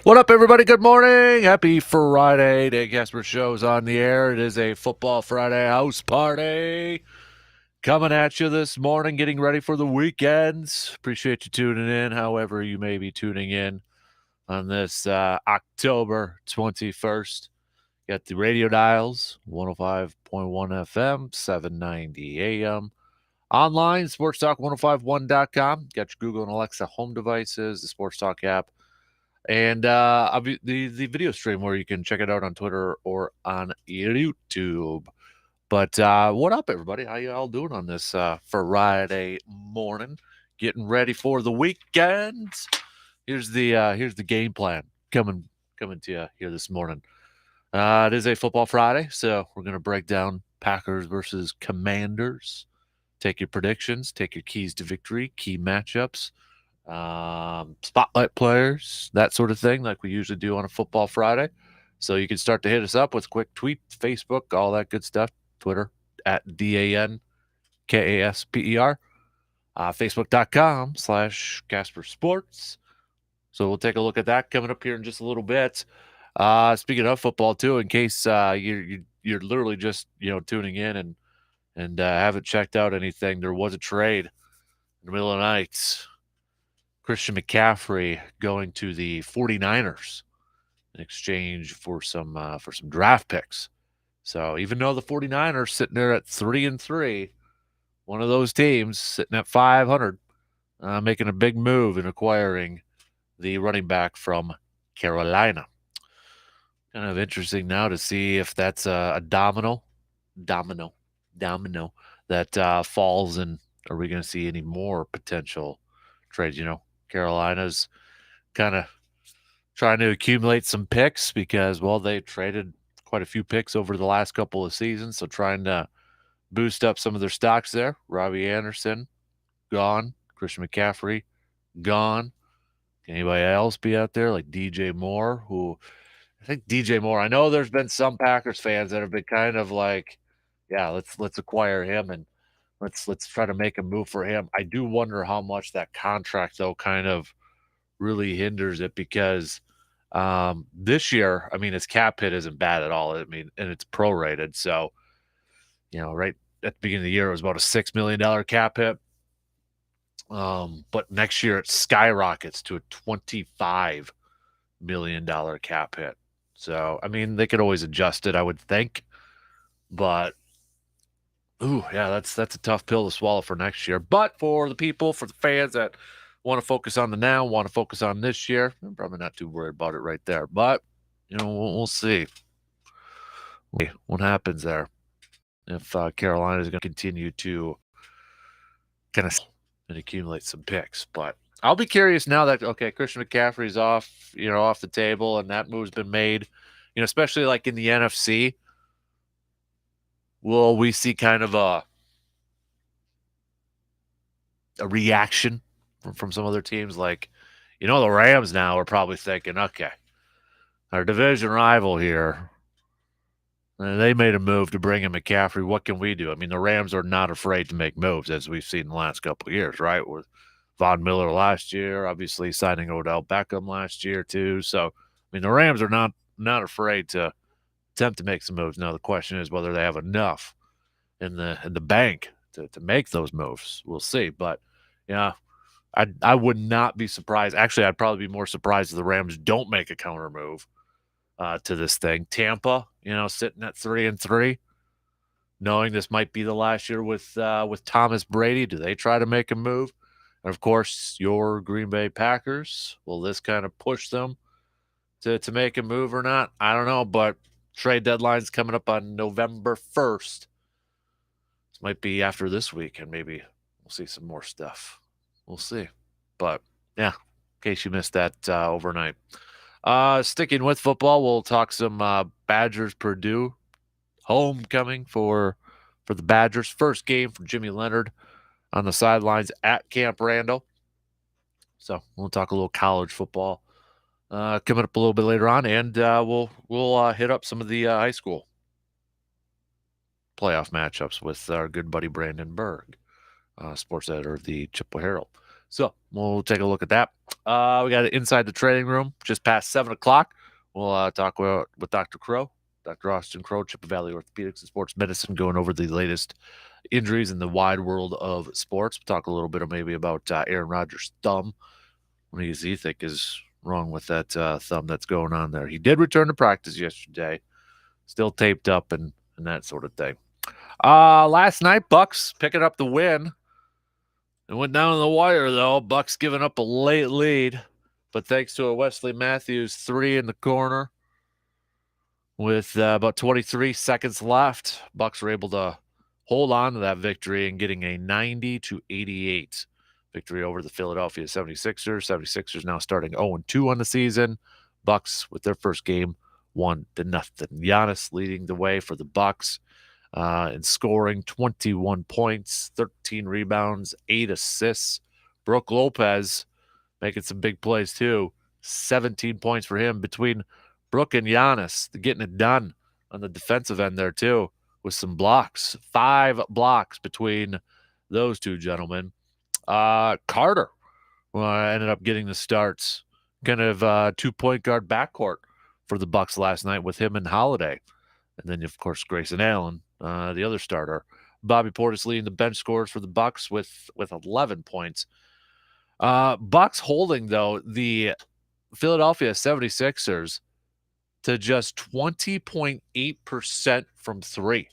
What up, everybody? Good morning. Happy Friday. Dan Kasper Show is on the air. It is a Football Friday house party coming at you this morning, getting ready for the weekends. Appreciate you tuning in, however you may be tuning in on this October 21st. Got the radio dials, 105.1 FM, 790 AM. Online, sportstalk1051.com. Got your Google and Alexa home devices, the Sports Talk app, and the video stream where you can check it out on Twitter or on YouTube. But what up, everybody? How you all doing on this Friday morning? Getting ready for the weekend. Here's the game plan coming to you here this morning. It is a football Friday, so we're gonna break down Packers versus Commanders. Take your predictions, take your keys to victory, key matchups, spotlight players, that sort of thing, like we usually do on a football Friday. So you can start to hit us up with a quick tweet, Facebook, all that good stuff. Twitter at DANKASPER, Facebook.com/Kasper Sports. So we'll take a look at that coming up here in just a little bit. Speaking of football, too, in case you're literally just tuning in and haven't checked out anything, there was a trade in the middle of the night. Christian McCaffrey going to the 49ers in exchange for some draft picks. So even though the 49ers sitting there at 3-3, one of those teams sitting at 500, making a big move in acquiring the running back from Carolina. Kind of interesting now to see if that's a domino that falls, and are we going to see any more potential trades? Carolina's kind of trying to accumulate some picks because, well, they traded quite a few picks over the last couple of seasons, so trying to boost up some of their stocks there. Robbie Anderson, gone. Christian McCaffrey, gone. Can anybody else be out there like DJ Moore, who I think DJ Moore, I know there's been some Packers fans that have been kind of like, yeah, let's acquire him and let's try to make a move for him. I do wonder how much that contract, though, kind of really hinders it because this year, I mean, his cap hit isn't bad at all. I mean, and it's prorated. So, right at the beginning of the year, it was about a $6 million cap hit. But next year it skyrockets to a $25 million cap hit. So, I mean, they could always adjust it, I would think. But ooh, yeah, that's a tough pill to swallow for next year. But for the people, for the fans that want to focus on the now, want to focus on this year, I'm probably not too worried about it right there. But we'll see what happens there. If Carolina is going to continue to kind of and accumulate some picks, but I'll be curious now that Christian McCaffrey's off the table, and that move's been made. Especially like in the NFC. Will we see kind of a reaction from some other teams? Like, the Rams now are probably thinking, okay, our division rival here, they made a move to bring in McCaffrey. What can we do? I mean, the Rams are not afraid to make moves, as we've seen in the last couple of years, right? With Von Miller last year, obviously signing Odell Beckham last year too. So, I mean, the Rams are not afraid to attempt to make some moves. Now, the question is whether they have enough in the bank to make those moves. We'll see. But, yeah, I would not be surprised. Actually, I'd probably be more surprised if the Rams don't make a counter move to this thing. Tampa, sitting at 3-3, knowing this might be the last year with Thomas Brady. Do they try to make a move? And of course, your Green Bay Packers. Will this kind of push them to make a move or not? I don't know, but trade deadline's coming up on November 1st. This might be after this week, and maybe we'll see some more stuff. We'll see. But, yeah, in case you missed that overnight. Sticking with football, we'll talk some Badgers-Purdue homecoming for the Badgers. First game for Jimmy Leonard on the sidelines at Camp Randall. So we'll talk a little college football coming up a little bit later on, and we'll hit up some of the high school playoff matchups with our good buddy Brandon Berg, sports editor of the Chippewa Herald. So we'll take a look at that. We got it inside the training room, just past 7 o'clock. We'll talk with Dr. Crow, Dr. Austin Crow, Chippewa Valley Orthopedics and Sports Medicine, going over the latest injuries in the wide world of sports. We'll talk a little bit maybe about Aaron Rodgers' thumb. What does he think is wrong with that thumb that's going on there? He did return to practice yesterday, still taped up and that sort of thing. Last night, Bucks picking up the win. It went down to the wire, though. Bucks giving up a late lead, but thanks to a Wesley Matthews 3 in the corner with about 23 seconds left, Bucks were able to hold on to that victory and getting a 90-88 victory over the Philadelphia 76ers. 76ers now starting 0-2 on the season. Bucks with their first game 1-0. Giannis leading the way for the Bucks. And scoring 21 points, 13 rebounds, 8 assists. Brook Lopez making some big plays too. 17 points for him. Between Brook and Giannis, getting it done on the defensive end there too, with some blocks. 5 blocks between those two gentlemen. Carter ended up getting the starts. Kind of 2-point guard backcourt for the Bucks last night with him and Holiday. And then, of course, Grayson Allen, the other starter. Bobby Portis leading the bench scores for the Bucks with 11 points. Bucks holding, though, the Philadelphia 76ers to just 20.8% from 3.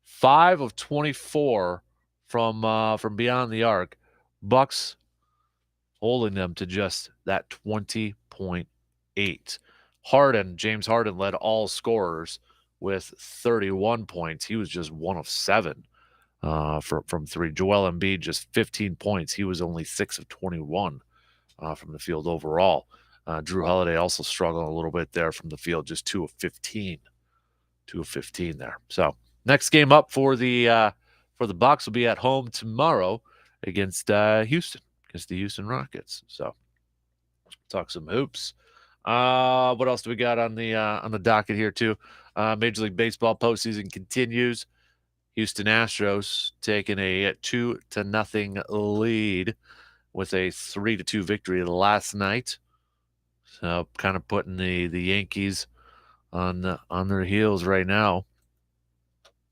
5 of 24 from beyond the arc. Bucks holding them to just that 20.8. James Harden led all scorers with 31 points. He was just 1 of 7 from 3. Joel Embiid just 15 points. He was only 6 of 21 from the field overall. Drew Holiday also struggling a little bit there from the field, just 2 of 15. 2 of 15 there. So next game up for the Bucks will be at home tomorrow against Houston, against the Houston Rockets. So talk some hoops. What else do we got on the docket here too? Major League Baseball postseason continues. Houston Astros taking a 2-0 lead with a 3-2 victory last night. So kind of putting the Yankees on their heels right now.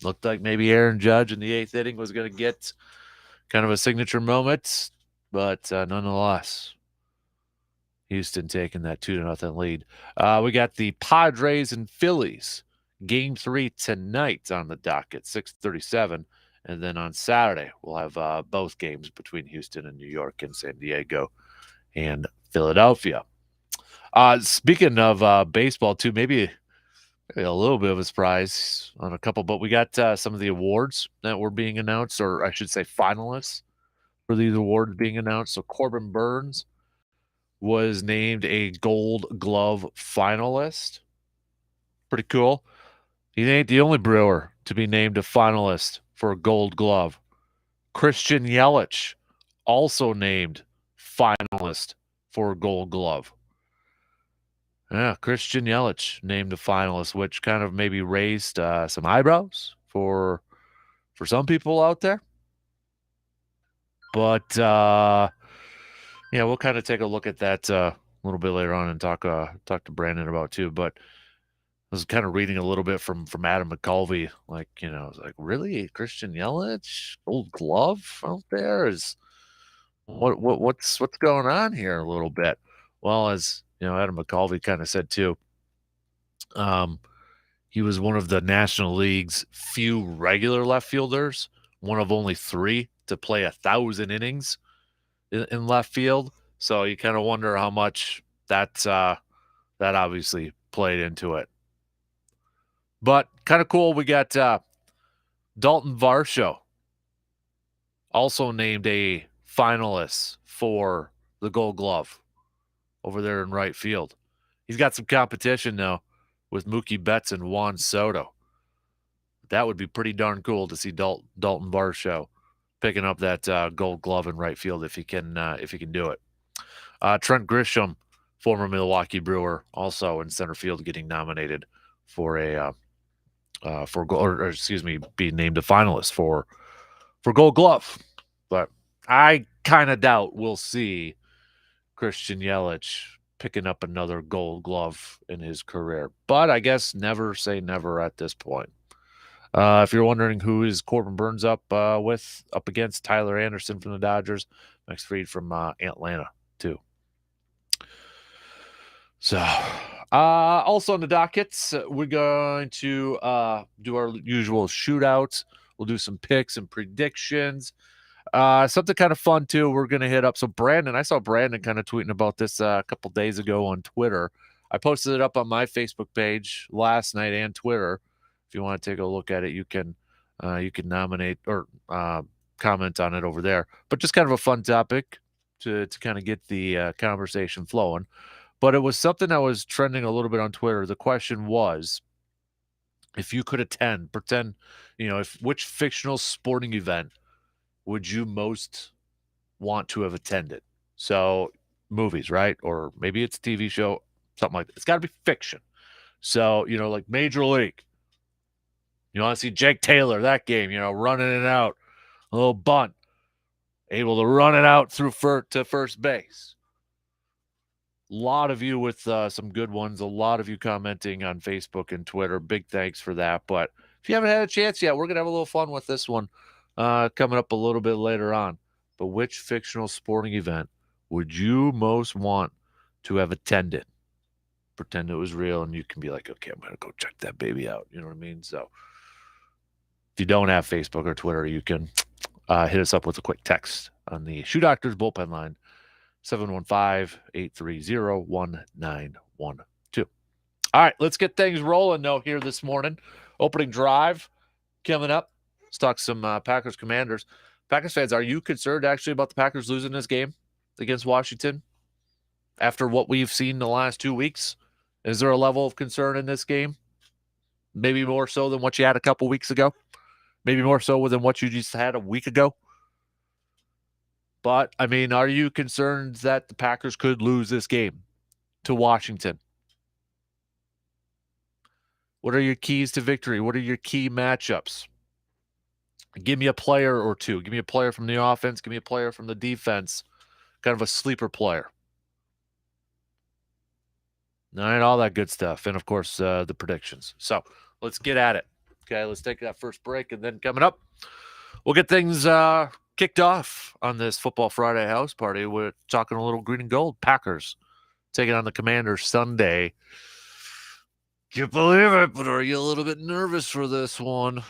Looked like maybe Aaron Judge in the 8th inning was going to get kind of a signature moment, but nonetheless, Houston taking that 2-0 lead. We got the Padres and Phillies. Game 3 tonight on the docket, 6:37. And then on Saturday, we'll have both games between Houston and New York and San Diego and Philadelphia. Speaking of baseball, too, maybe a little bit of a surprise on a couple, but we got some of the awards that were being announced, or I should say finalists for these awards being announced. So Corbin Burns was named a Gold Glove finalist. Pretty cool. He ain't the only Brewer to be named a finalist for a Gold Glove. Christian Yelich also named finalist for a Gold Glove. Yeah, Christian Yelich named a finalist, which kind of maybe raised some eyebrows for some people out there. But yeah, we'll kind of take a look at that a little bit later on and talk to Brandon about too. But I was kind of reading a little bit from Adam McCulvey, like, I was like, really, Christian Yelich, Gold Glove out there? Is what's going on here a little bit? Well, as Adam McCulvey kind of said too, he was one of the National League's few regular left fielders, one of only 3 to play 1,000 innings in left field. So you kind of wonder how much that obviously played into it. But kind of cool, we got Dalton Varsho also named a finalist for the Gold Glove over there in right field. He's got some competition, though, with Mookie Betts and Juan Soto. That would be pretty darn cool to see Dalton Varsho picking up that Gold Glove in right field if he can do it. Trent Grisham, former Milwaukee Brewer, also in center field, getting nominated for being named a finalist for Gold Glove. But I kind of doubt we'll see Christian Yelich picking up another Gold Glove in his career. But I guess never say never at this point. If you're wondering who is Corbin Burns up against Tyler Anderson from the Dodgers, Max Fried from Atlanta too. So, also on the dockets, we're going to do our usual shootouts. We'll do some picks and predictions. Something kind of fun too. We're gonna hit up. So Brandon, I saw Brandon kind of tweeting about this a couple days ago on Twitter. I posted it up on my Facebook page last night and Twitter. If you want to take a look at it, you can nominate or comment on it over there. But just kind of a fun topic to kind of get the conversation flowing. But it was something that was trending a little bit on Twitter. The question was, if you could pretend, if which fictional sporting event would you most want to have attended? So movies, right? Or maybe it's a TV show, something like that. It's got to be fiction. So, like Major League. You want to see Jake Taylor, that game, running it out, a little bunt, able to run it out to first base. A lot of you with some good ones, a lot of you commenting on Facebook and Twitter. Big thanks for that. But if you haven't had a chance yet, we're going to have a little fun with this one coming up a little bit later on. But which fictional sporting event would you most want to have attended? Pretend it was real, and you can be like, okay, I'm going to go check that baby out. You know what I mean? So if you don't have Facebook or Twitter, you can hit us up with a quick text on the Shoe Doctors bullpen line, 715-830-1912. All right, let's get things rolling, though, here this morning. Opening drive coming up. Let's talk some Packers Commanders. Packers fans, are you concerned actually about the Packers losing this game against Washington after what we've seen the last 2 weeks? Is there a level of concern in this game? Maybe more so than what you had a couple weeks ago? Maybe more so than what you just had a week ago? But, I mean, are you concerned that the Packers could lose this game to Washington? What are your keys to victory? What are your key matchups? Give me a player or two. Give me a player from the offense. Give me a player from the defense. Kind of a sleeper player. All right, all that good stuff. And, of course, the predictions. So, let's get at it. Okay, let's take that first break. And then coming up, we'll get things kicked off on this Football Friday house party. We're talking a little green and gold. Packers taking on the Commanders Sunday. Can't believe it, but are you a little bit nervous for this one?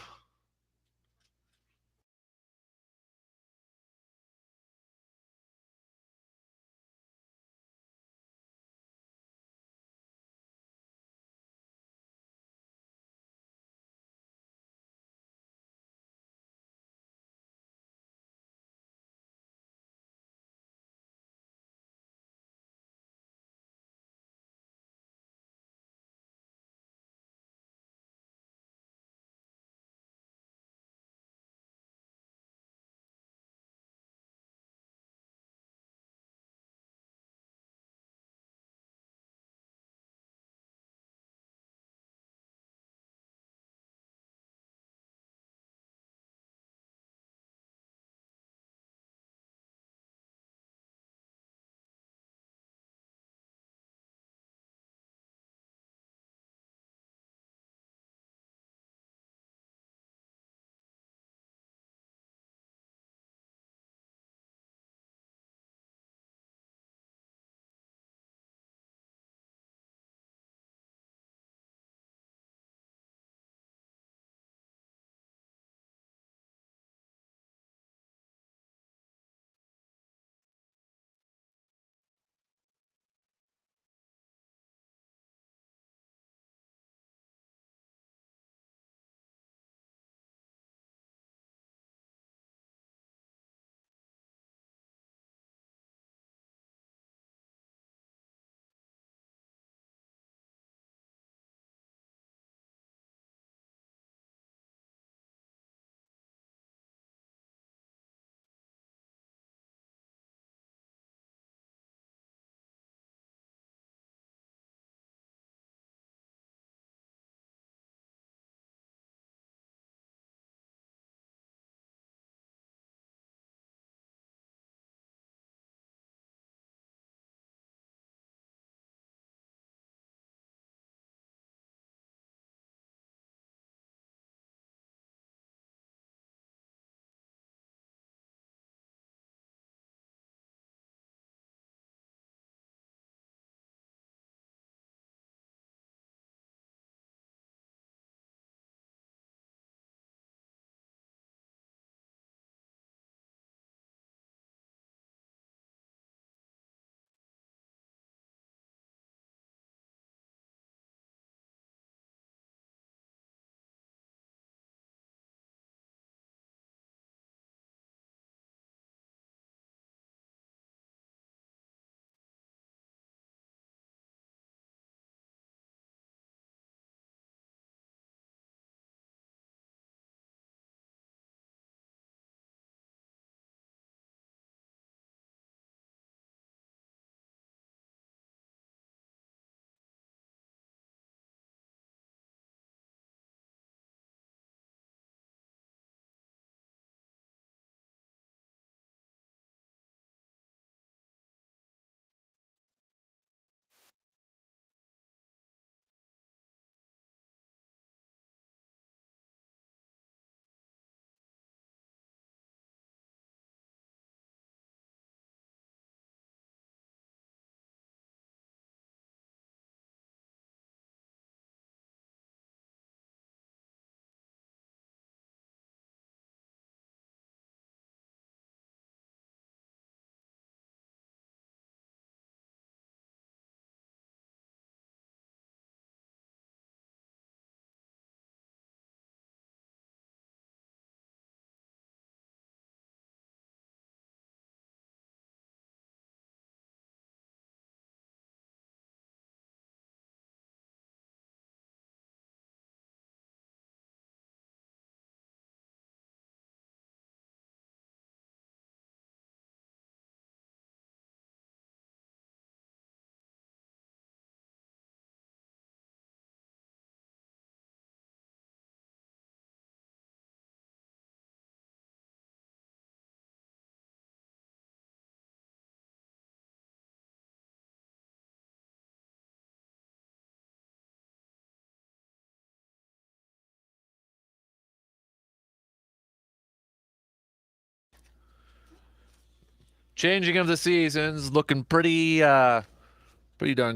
changing of the seasons, looking pretty darn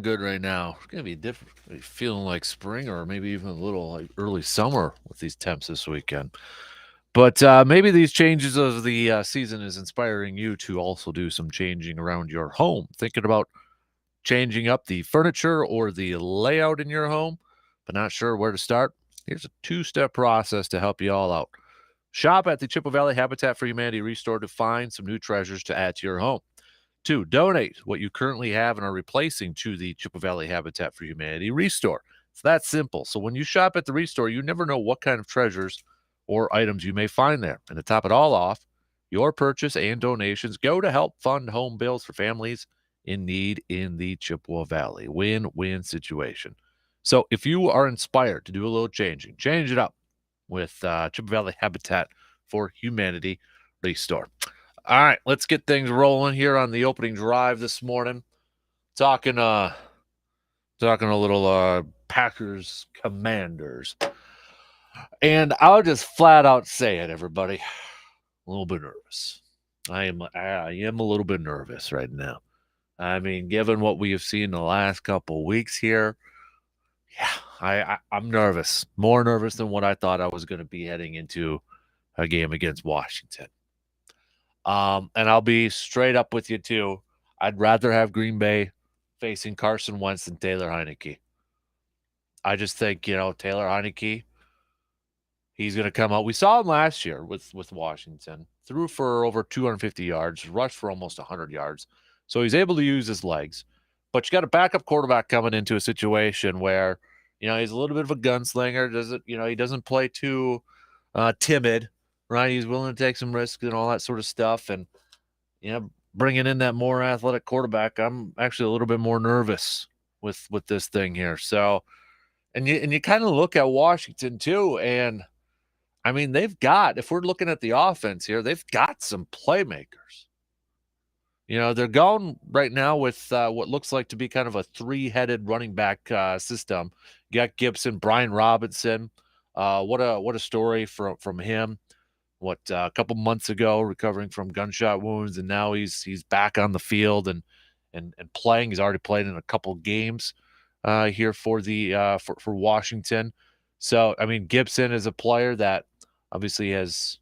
good right now. It's gonna be different. Feeling like spring or maybe even a little like early summer with these temps this weekend. But maybe these changes of the season is inspiring you to also do some changing around your home. Thinking about changing up the furniture or the layout in your home, but not sure where to start? Here's a two-step process to help you all out. Shop at the Chippewa Valley Habitat for Humanity Restore to find some new treasures to add to your home. 2, donate what you currently have and are replacing to the Chippewa Valley Habitat for Humanity Restore. It's that simple. So when you shop at the Restore, you never know what kind of treasures or items you may find there. And to top it all off, your purchase and donations go to help fund home bills for families in need in the Chippewa Valley. Win-win situation. So if you are inspired to do a little changing, change it up with Chippewa Valley Habitat for Humanity Restore. All right, let's get things rolling here on the opening drive this morning. Talking a little Packers Commanders. And I'll just flat out say it, everybody. A little bit nervous. I am a little bit nervous right now. I mean, given what we have seen the last couple weeks here, yeah, I'm nervous. More nervous than what I thought I was going to be heading into a game against Washington. And I'll be straight up with you, too. I'd rather have Green Bay facing Carson Wentz than Taylor Heinicke. I just think, Taylor Heinicke, he's going to come out. We saw him last year with Washington. Threw for over 250 yards, rushed for almost 100 yards. So he's able to use his legs. But you got a backup quarterback coming into a situation where, he's a little bit of a gunslinger. He doesn't play too timid, right? He's willing to take some risks and all that sort of stuff. And, bringing in that more athletic quarterback, I'm actually a little bit more nervous with this thing here. So, and you kind of look at Washington too, and I mean, if we're looking at the offense here, they've got some playmakers. They're going right now with what looks like to be kind of a three-headed running back system. You got Gibson, Brian Robinson. What a story from him. A couple months ago, recovering from gunshot wounds, and now he's back on the field and playing. He's already played in a couple games here for the for Washington. So I mean, Gibson is a player that obviously has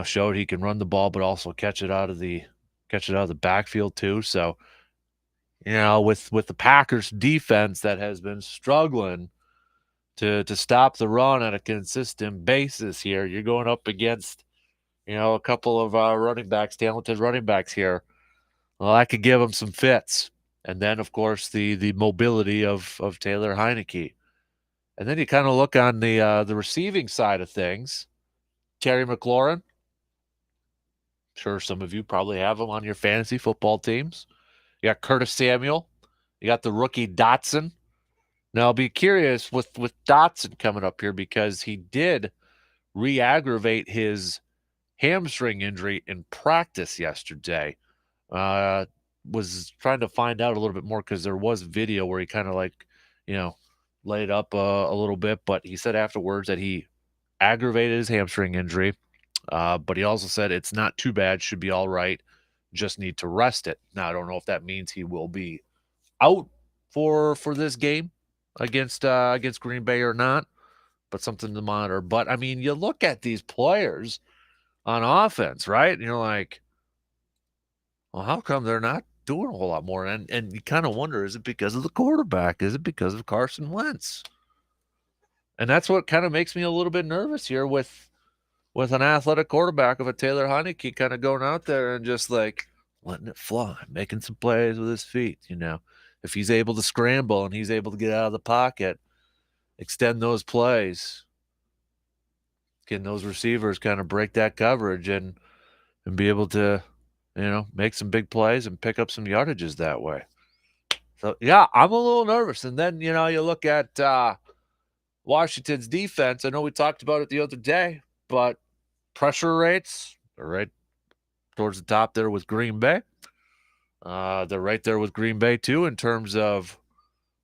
showed he can run the ball, but also catch it out of the backfield too. So with the Packers defense that has been struggling to stop the run on a consistent basis here, you're going up against a couple of talented running backs here. Well, I could give them some fits. And then, of course, the mobility of Taylor Heinicke. And then you kind of look on the receiving side of things. Terry McLaurin. Sure, some of you probably have him on your fantasy football teams. You got Curtis Samuel. You got the rookie Dotson. Now, I'll be curious with Dotson coming up here because he did re-aggravate his hamstring injury in practice yesterday. Was trying to find out a little bit more because there was video where he kind of laid up a little bit, but he said afterwards that he aggravated his hamstring injury. But he also said it's not too bad, should be all right, just need to rest it. Now, I don't know if that means he will be out for this game against Green Bay or not, but something to monitor. But, I mean, you look at these players on offense, right? And you're like, well, how come they're not doing a whole lot more? And you kind of wonder, is it because of the quarterback? Is it because of Carson Wentz? And that's what kind of makes me a little bit nervous here with an athletic quarterback of a Taylor Heinicke kind of going out there and just like letting it fly, making some plays with his feet. If he's able to scramble and he's able to get out of the pocket, extend those plays, can those receivers kind of break that coverage and be able to, make some big plays and pick up some yardages that way. So, yeah, I'm a little nervous. And then, you look at Washington's defense. I know we talked about it the other day, but pressure rates are right towards the top there with Green Bay. They're right there with Green Bay, too, in terms of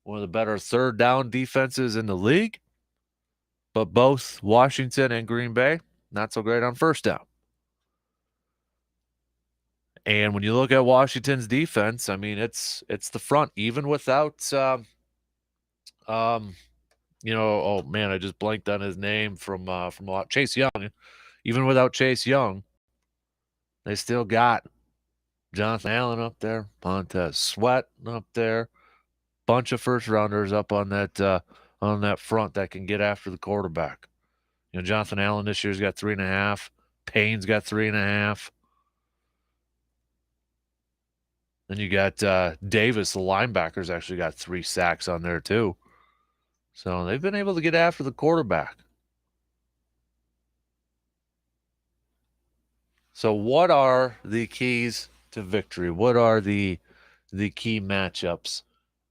one of the better third down defenses in the league. But both Washington and Green Bay, not so great on first down. And when you look at Washington's defense, I mean, it's the front, even without, oh man, I just blanked on his name from a lot. Chase Young. Even without Chase Young, they still got Jonathan Allen up there, Montez Sweat up there, bunch of first rounders up on that front that can get after the quarterback. Jonathan Allen this year's got 3.5. Payne's got 3.5. Then you got Davis, the linebacker's actually got 3 sacks on there too. So they've been able to get after the quarterback. So what are the keys to victory? What are the key matchups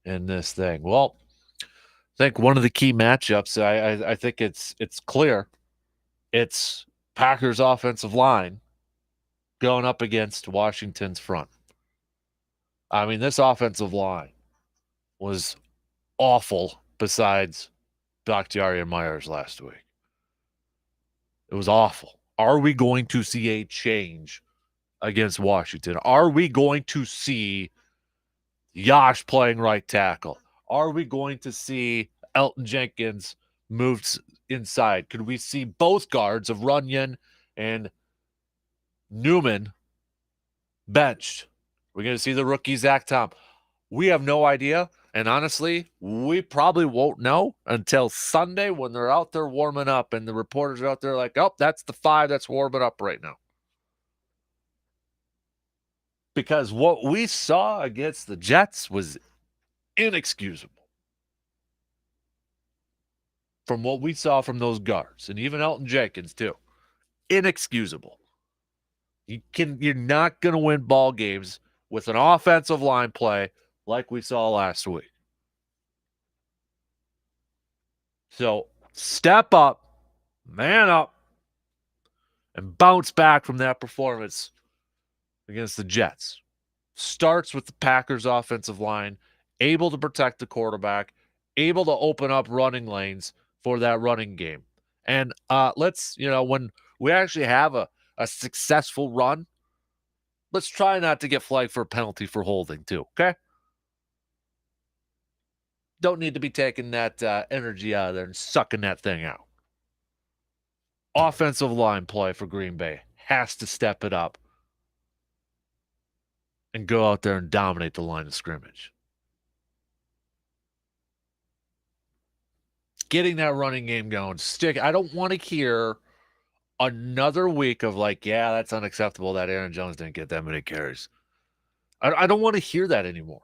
in this thing? Well, I think one of the key matchups, I think it's clear. It's Packers offensive line going up against Washington's front. I mean, this offensive line was awful besides Bakhtiari and Myers last week. It was awful. Are we going to see a change against Washington? Are we going to see Yash playing right tackle? Are we going to see Elton Jenkins moved inside? Could we see both guards of Runyon and Newman benched? We're going to see the rookie Zach Tom. We have no idea. And honestly, we probably won't know until Sunday when they're out there warming up and the reporters are out there like, oh, that's the 5 that's warming up right now. Because what we saw against the Jets was inexcusable. From what we saw from those guards, and even Elton Jenkins too. Inexcusable. You're not going to win ball games with an offensive line play like we saw last week. So step up, man up, and bounce back from that performance against the Jets. Starts with the Packers offensive line, able to protect the quarterback, able to open up running lanes for that running game. And let's, when we actually have a successful run, let's try not to get flagged for a penalty for holding too, okay? Don't need to be taking that energy out of there and sucking that thing out. Offensive line play for Green Bay has to step it up and go out there and dominate the line of scrimmage. Getting that running game going. I don't want to hear another week of like, yeah, that's unacceptable that Aaron Jones didn't get that many carries. I don't want to hear that anymore.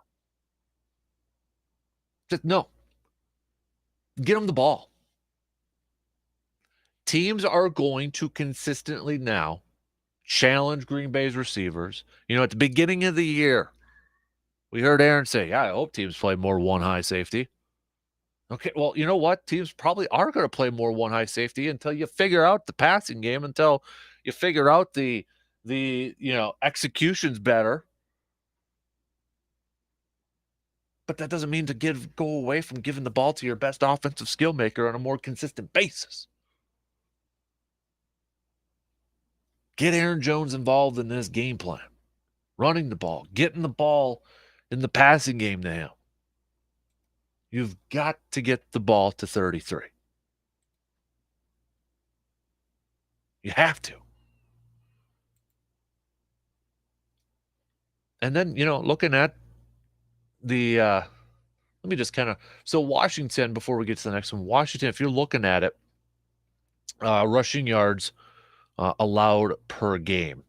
Just no. Get him the ball. Teams are going to consistently now challenge Green Bay's receivers. At the beginning of the year, we heard Aaron say, yeah, I hope teams play more one high safety. Okay, well, you know what? Teams probably are going to play more one high safety until you figure out the passing game, until you figure out the execution's better. But that doesn't mean to go away from giving the ball to your best offensive skill maker on a more consistent basis. Get Aaron Jones involved in this game plan. Running the ball, getting the ball in the passing game to him. You've got to get the ball to 33. You have to. And then, looking at the let me just so Washington, before we get to the next one, Washington, if you're looking at it, rushing yards allowed per game.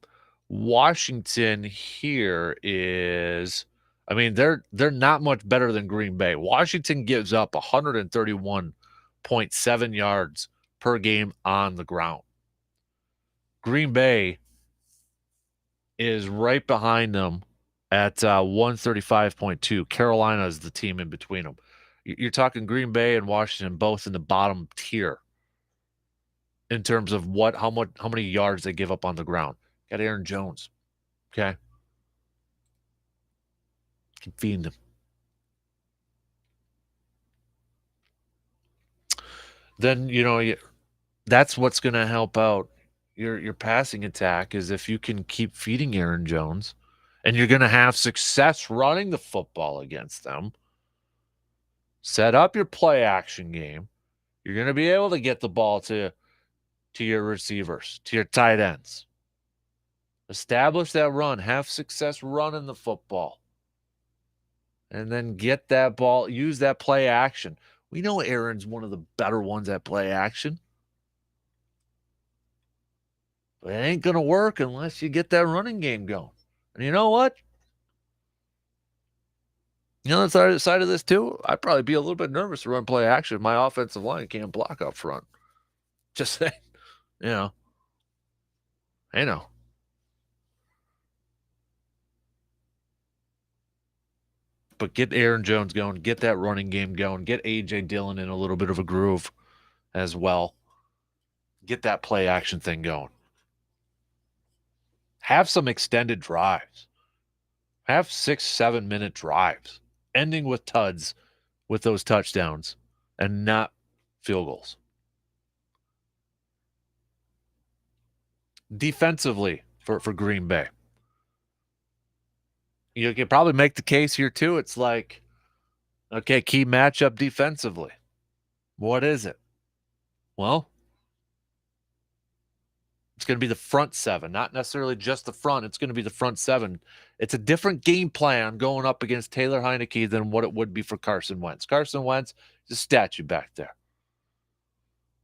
Washington here is, I mean, they're not much better than Green Bay. Washington gives up 131.7 yards per game on the ground. Green Bay is right behind them at 135.2. Carolina is the team in between them. You're talking Green Bay and Washington both in the bottom tier in terms of how many yards they give up on the ground. Got Aaron Jones. Okay. Can feed them. Then, that's what's going to help out your passing attack, is if you can keep feeding Aaron Jones and you're going to have success running the football against them, set up your play action game. You're going to be able to get the ball to your receivers, to your tight ends. Establish that run. Have success running the football. And then get that ball, use that play action. We know Aaron's one of the better ones at play action. But it ain't going to work unless you get that running game going. And you know what? You know, the other side of this, too, I'd probably be a little bit nervous to run play action if my offensive line can't block up front. Just saying, you know. I know. But get Aaron Jones going, get that running game going, get A.J. Dillon in a little bit of a groove as well. Get that play action thing going. Have some extended drives. Have 6-7 minute drives, ending with tuds with those touchdowns and not field goals. Defensively for Green Bay, you can probably make the case here too. It's like, okay, key matchup defensively. What is it? Well, it's going to be the front seven, not necessarily just the front. It's going to be the front seven. It's a different game plan going up against Taylor Heineke than what it would be for Carson Wentz. Carson Wentz is a statue back there.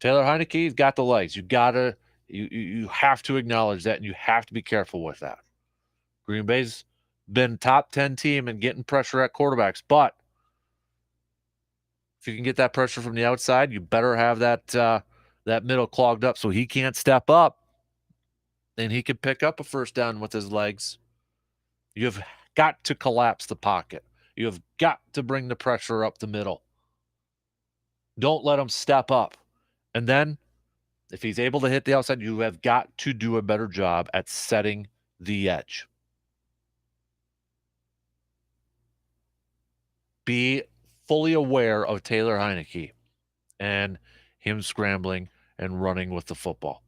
Taylor Heineke's got the legs. You have to acknowledge that, and you have to be careful with that. Green Bay's been top 10 team in getting pressure at quarterbacks, but if you can get that pressure from the outside, you better have that middle clogged up so he can't step up. And he can pick up a first down with his legs. You have got to collapse the pocket. You have got to bring the pressure up the middle. Don't let him step up. And then, if he's able to hit the outside, you have got to do a better job at setting the edge. Be fully aware of Taylor Heineke and him scrambling and running with the football.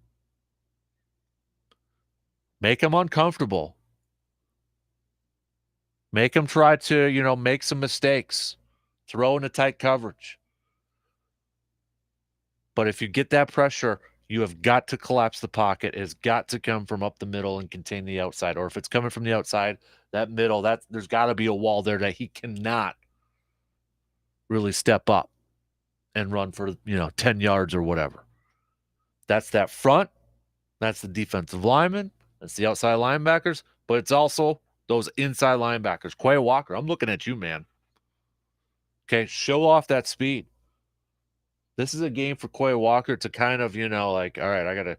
Make him uncomfortable. Make him try to, make some mistakes. Throw into tight coverage. But if you get that pressure, you have got to collapse the pocket. It has got to come from up the middle and contain the outside. Or if it's coming from the outside, that middle, there's got to be a wall there that he cannot really step up and run for, 10 yards or whatever. That's that front. That's the defensive lineman. That's the outside linebackers. But it's also those inside linebackers. Quay Walker, I'm looking at you, man. Okay, show off that speed. This is a game for Quay Walker to kind of, all right, I got to,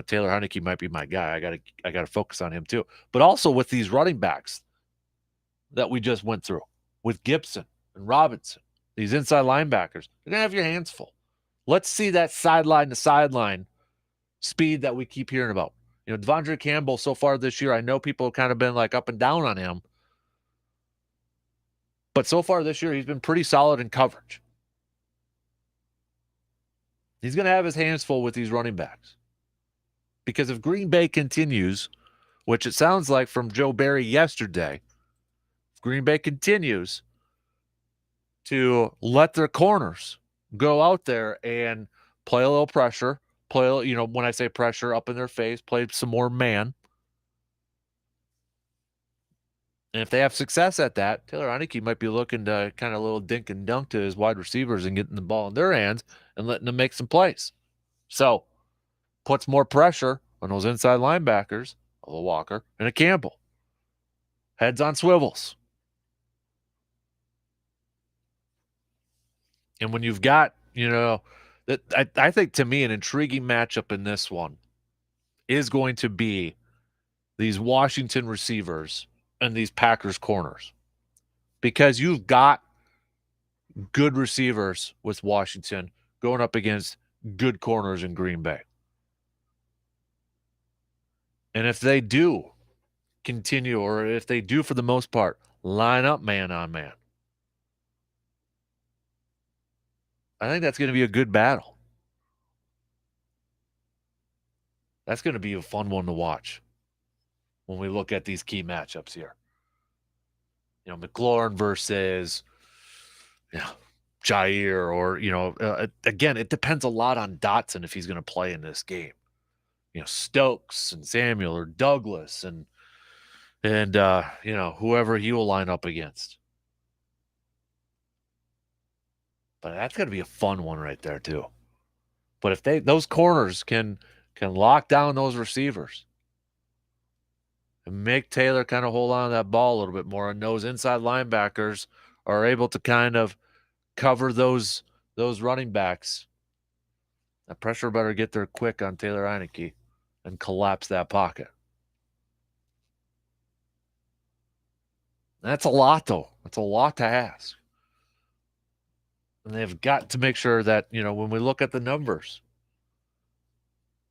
Taylor Heineke might be my guy. I got to focus on him too. But also with these running backs that we just went through, with Gibson and Robinson, these inside linebackers, you're going to have your hands full. Let's see that sideline to sideline speed that we keep hearing about. Devondre Campbell so far this year, I know people have kind of been like up and down on him. But so far this year, he's been pretty solid in coverage. He's going to have his hands full with these running backs. Because if Green Bay continues, which it sounds like from Joe Barry yesterday, if Green Bay continues to let their corners go out there and play a little pressure, when I say pressure, up in their face, play some more man. And if they have success at that, Taylor Heineke might be looking to kind of a little dink and dunk to his wide receivers and getting the ball in their hands and letting them make some plays. So, puts more pressure on those inside linebackers, a Walker and a Campbell. Heads on swivels. And when you've got, I think to me an intriguing matchup in this one is going to be these Washington receivers and these Packers corners. Because you've got good receivers with Washington going up against good corners in Green Bay. And if they do continue, or if they do for the most part, line up man on man, I think that's going to be a good battle. That's going to be a fun one to watch. when we look at these key matchups here. McLaurin versus, Jair, or, again, it depends a lot on Dotson if he's going to play in this game. Stokes and Samuel or Douglas and whoever he will line up against. But that's going to be a fun one right there too. But if those corners can lock down those receivers and make Taylor kind of hold on to that ball a little bit more, and those inside linebackers are able to kind of cover those running backs, that pressure better get there quick on Taylor Heineke and collapse that pocket. That's a lot, though. That's a lot to ask. And they've got to make sure that, when we look at the numbers,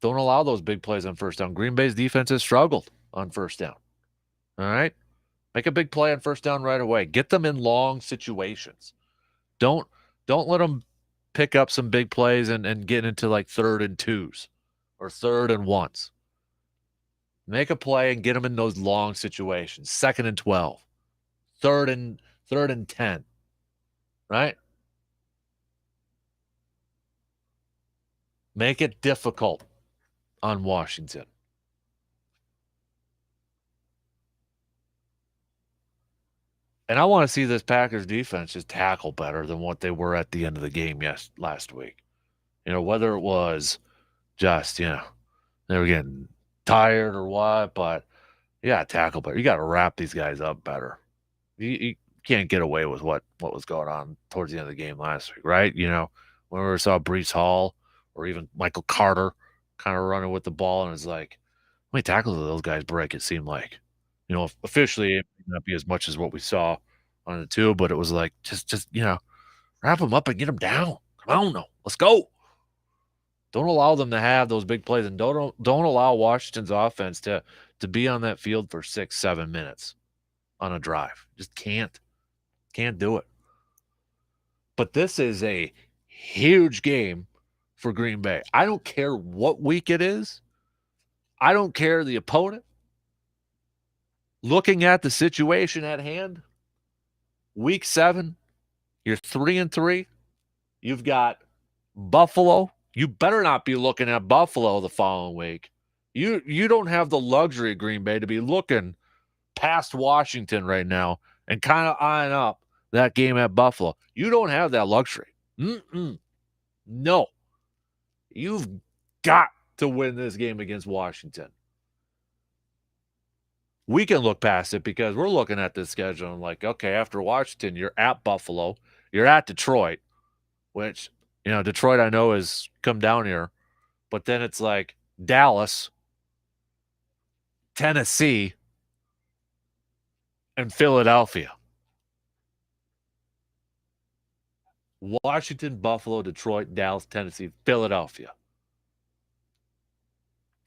don't allow those big plays on first down. Green Bay's defense has struggled on first down. All right? Make a big play on first down right away. Get them in long situations. Don't let them pick up some big plays and get into like 3rd and 2s or 3rd and 1s. Make a play and get them in those long situations. 2nd and 12. 3rd and 10. Right? Make it difficult on Washington. And I want to see this Packers defense just tackle better than what they were at the end of the game last week. Whether it was just, they were getting tired or what, but tackle better. You got to wrap these guys up better. You can't get away with what was going on towards the end of the game last week, right? When we saw Breece Hall or even Michael Carter kind of running with the ball, and it's like, how many tackles did those guys break? It seemed like, officially it may not be as much as what we saw on the 2, but it was like, just wrap them up and get them down. Come on, no, let's go. Don't allow them to have those big plays, and don't allow Washington's offense to be on that field for 6-7 minutes on a drive. Just can't do it. But this is a huge game for Green Bay. I don't care what week it is. I don't care the opponent. Looking at the situation at hand, week 7, you're 3-3. You've got Buffalo. You better not be looking at Buffalo the following week. You don't have the luxury, Green Bay, to be looking past Washington right now and kind of eyeing up that game at Buffalo. You don't have that luxury. No. You've got to win this game against Washington. We can look past it because we're looking at this schedule and like, okay, after Washington, you're at Buffalo, you're at Detroit, which, Detroit I know has come down here, but then it's like Dallas, Tennessee, and Philadelphia. Washington, Buffalo, Detroit, Dallas, Tennessee, Philadelphia.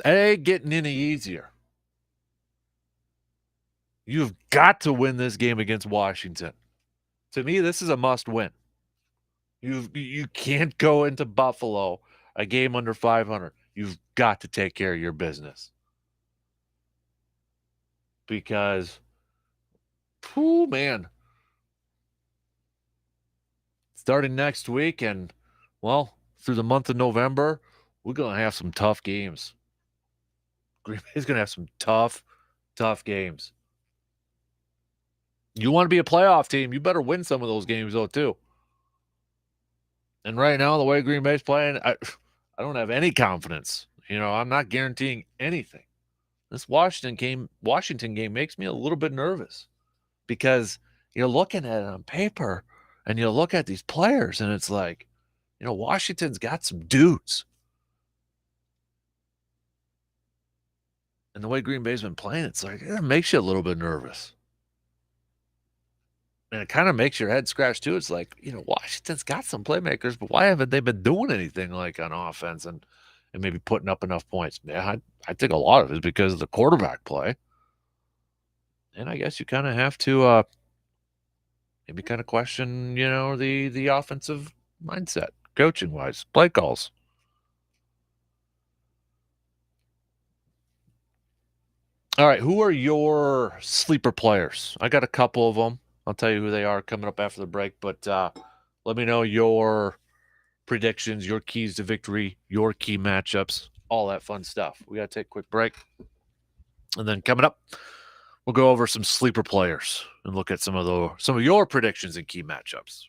It ain't getting any easier. You've got to win this game against Washington. To me, this is a must win. You can't go into Buffalo, a game under 500. You've got to take care of your business. Because, man, starting next week and, through the month of November, we're going to have some tough games. Green Bay's going to have some tough games. You want to be a playoff team, you better win some of those games, though, too. And right now, the way Green Bay's playing, I don't have any confidence. I'm not guaranteeing anything. This Washington game makes me a little bit nervous because you're looking at it on paper and you look at these players and it's like, Washington's got some dudes. And the way Green Bay's been playing, it's like, it makes you a little bit nervous. And it kind of makes your head scratch too. It's like, Washington's got some playmakers, but why haven't they been doing anything like on offense and maybe putting up enough points? Yeah, I think a lot of it is because of the quarterback play. And I guess you kind of have to maybe kind of question, the offensive mindset, coaching-wise, play calls. All right, who are your sleeper players? I got a couple of them. I'll tell you who they are coming up after the break, but let me know your predictions, your keys to victory, your key matchups, all that fun stuff. We got to take a quick break. And then coming up, we'll go over some sleeper players and look at some of your predictions and key matchups.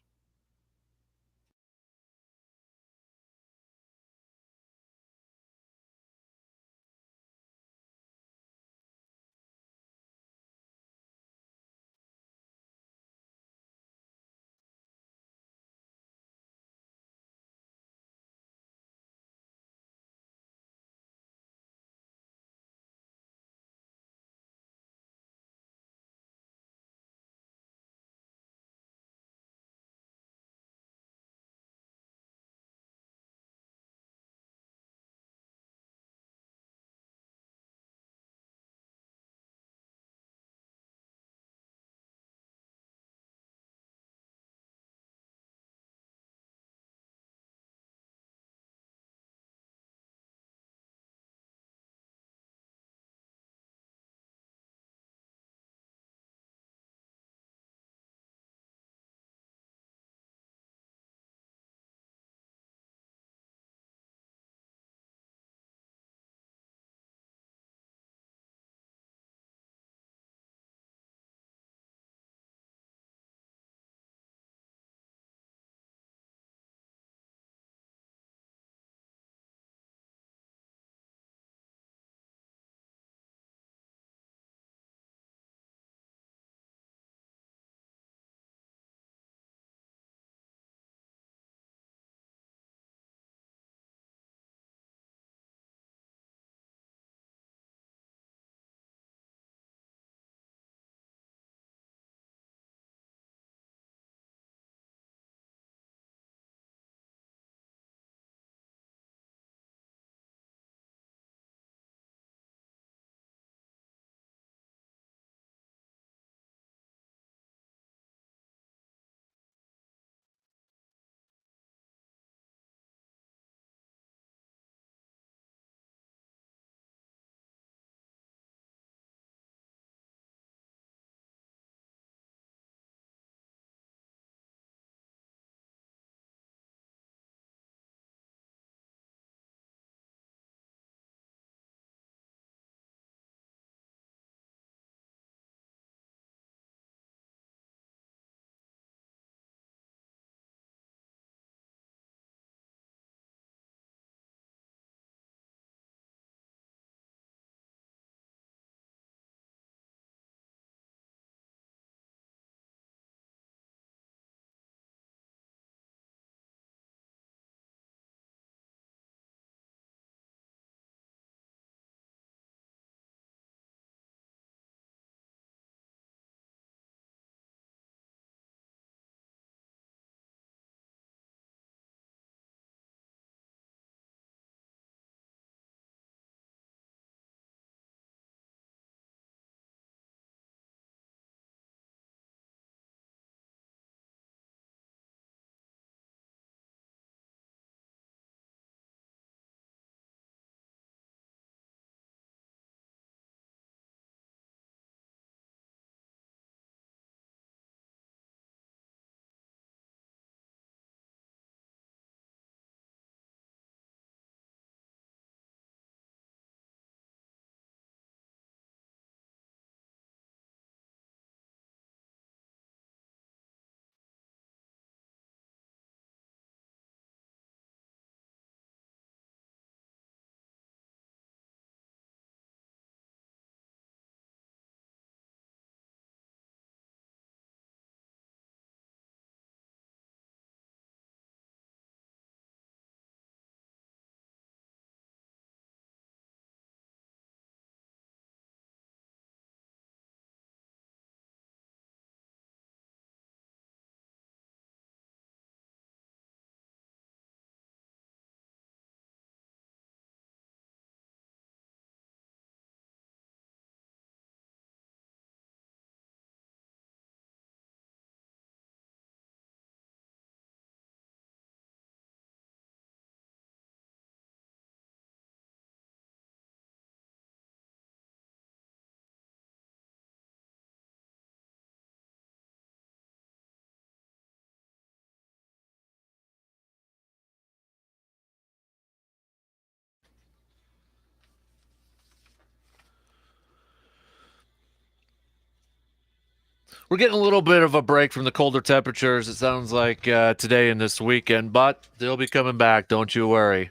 We're getting a little bit of a break from the colder temperatures, it sounds like, today and this weekend, but they'll be coming back, don't you worry.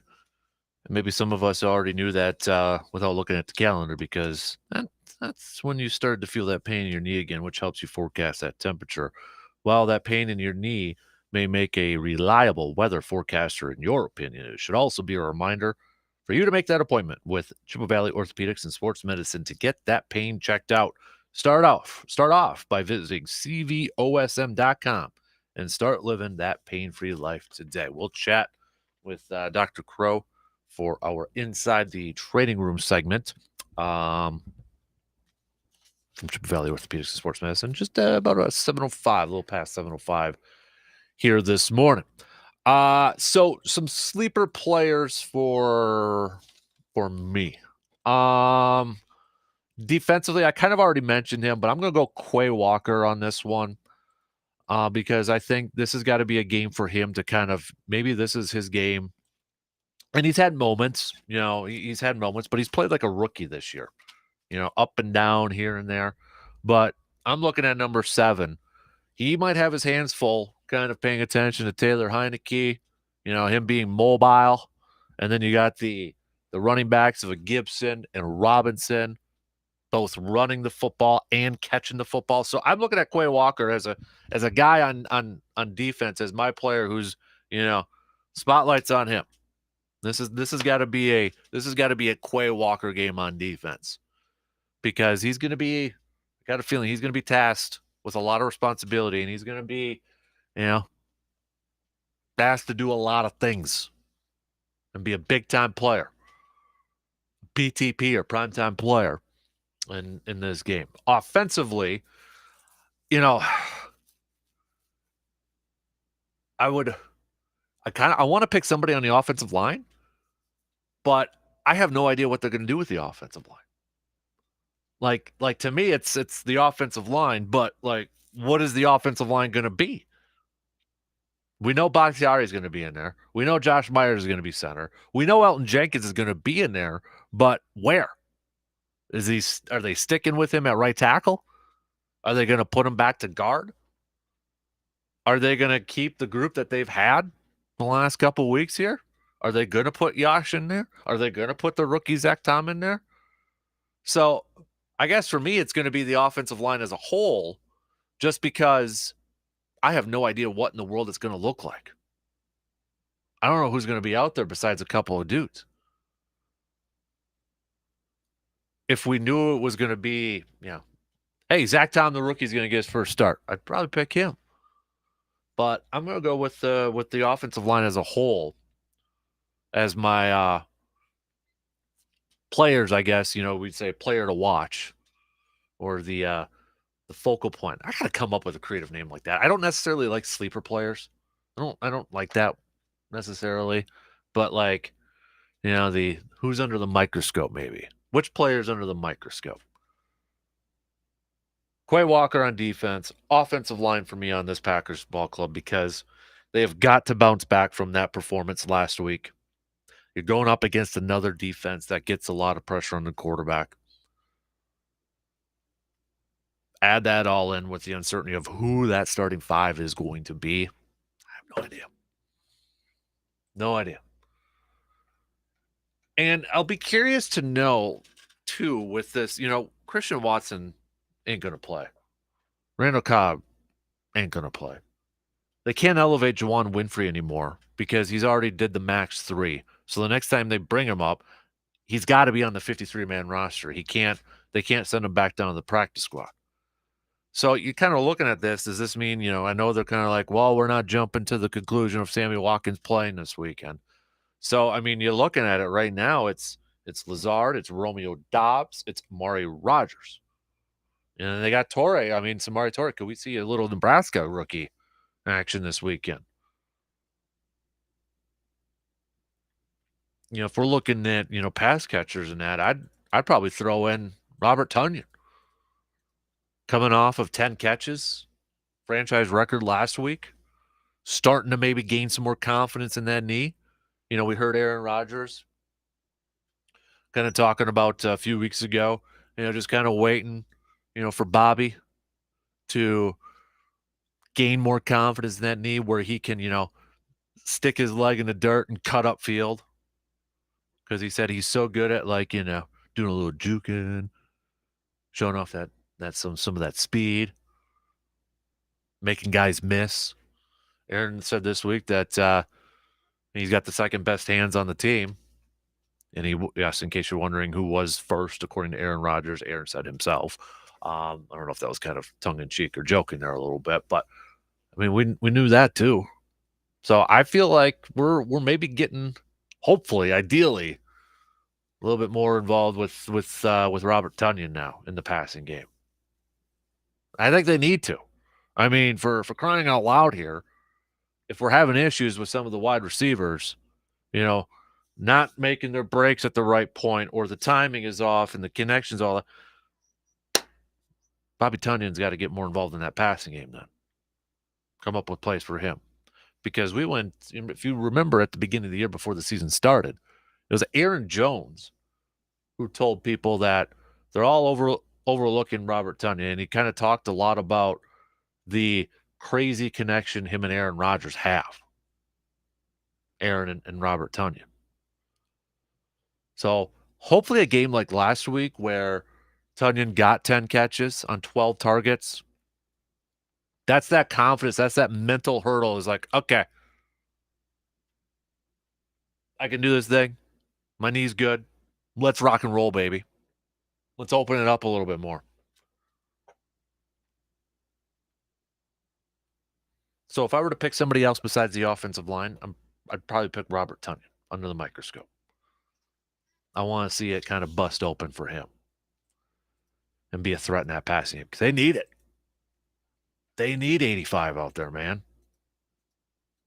Maybe some of us already knew that without looking at the calendar because that's when you start to feel that pain in your knee again, which helps you forecast that temperature. While that pain in your knee may make a reliable weather forecaster, in your opinion, it should also be a reminder for you to make that appointment with Chippewa Valley Orthopedics and Sports Medicine to get that pain checked out. Start off by visiting cvosm.com and start living that pain-free life today. We'll chat with Dr. Crow for our Inside the Training Room segment from Chippewa Valley Orthopedics and Sports Medicine, just about 7:05, a little past 7:05 here this morning. So some sleeper players for me. Defensively, I kind of already mentioned him, but I'm going to go Quay Walker on this one because I think this has got to be a game for him to kind of maybe this is his game. And he's had moments, he's had moments, but he's played like a rookie this year, up and down here and there. But I'm looking at number 7. He might have his hands full, kind of paying attention to Taylor Heineke, him being mobile. And then you got the running backs of a Gibson and Robinson, both running the football and catching the football. So I'm looking at Quay Walker as a guy on defense, as my player who's, spotlight's on him. This has got to be a Quay Walker game on defense because he's going to be. I got a feeling he's going to be tasked with a lot of responsibility, and he's going to be, asked to do a lot of things and be a big time player, PTP or primetime player in this game. Offensively, I want to pick somebody on the offensive line. But I have no idea what they're going to do with the offensive line. Like to me, it's the offensive line, but what is the offensive line going to be? We know Bakhtiari is going to be in there. We know Josh Myers is going to be center. We know Elton Jenkins is going to be in there, but where? Are they sticking with him at right tackle? Are they going to put him back to guard? Are they going to keep the group that they've had the last couple of weeks here? Are they going to put Yash in there? Are they going to put the rookie Zach Tom in there? So I guess for me, it's going to be the offensive line as a whole, just because I have no idea what in the world it's going to look like. I don't know who's going to be out there besides a couple of dudes. If we knew it was going to be, hey, Zach Tom, the rookie's going to get his first start, I'd probably pick him. But I'm going to go with the offensive line as a whole as my players, I guess, we'd say player to watch or the focal point. I got to come up with a creative name like that. I don't necessarily like sleeper players. I don't like that necessarily, but the who's under the microscope maybe. Which player's under the microscope? Quay Walker on defense, offensive line for me on this Packers ball club because they have got to bounce back from that performance last week. You're going up against another defense that gets a lot of pressure on the quarterback. Add that all in with the uncertainty of who that starting 5 is going to be. I have no idea. No idea. And I'll be curious to know, too, with this, Christian Watson ain't going to play. Randall Cobb ain't going to play. They can't elevate Juwan Winfrey anymore because he's already did the max 3. So the next time they bring him up, he's got to be on the 53-man roster. They can't send him back down to the practice squad. So you're kind of looking at this. Does this mean, I know they're kind of like, well, we're not jumping to the conclusion of Sammy Watkins playing this weekend. So, I mean, you're looking at it right now. It's Lazard, it's Romeo Dobbs, it's Amari Rogers. And they got Torrey. I mean, Samari Torrey. Could we see a little Nebraska rookie action this weekend? If we're looking at, pass catchers and that, I'd probably throw in Robert Tonyan. Coming off of 10 catches, franchise record last week, starting to maybe gain some more confidence in that knee. We heard Aaron Rodgers kind of talking about a few weeks ago, just kind of waiting, for Bobby to gain more confidence in that knee where he can, stick his leg in the dirt and cut up field? Because he said he's so good at, like, doing a little juking, showing off that some of that speed, making guys miss. Aaron said this week that he's got the second best hands on the team. And yes, in case you're wondering who was first, according to Aaron Rodgers, Aaron said himself. I don't know if that was kind of tongue in cheek or joking there a little bit, but I mean, we knew that too. So I feel like we're maybe getting, hopefully, ideally, a little bit more involved with Robert Tonyan now in the passing game. I think they need to. I mean, for crying out loud here, if we're having issues with some of the wide receivers, not making their breaks at the right point, or the timing is off and the connection's all that, Bobby Tunion's got to get more involved in that passing game then. Come up with plays for him. Because we went, if you remember at the beginning of the year before the season started, it was Aaron Jones who told people that they're all overlooking Robert Tonyan. And he kind of talked a lot about the crazy connection him and Aaron Rodgers have. Aaron and Robert Tonyan. So hopefully a game like last week where Tonyan got 10 catches on 12 targets, that's that confidence, that's that mental hurdle is like, okay, I can do this thing. My knee's good. Let's rock and roll, baby. Let's open it up a little bit more. So if I were to pick somebody else besides the offensive line, I'd probably pick Robert Tonyan under the microscope. I want to see it kind of bust open for him and be a threat in that passing game because they need it. They need 85 out there, man.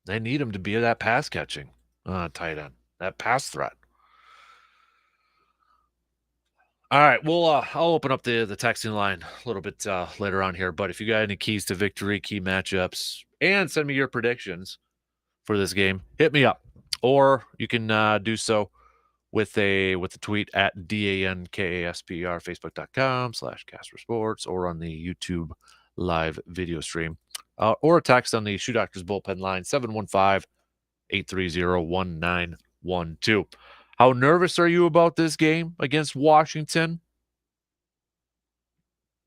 They need him to be that pass catching tight end, that pass threat. All right, well, I'll open up the texting line a little bit later on here. But if you got any keys to victory, key matchups, and send me your predictions for this game, hit me up, or you can do so with a tweet at DANKASPR, Facebook.com/Kasper Sports, or on the YouTube live video stream, or a text on the Shoe Doctors Bullpen line 715-830-1912. How nervous are you about this game against Washington?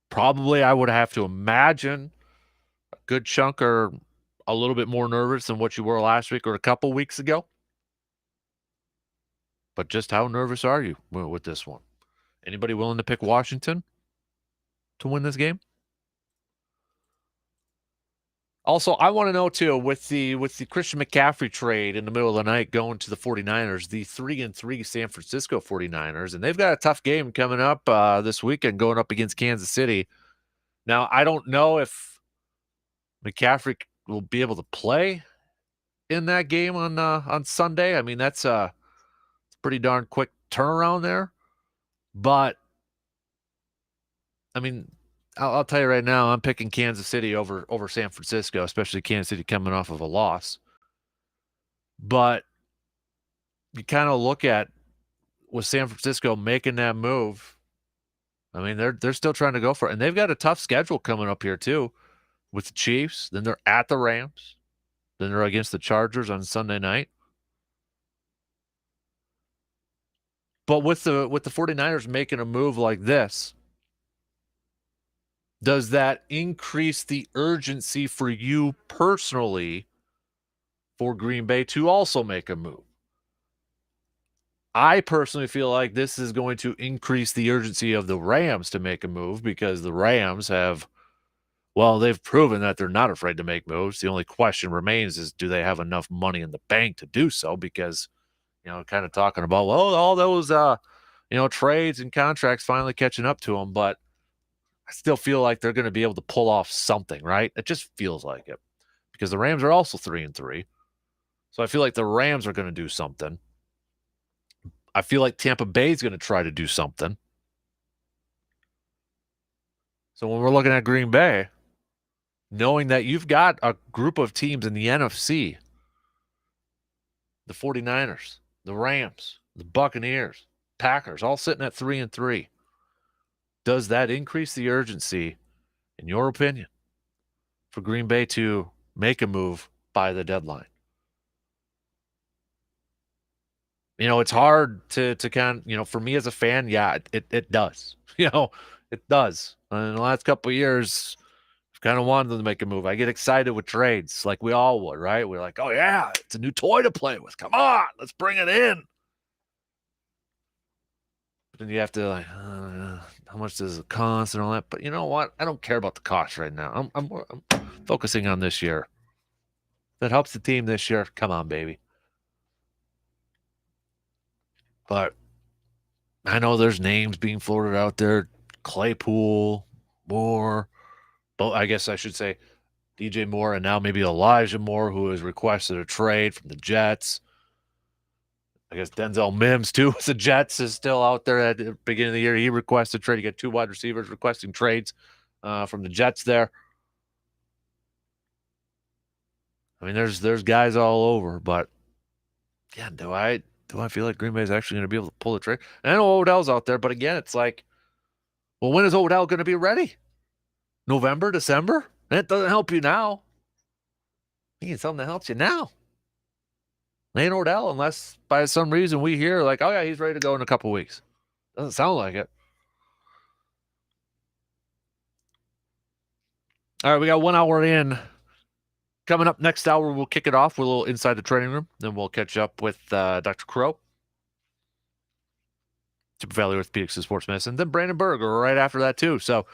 Probably, I would have to imagine a good chunk are a little bit more nervous than what you were last week or a couple weeks ago. But just how nervous are you with this one? Anybody willing to pick Washington to win this game? Also, I want to know, too, with the Christian McCaffrey trade in the middle of the night going to the 49ers, the 3-3 San Francisco 49ers, and they've got a tough game coming up this weekend going up against Kansas City. Now, I don't know if McCaffrey will be able to play in that game on Sunday. I mean, that's a pretty darn quick turnaround there. But, I mean, I'll tell you right now, I'm picking Kansas City over San Francisco, especially Kansas City coming off of a loss. But you kind of look at with San Francisco making that move. I mean, they're still trying to go for it, and they've got a tough schedule coming up here too, with the Chiefs. Then they're at the Rams. Then they're against the Chargers on Sunday night. But with the 49ers making a move like this, does that increase the urgency for you personally for Green Bay to also make a move? I personally feel like this is going to increase the urgency of the Rams to make a move because the Rams they've proven that they're not afraid to make moves. The only question remains is, do they have enough money in the bank to do so? Because, kind of talking about, all those, trades and contracts finally catching up to them, but I still feel like they're going to be able to pull off something, right? It just feels like it because the Rams are also 3-3. So I feel like the Rams are going to do something. I feel like Tampa Bay is going to try to do something. So when we're looking at Green Bay, knowing that you've got a group of teams in the NFC, the 49ers, the Rams, the Buccaneers, Packers, all sitting at 3-3. Does that increase the urgency, in your opinion, for Green Bay to make a move by the deadline. It's hard to kind of, for me as a fan, yeah, it does. It does. In the last couple of years, I've kind of wanted them to make a move. I get excited with trades like we all would, right? We're like, oh yeah, it's a new toy to play with. Come on, let's bring it in. But then you have to like, how much does it cost and all that? But you know what? I don't care about the cost right now. I'm focusing on this year. If that helps the team this year, come on, baby. But I know there's names being floated out there. Claypool, Moore, but I guess I should say DJ Moore and now maybe Elijah Moore, who has requested a trade from the Jets. I guess Denzel Mims, too, as the Jets is still out there at the beginning of the year. He requested a trade. You get 2 wide receivers requesting trades from the Jets there. I mean, there's guys all over, but yeah, do I feel like Green Bay is actually going to be able to pull the trade? And I know Odell's out there, but again, it's like, well, when is Odell going to be ready? November, December? That doesn't help you now. You need something that helps you now. Ain't Odell, unless by some reason we hear like, oh yeah, he's ready to go in a couple weeks. Doesn't sound like it. All right, we got 1 hour in. Coming up next hour, we'll kick it off with a little inside the training room. Then we'll catch up with Dr. Crow, Super Valley Orthopedics and Sports Medicine. Then Brandon Berger right after that too. So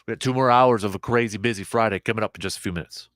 we got 2 more hours of a crazy busy Friday coming up in just a few minutes.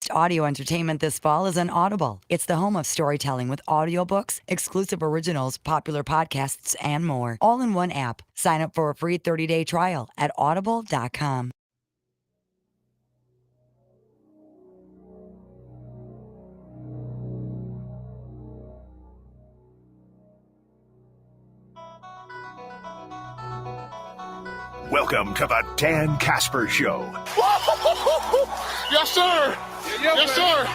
best audio entertainment this fall is on Audible. It's the home of storytelling with audiobooks, exclusive originals, popular podcasts, and more. All in one app. Sign up for a free 30-day trial at audible.com. Welcome to the Dan Kasper Show. Yes, sir. Yes, sir.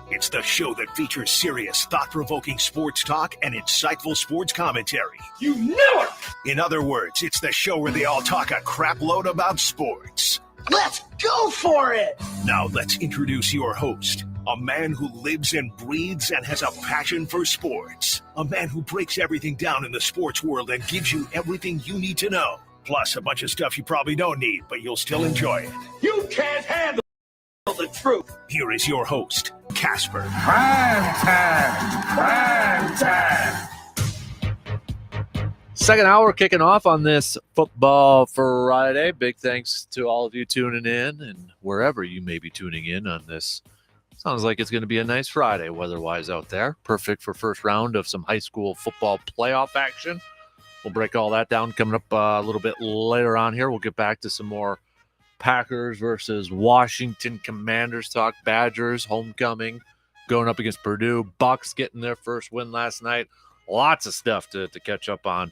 It's the show that features serious, thought-provoking sports talk and insightful sports commentary. You knew it. In other words, it's the show where they all talk a crap load about sports. Let's go for it. Now let's introduce your host, a man who lives and breathes and has a passion for sports. A man who breaks everything down in the sports world and gives you everything you need to know. Plus a bunch of stuff you probably don't need, but you'll still enjoy it. You can't handle the truth. Here is your host, Kasper. Prime time. Second hour kicking off on this Football Friday. Big thanks to all of you tuning in and wherever you may be tuning in on this. Sounds like it's going to be a nice Friday weather-wise out there. Perfect for first round of some high school football playoff action. We'll break all that down coming up a little bit later on here. We'll get back to some more Packers versus Washington Commanders talk. Badgers, homecoming, going up against Purdue. Bucks getting their first win last night. Lots of stuff to catch up on.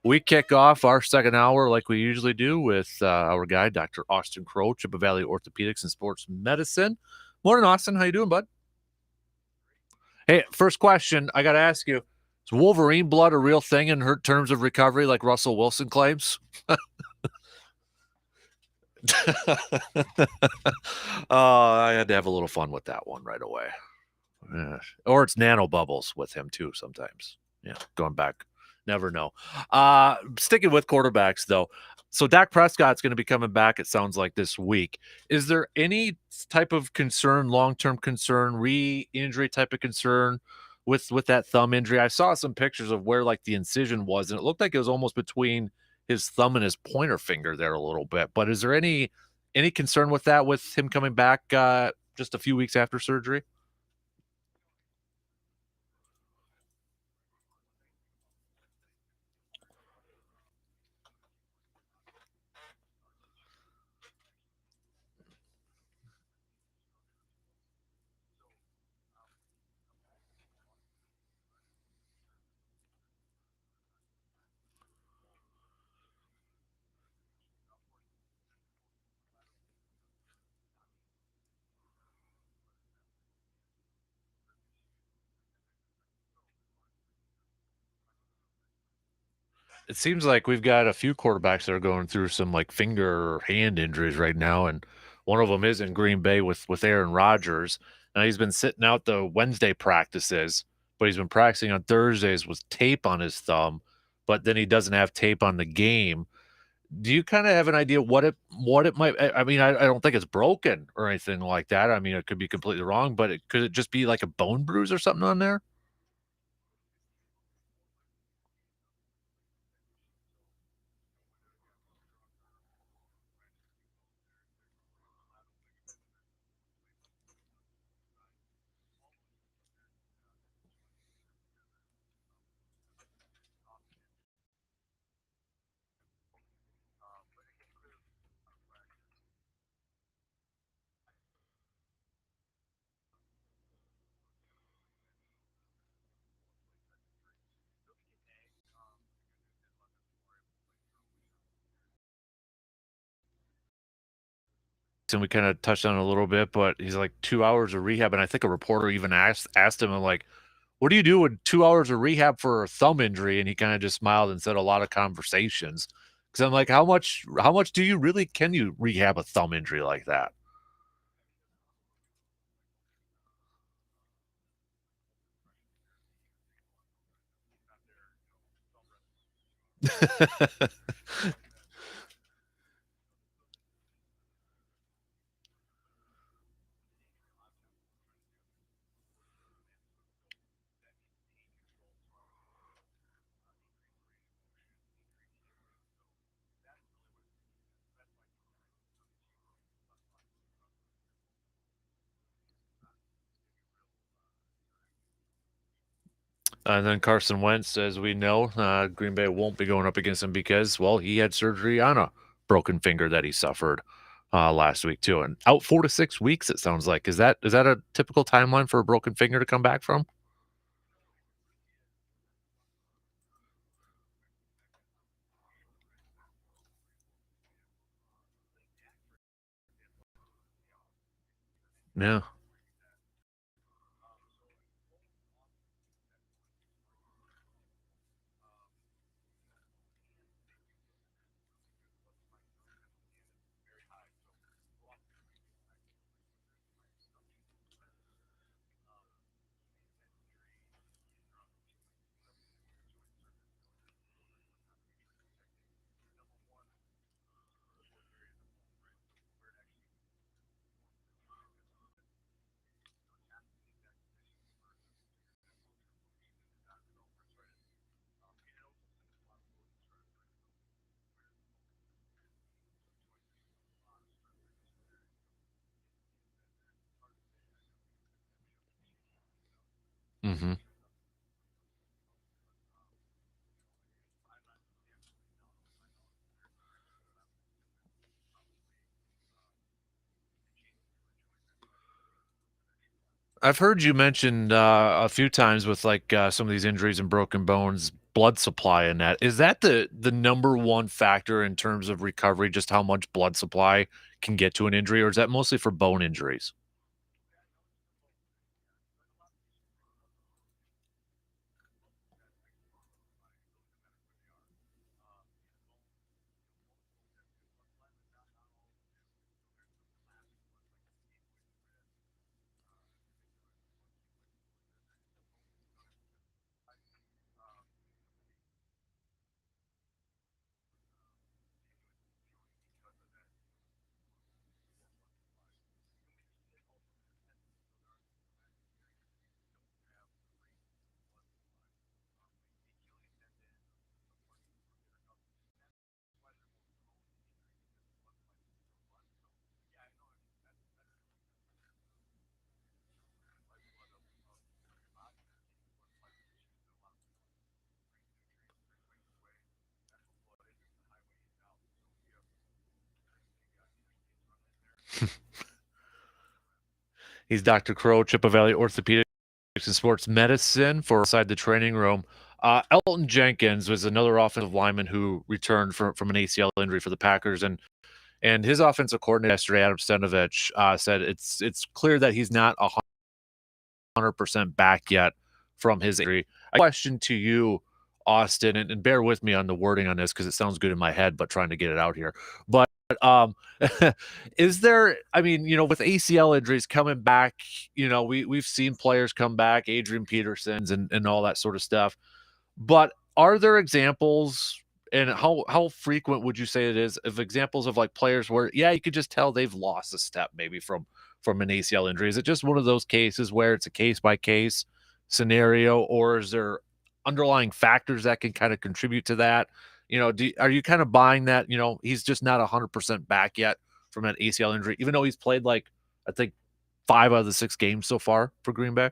We kick off our second hour like we usually do with our guy, Dr. Austin Crow, Chippewa Valley Orthopedics and Sports Medicine. Morning, Austin. How you doing, bud? Hey, first question I got to ask you. Is Wolverine blood a real thing in her terms of recovery like Russell Wilson claims? I had to have a little fun with that one right away. Yeah. Or it's nano bubbles with him too sometimes. Yeah, going back. Never know. Sticking with quarterbacks, though. So Dak Prescott's going to be coming back, it sounds like, this week. Is there any type of concern, long-term concern, re-injury type of concern with that thumb injury? I saw some pictures of where, like, the incision was, and it looked like it was almost between his thumb and his pointer finger there a little bit. But is there any concern with that, with him coming back just a few weeks after surgery? It seems like we've got a few quarterbacks that are going through some like finger or hand injuries right now, and one of them is in Green Bay with Aaron Rodgers. Now he's been sitting out the Wednesday practices, but he's been practicing on Thursdays with tape on his thumb, but then he doesn't have tape on the game. Do you kind of have an idea what it might? I mean, I don't think it's broken or anything like that. I mean, it could be completely wrong, but could it just be like a bone bruise or something on there? And we kind of touched on it a little bit, but he's like 2 hours of rehab. And I think a reporter even asked him, like, what do you do with 2 hours of rehab for a thumb injury? And he kind of just smiled and said a lot of conversations. Because I'm like, how much do you really can you rehab a thumb injury like that? And then Carson Wentz, as we know, Green Bay won't be going up against him because, well, he had surgery on a broken finger that he suffered last week too, and out 4 to 6 weeks. It sounds like is that a typical timeline for a broken finger to come back from? Yeah. Hmm. I've heard you mentioned a few times with like some of these injuries and broken bones, blood supply in that. Is that the number one factor in terms of recovery? Just how much blood supply can get to an injury, or is that mostly for bone injuries? He's Dr. Crow, Chippewa Valley Orthopedics and Sports Medicine for inside the training room. Elton Jenkins was another offensive lineman who returned from an ACL injury for the Packers, and his offensive coordinator yesterday, Adam Stenovich, said it's clear that he's not 100% back yet from his injury. A question to you, Austin, and bear with me on the wording on this because it sounds good in my head, but trying to get it out here. But is there, I mean, with ACL injuries coming back, we've seen players come back, Adrian Peterson's and all that sort of stuff. But are there examples, and how frequent would you say it is, of examples of like players where, yeah, you could just tell they've lost a step maybe from an ACL injury? Is it just one of those cases where it's a case by case scenario, or is there underlying factors that can kind of contribute to that? Are you kind of buying that? He's just not 100% back yet from an ACL injury, even though he's played like I think 5 out of the 6 games so far for Green Bay.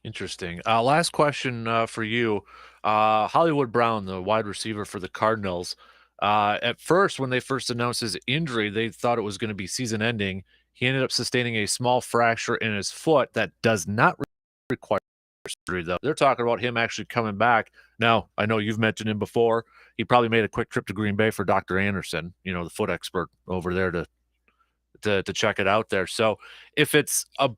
Interesting. Last question for you. Hollywood Brown, the wide receiver for the Cardinals. At first, when they first announced his injury, they thought it was going to be season ending. He ended up sustaining a small fracture in his foot that does not require surgery, though. They're talking about him actually coming back. Now, I know you've mentioned him before. He probably made a quick trip to Green Bay for Dr. Anderson, the foot expert over there to check it out there. So if it's a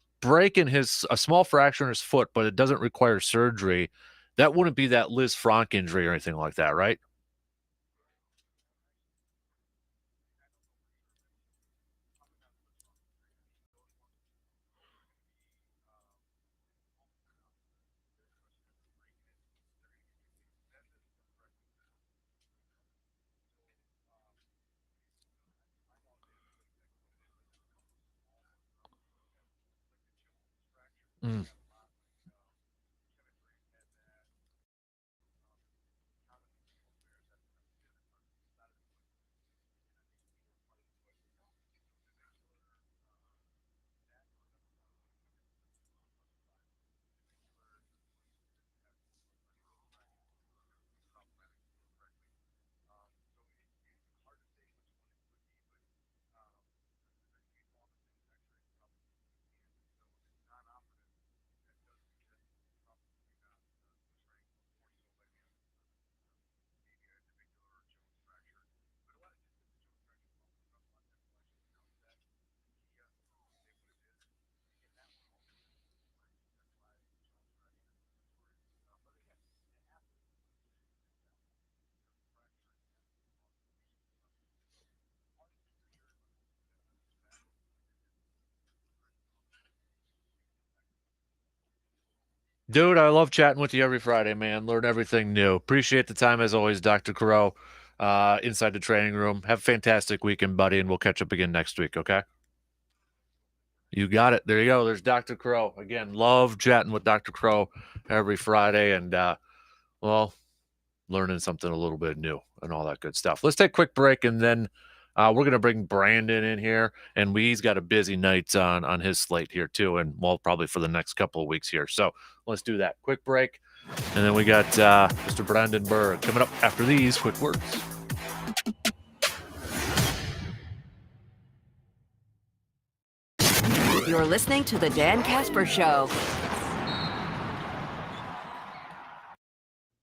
small fracture in his foot, but it doesn't require surgery, that wouldn't be that Liz Frank injury or anything like that, right? Mm. Dude, I love chatting with you every Friday, man. Learn everything new. Appreciate the time as always, Dr. Crow. Inside the training room. Have a fantastic weekend, buddy, and we'll catch up again next week, okay? You got it. There you go. There's Dr. Crow. Again, love chatting with Dr. Crow every Friday and well, learning something a little bit new and all that good stuff. Let's take a quick break and then we're going to bring Brandon in here, and he's got a busy night on his slate here too, and well, probably for the next couple of weeks here. So let's do that. Quick break, and then we got Mr. Brandon Berg coming up after these quick words. You're listening to the Dan Kasper Show.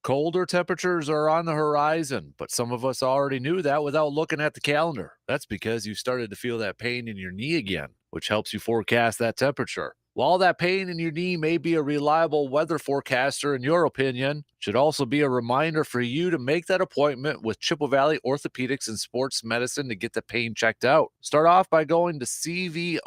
Colder temperatures are on the horizon, but some of us already knew that without looking at the calendar. That's because you started to feel that pain in your knee again, which helps you forecast that temperature. While that pain in your knee may be a reliable weather forecaster in your opinion, it should also be a reminder for you to make that appointment with Chippewa Valley Orthopedics and Sports Medicine to get the pain checked out. Start off by going to cvosm.com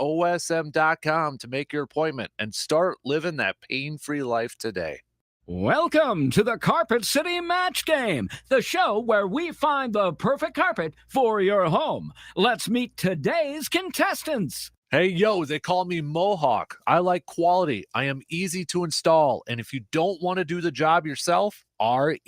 to make your appointment and start living that pain-free life today. Welcome to the Carpet City Match Game, the show where we find the perfect carpet for your home. Let's meet today's contestants. Hey, yo, they call me Mohawk. I like quality. I am easy to install. And if you don't want to do the job yourself, RELAX.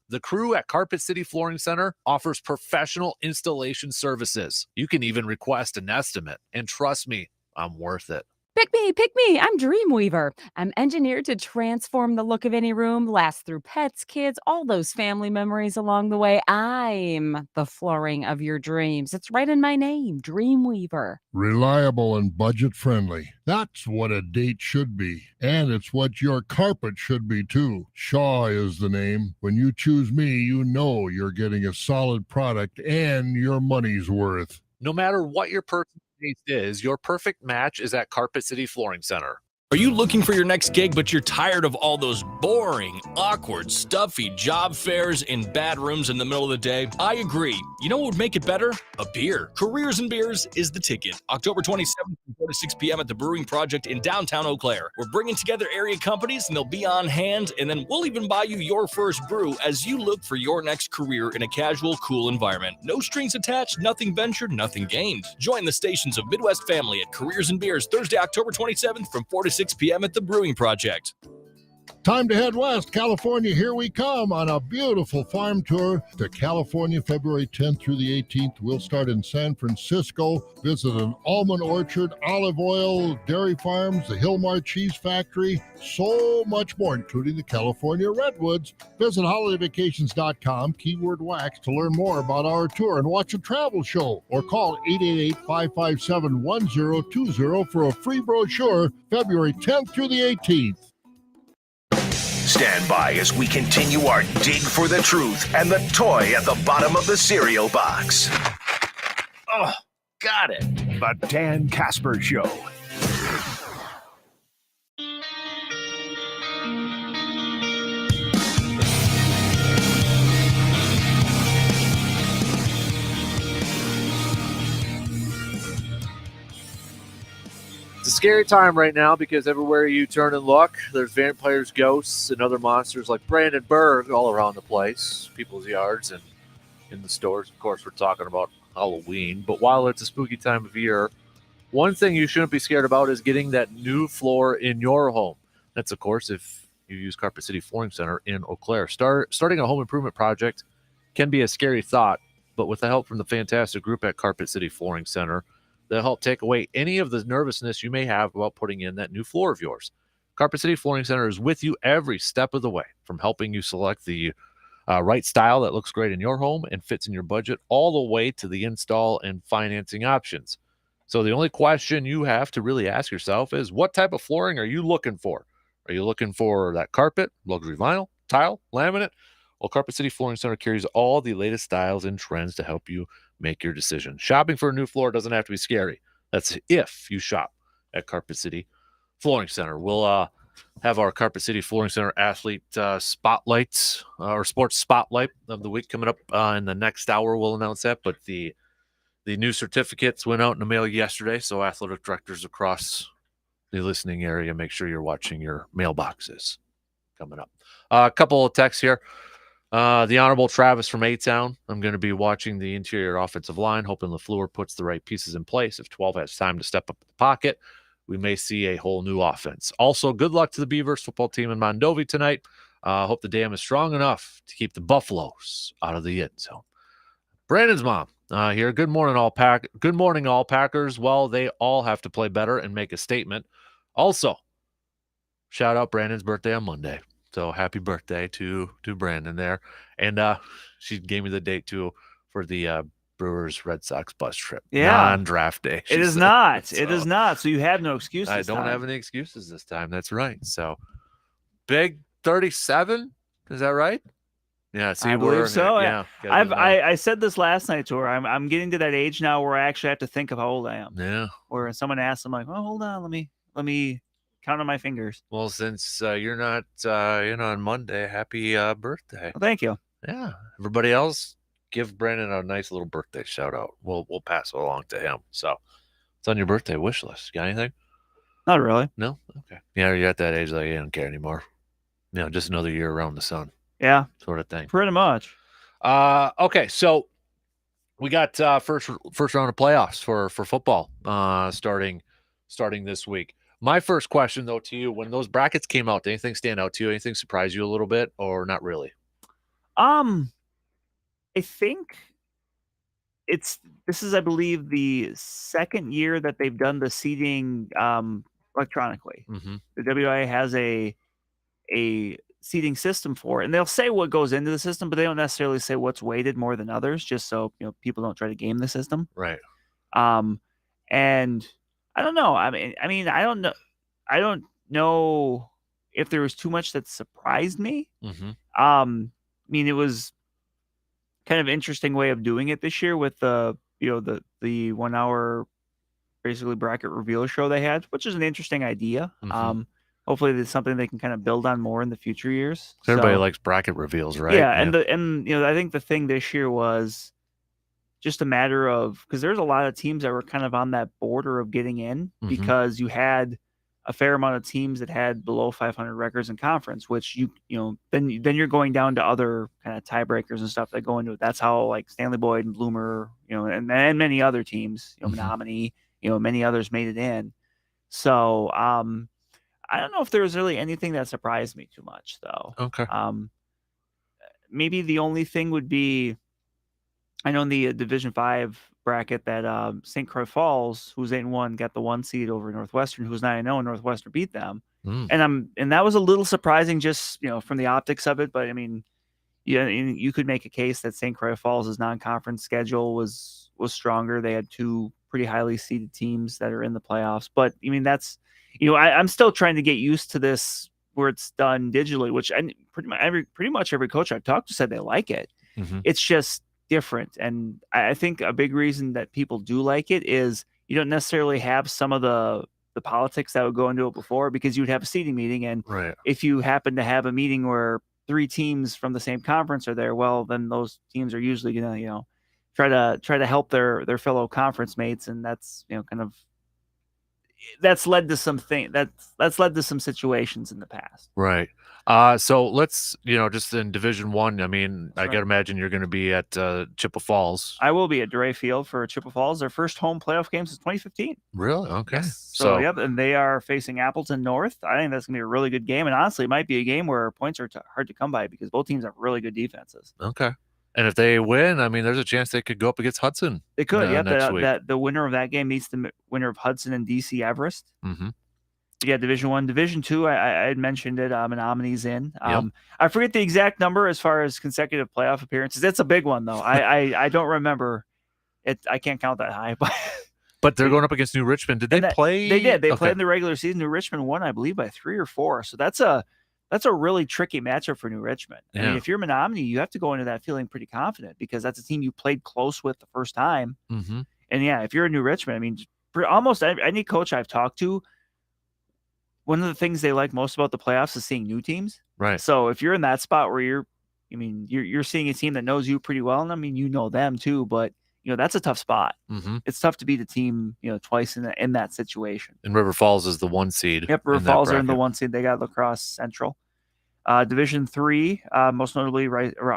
The crew at Carpet City Flooring Center offers professional installation services. You can even request an estimate. And trust me, I'm worth it. Pick me. I'm Dreamweaver. I'm engineered to transform the look of any room, last through pets, kids, all those family memories along the way. I'm the flooring of your dreams. It's right in my name, Dreamweaver. Reliable and budget friendly. That's what a date should be. And it's what your carpet should be too. Shaw is the name. When you choose me, you know you're getting a solid product and your money's worth. No matter what your personal taste is, your perfect match is at Carpet City Flooring Center. Are you looking for your next gig, but you're tired of all those boring, awkward, stuffy job fairs in bad rooms in the middle of the day? I agree. You know what would make it better? A beer. Careers and Beers is the ticket. October 27th from 4 to 6 p.m. at the Brewing Project in downtown Eau Claire. We're bringing together area companies, and they'll be on hand, and then we'll even buy you your first brew as you look for your next career in a casual, cool environment. No strings attached, nothing ventured, nothing gained. Join the stations of Midwest Family at Careers and Beers Thursday, October 27th from 4 to 6 p.m. at the Brewing Project. Time to head west. California, here we come on a beautiful farm tour to California, February 10th through the 18th. We'll start in San Francisco, visit an almond orchard, olive oil, dairy farms, the Hillmar Cheese Factory, so much more, including the California Redwoods. Visit holidayvacations.com, keyword wax, to learn more about our tour and watch a travel show, or call 888-557-1020 for a free brochure February 10th through the 18th. Stand by as we continue our dig for the truth and the toy at the bottom of the cereal box. Oh, got it. The Dan Kasper Show. It's a scary time right now because everywhere you turn and look, there's vampires, ghosts, and other monsters like Brandon Berg all around the place, people's yards and in the stores. Of course, we're talking about Halloween, but while it's a spooky time of year, one thing you shouldn't be scared about is getting that new floor in your home. That's, of course, if you use Carpet City Flooring Center in Eau Claire. Starting a home improvement project can be a scary thought, but with the help from the fantastic group at Carpet City Flooring Center, they'll help take away any of the nervousness you may have about putting in that new floor of yours. Carpet City Flooring Center is with you every step of the way, from helping you select the right style that looks great in your home and fits in your budget, all the way to the install and financing options. So the only question you have to really ask yourself is, what type of flooring are you looking for? Are you looking for that carpet, luxury vinyl, tile, laminate? Well, Carpet City Flooring Center carries all the latest styles and trends to help you make your decision. Shopping for a new floor doesn't have to be scary. That's if you shop at Carpet City Flooring Center. We'll have our Carpet City Flooring Center athlete spotlights or sports spotlight of the week coming up in the next hour. We'll announce that, but the new certificates went out in the mail yesterday, so athletic directors across the listening area, make sure you're watching your mailboxes coming up. A couple of texts here. The Honorable Travis from A-Town. I'm going to be watching the interior offensive line, hoping LaFleur puts the right pieces in place. If 12 has time to step up in the pocket, we may see a whole new offense. Also, good luck to the Beavers football team in Mondovi tonight. Hope the dam is strong enough to keep the Buffaloes out of the end zone. Brandon's mom here. Good morning, all Packers. Well, they all have to play better and make a statement. Also, shout out Brandon's birthday on Monday. So happy birthday to Brandon there. And she gave me the date too for the Brewers Red Sox bus trip. Yeah. Non-draft day. It is not. So, it is not. So you have no excuse. I don't have any excuses this time. That's right. So big 37. Is that right? Yeah. See, I believe so. Yeah. I said this last night to her. I'm getting to that age now where I actually have to think of how old I am. Yeah. Where someone asks, I'm like, oh, hold on. Let me count on my fingers. Well, since you're not on Monday, happy birthday. Well, thank you. Yeah. Everybody else, give Brandon a nice little birthday shout out. We'll pass it along to him. So it's on your birthday wish list. Got anything? Not really. No? Okay. Yeah, you're at that age that you don't care anymore. Just another year around the sun. Yeah. Sort of thing. Pretty much. Okay, so we got first round of playoffs for football starting this week. My first question, though, to you, when those brackets came out, did anything stand out to you? Anything surprise you a little bit, or not really? I think this is, I believe, the second year that they've done the seeding electronically. Mm-hmm. The WIA has a seeding system for it, and they'll say what goes into the system, but they don't necessarily say what's weighted more than others, just so people don't try to game the system. Right. And I don't know. I mean, I don't know. I don't know if there was too much that surprised me. Mm-hmm. I mean, it was kind of interesting way of doing it this year with the 1 hour basically bracket reveal show they had, which is an interesting idea. Mm-hmm. Hopefully there's something they can kind of build on more in the future years. Everybody likes bracket reveals, right? Yeah. And I think the thing this year was just a matter of, because there's a lot of teams that were kind of on that border of getting in, Mm-hmm. because you had a fair amount of teams that had below 500 records in conference, which then you're going down to other kind of tiebreakers and stuff that go into it. That's how like Stanley Boyd and Bloomer, and many other teams, Mm-hmm. Menominee, many others made it in. So I don't know if there was really anything that surprised me too much, though. Okay. Maybe the only thing would be, I know in the Division 5 bracket that St. Croix Falls, who's 8-1, got the 1 seed over Northwestern, who's 9-0, and Northwestern beat them. And that was a little surprising, just from the optics of it. But I mean, yeah, you could make a case that St. Croix Falls' non-conference schedule was stronger. They had 2 pretty highly seeded teams that are in the playoffs. But I mean, that's I'm still trying to get used to this where it's done digitally, which pretty much every coach I've talked to said they like it. It's just different, and I think a big reason that people do like it is you don't necessarily have some of the politics that would go into it before, because you'd have a seeding meeting, and if you happen to have a meeting where 3 teams from the same conference are there, well, then those teams are usually gonna try to help their fellow conference mates, and that's that's led to that's led to some situations in the past. Right. So let's, just in Division 1, I mean, I gotta imagine you're going to be at Chippewa Falls. I will be at DeRay Field for Chippewa Falls. Their first home playoff game since 2015. Really? Okay. Yes. So, yep, and they are facing Appleton North. I think that's going to be a really good game, and honestly, it might be a game where points are hard to come by because both teams have really good defenses. Okay. And if they win, I mean, there's a chance they could go up against Hudson. They could. Next week. The winner of that game meets the winner of Hudson and DC Everest. Mm-hmm. Yeah, Division 1. Division 2, I had mentioned it, Menominey's in. I forget the exact number as far as consecutive playoff appearances. It's a big one, though. I don't remember it. I can't count that high. But they're going up against New Richmond. Did they play? They did. They played in the regular season. New Richmond won, I believe, by 3 or 4. So that's a really tricky matchup for New Richmond. I mean, if you're Menominee, you have to go into that feeling pretty confident because that's a team you played close with the first time. Mm-hmm. And, yeah, if you're a New Richmond, I mean, for almost any coach I've talked to, one of the things they like most about the playoffs is seeing new teams. Right. So if you're in that spot where you're seeing a team that knows you pretty well, and I mean, them too, but that's a tough spot. Mm-hmm. It's tough to beat a team, twice in that situation. And River Falls is the 1 seed. Yep, River Falls are in the 1 seed. They got Lacrosse Central. Division 3, most notably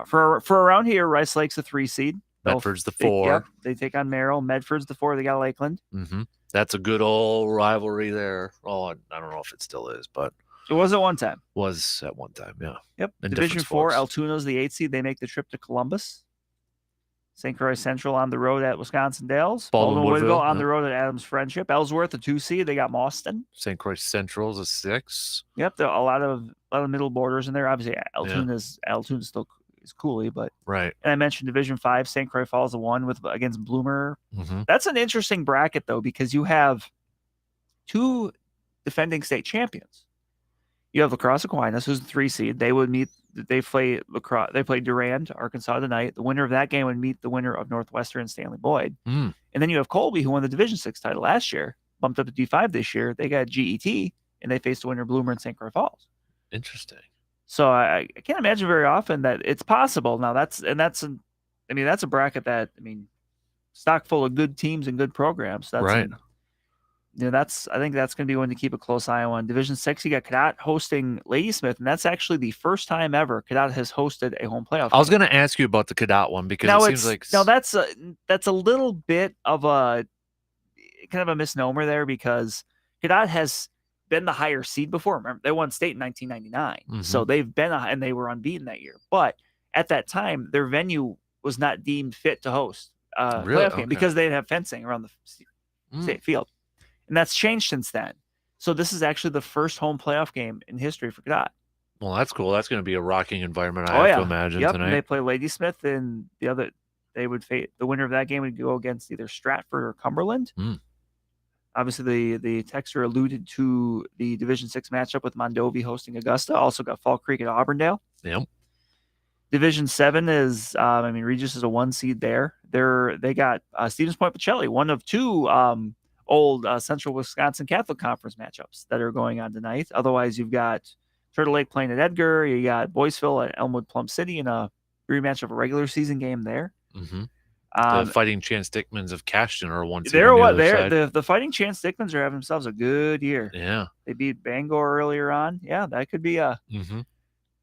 for around here, Rice Lake's a 3 seed. Medford's the 4. Yep, they take on Merrill. Medford's the 4. They got Lakeland. Mm-hmm. That's a good old rivalry there. Oh, I don't know if it still is, but it was at one time. Was at one time, yeah. Yep. Division 4, Altoona's the 8 seed. They make the trip to Columbus. St. Croix Central on the road at Wisconsin Dells. Baldwin-Woodville on the road at Adams Friendship. Ellsworth, the 2 seed. They got Mauston. St. Croix Central's a 6. Yep. There are a lot of middle borders in there. Obviously, Altoona still is Cooley, but right. And I mentioned Division 5, St. Croix Falls, the 1 against Bloomer. Mm-hmm. That's an interesting bracket though, because you have 2 defending state champions. You have Lacrosse Aquinas, who's the 3 seed. They play Lacrosse. They play Durand, Arkansas tonight. The winner of that game would meet the winner of Northwestern and Stanley Boyd. Mm. And then you have Colby, who won the Division 6 title last year, bumped up to D5 this year. They got GET, and they faced the winner of Bloomer and St. Croix Falls. Interesting. So I can't imagine very often that it's possible. Now that's a bracket that stock full of good teams and good programs. That's right. I think that's going to be one to keep a close eye on. Division 6, you got Cadott hosting Ladysmith, and that's actually the first time ever Cadott has hosted a home playoff. I was going to ask you about the Cadott one because it seems like that's a little bit of a kind of a misnomer there because Cadott has been the higher seed before. Remember, they won state in 1999, mm-hmm. so they've been and they were unbeaten that year. But at that time, their venue was not deemed fit to host a playoff game because they didn't have fencing around the state field. And that's changed since then. So this is actually the first home playoff game in history for Cadott. Well, that's cool. That's going to be a rocking environment, I have to imagine, tonight. And they play Ladysmith, and they would face the winner of that game would go against either Stratford or Cumberland. Mm. Obviously, the texter alluded to the Division 6 matchup with Mondovi hosting Augusta. Also got Fall Creek at Auburndale. Yep. Division 7 is, Regis is a 1 seed there. They got Stevens Point Pacelli, one of 2 old Central Wisconsin Catholic Conference matchups that are going on tonight. Otherwise, you've got Turtle Lake playing at Edgar. You got Boyceville at Elmwood Plum City in a rematch of a regular season game there. Mm-hmm. The Fighting Chance Dickmans of Cashton are 1 seed. The Fighting Chance Dickmans are having themselves a good year. Yeah. They beat Bangor earlier on. Yeah, that could be a. Mm-hmm.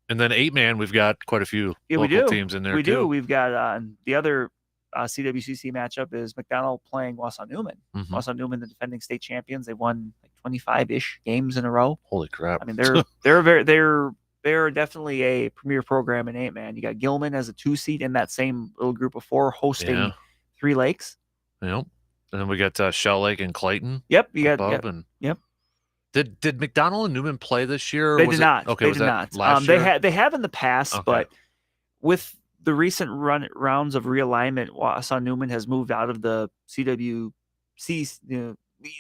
And then 8-man, we've got quite a few local teams in there. We do. We've got the other CWCC matchup is McDonald playing Wausau Newman. Mm-hmm. Wausau Newman, the defending state champions. They won like 25-ish games in a row. Holy crap! I mean, they're definitely a premier program in 8 man. You got Gilman as a 2 seed in that same little group of 4 hosting Three Lakes. Yep. And then we got Shell Lake and Clayton. Yep. You got above, yep. Did McDonald and Newman play this year? They did not. Okay, they was did that not. last year? They have in the past, but with the recent rounds of realignment, Wausau Newman has moved out of the CWC,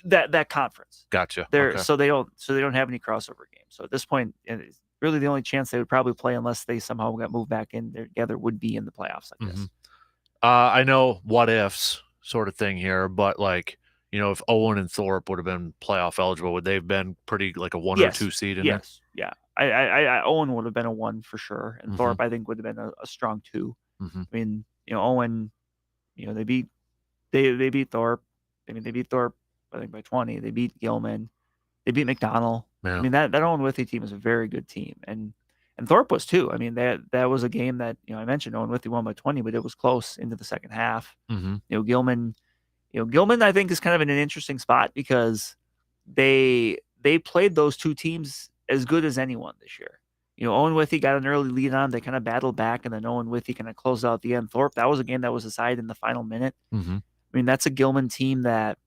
that conference. Gotcha. So they don't have any crossover games. So at this point, it's really the only chance they would probably play, unless they somehow got moved back in there together, would be in the playoffs like this. I know what ifs sort of thing here, but like, if Owen and Thorpe would have been playoff eligible, would they have been pretty like a 1 or 2 seed in there? Yes. Yeah. I Owen would have been a 1 for sure, and Thorpe I think would have been a strong 2. I mean, Owen, they beat Thorpe. I mean, they beat Thorpe I think by 20. They beat Gilman. They beat McDonald. Yeah. I mean, that Owen Withy team is a very good team, and Thorpe was too. I mean, that was a game that I mentioned Owen Withy won by 20, but it was close into the second half. Gilman I think is kind of in an interesting spot because they played those 2 teams as good as anyone this year. Owen Withy got an early lead on. They kind of battled back, and then Owen Withy kind of closed out the end. Thorpe, that was a game that was decided in the final minute. I mean, that's a Gilman team that,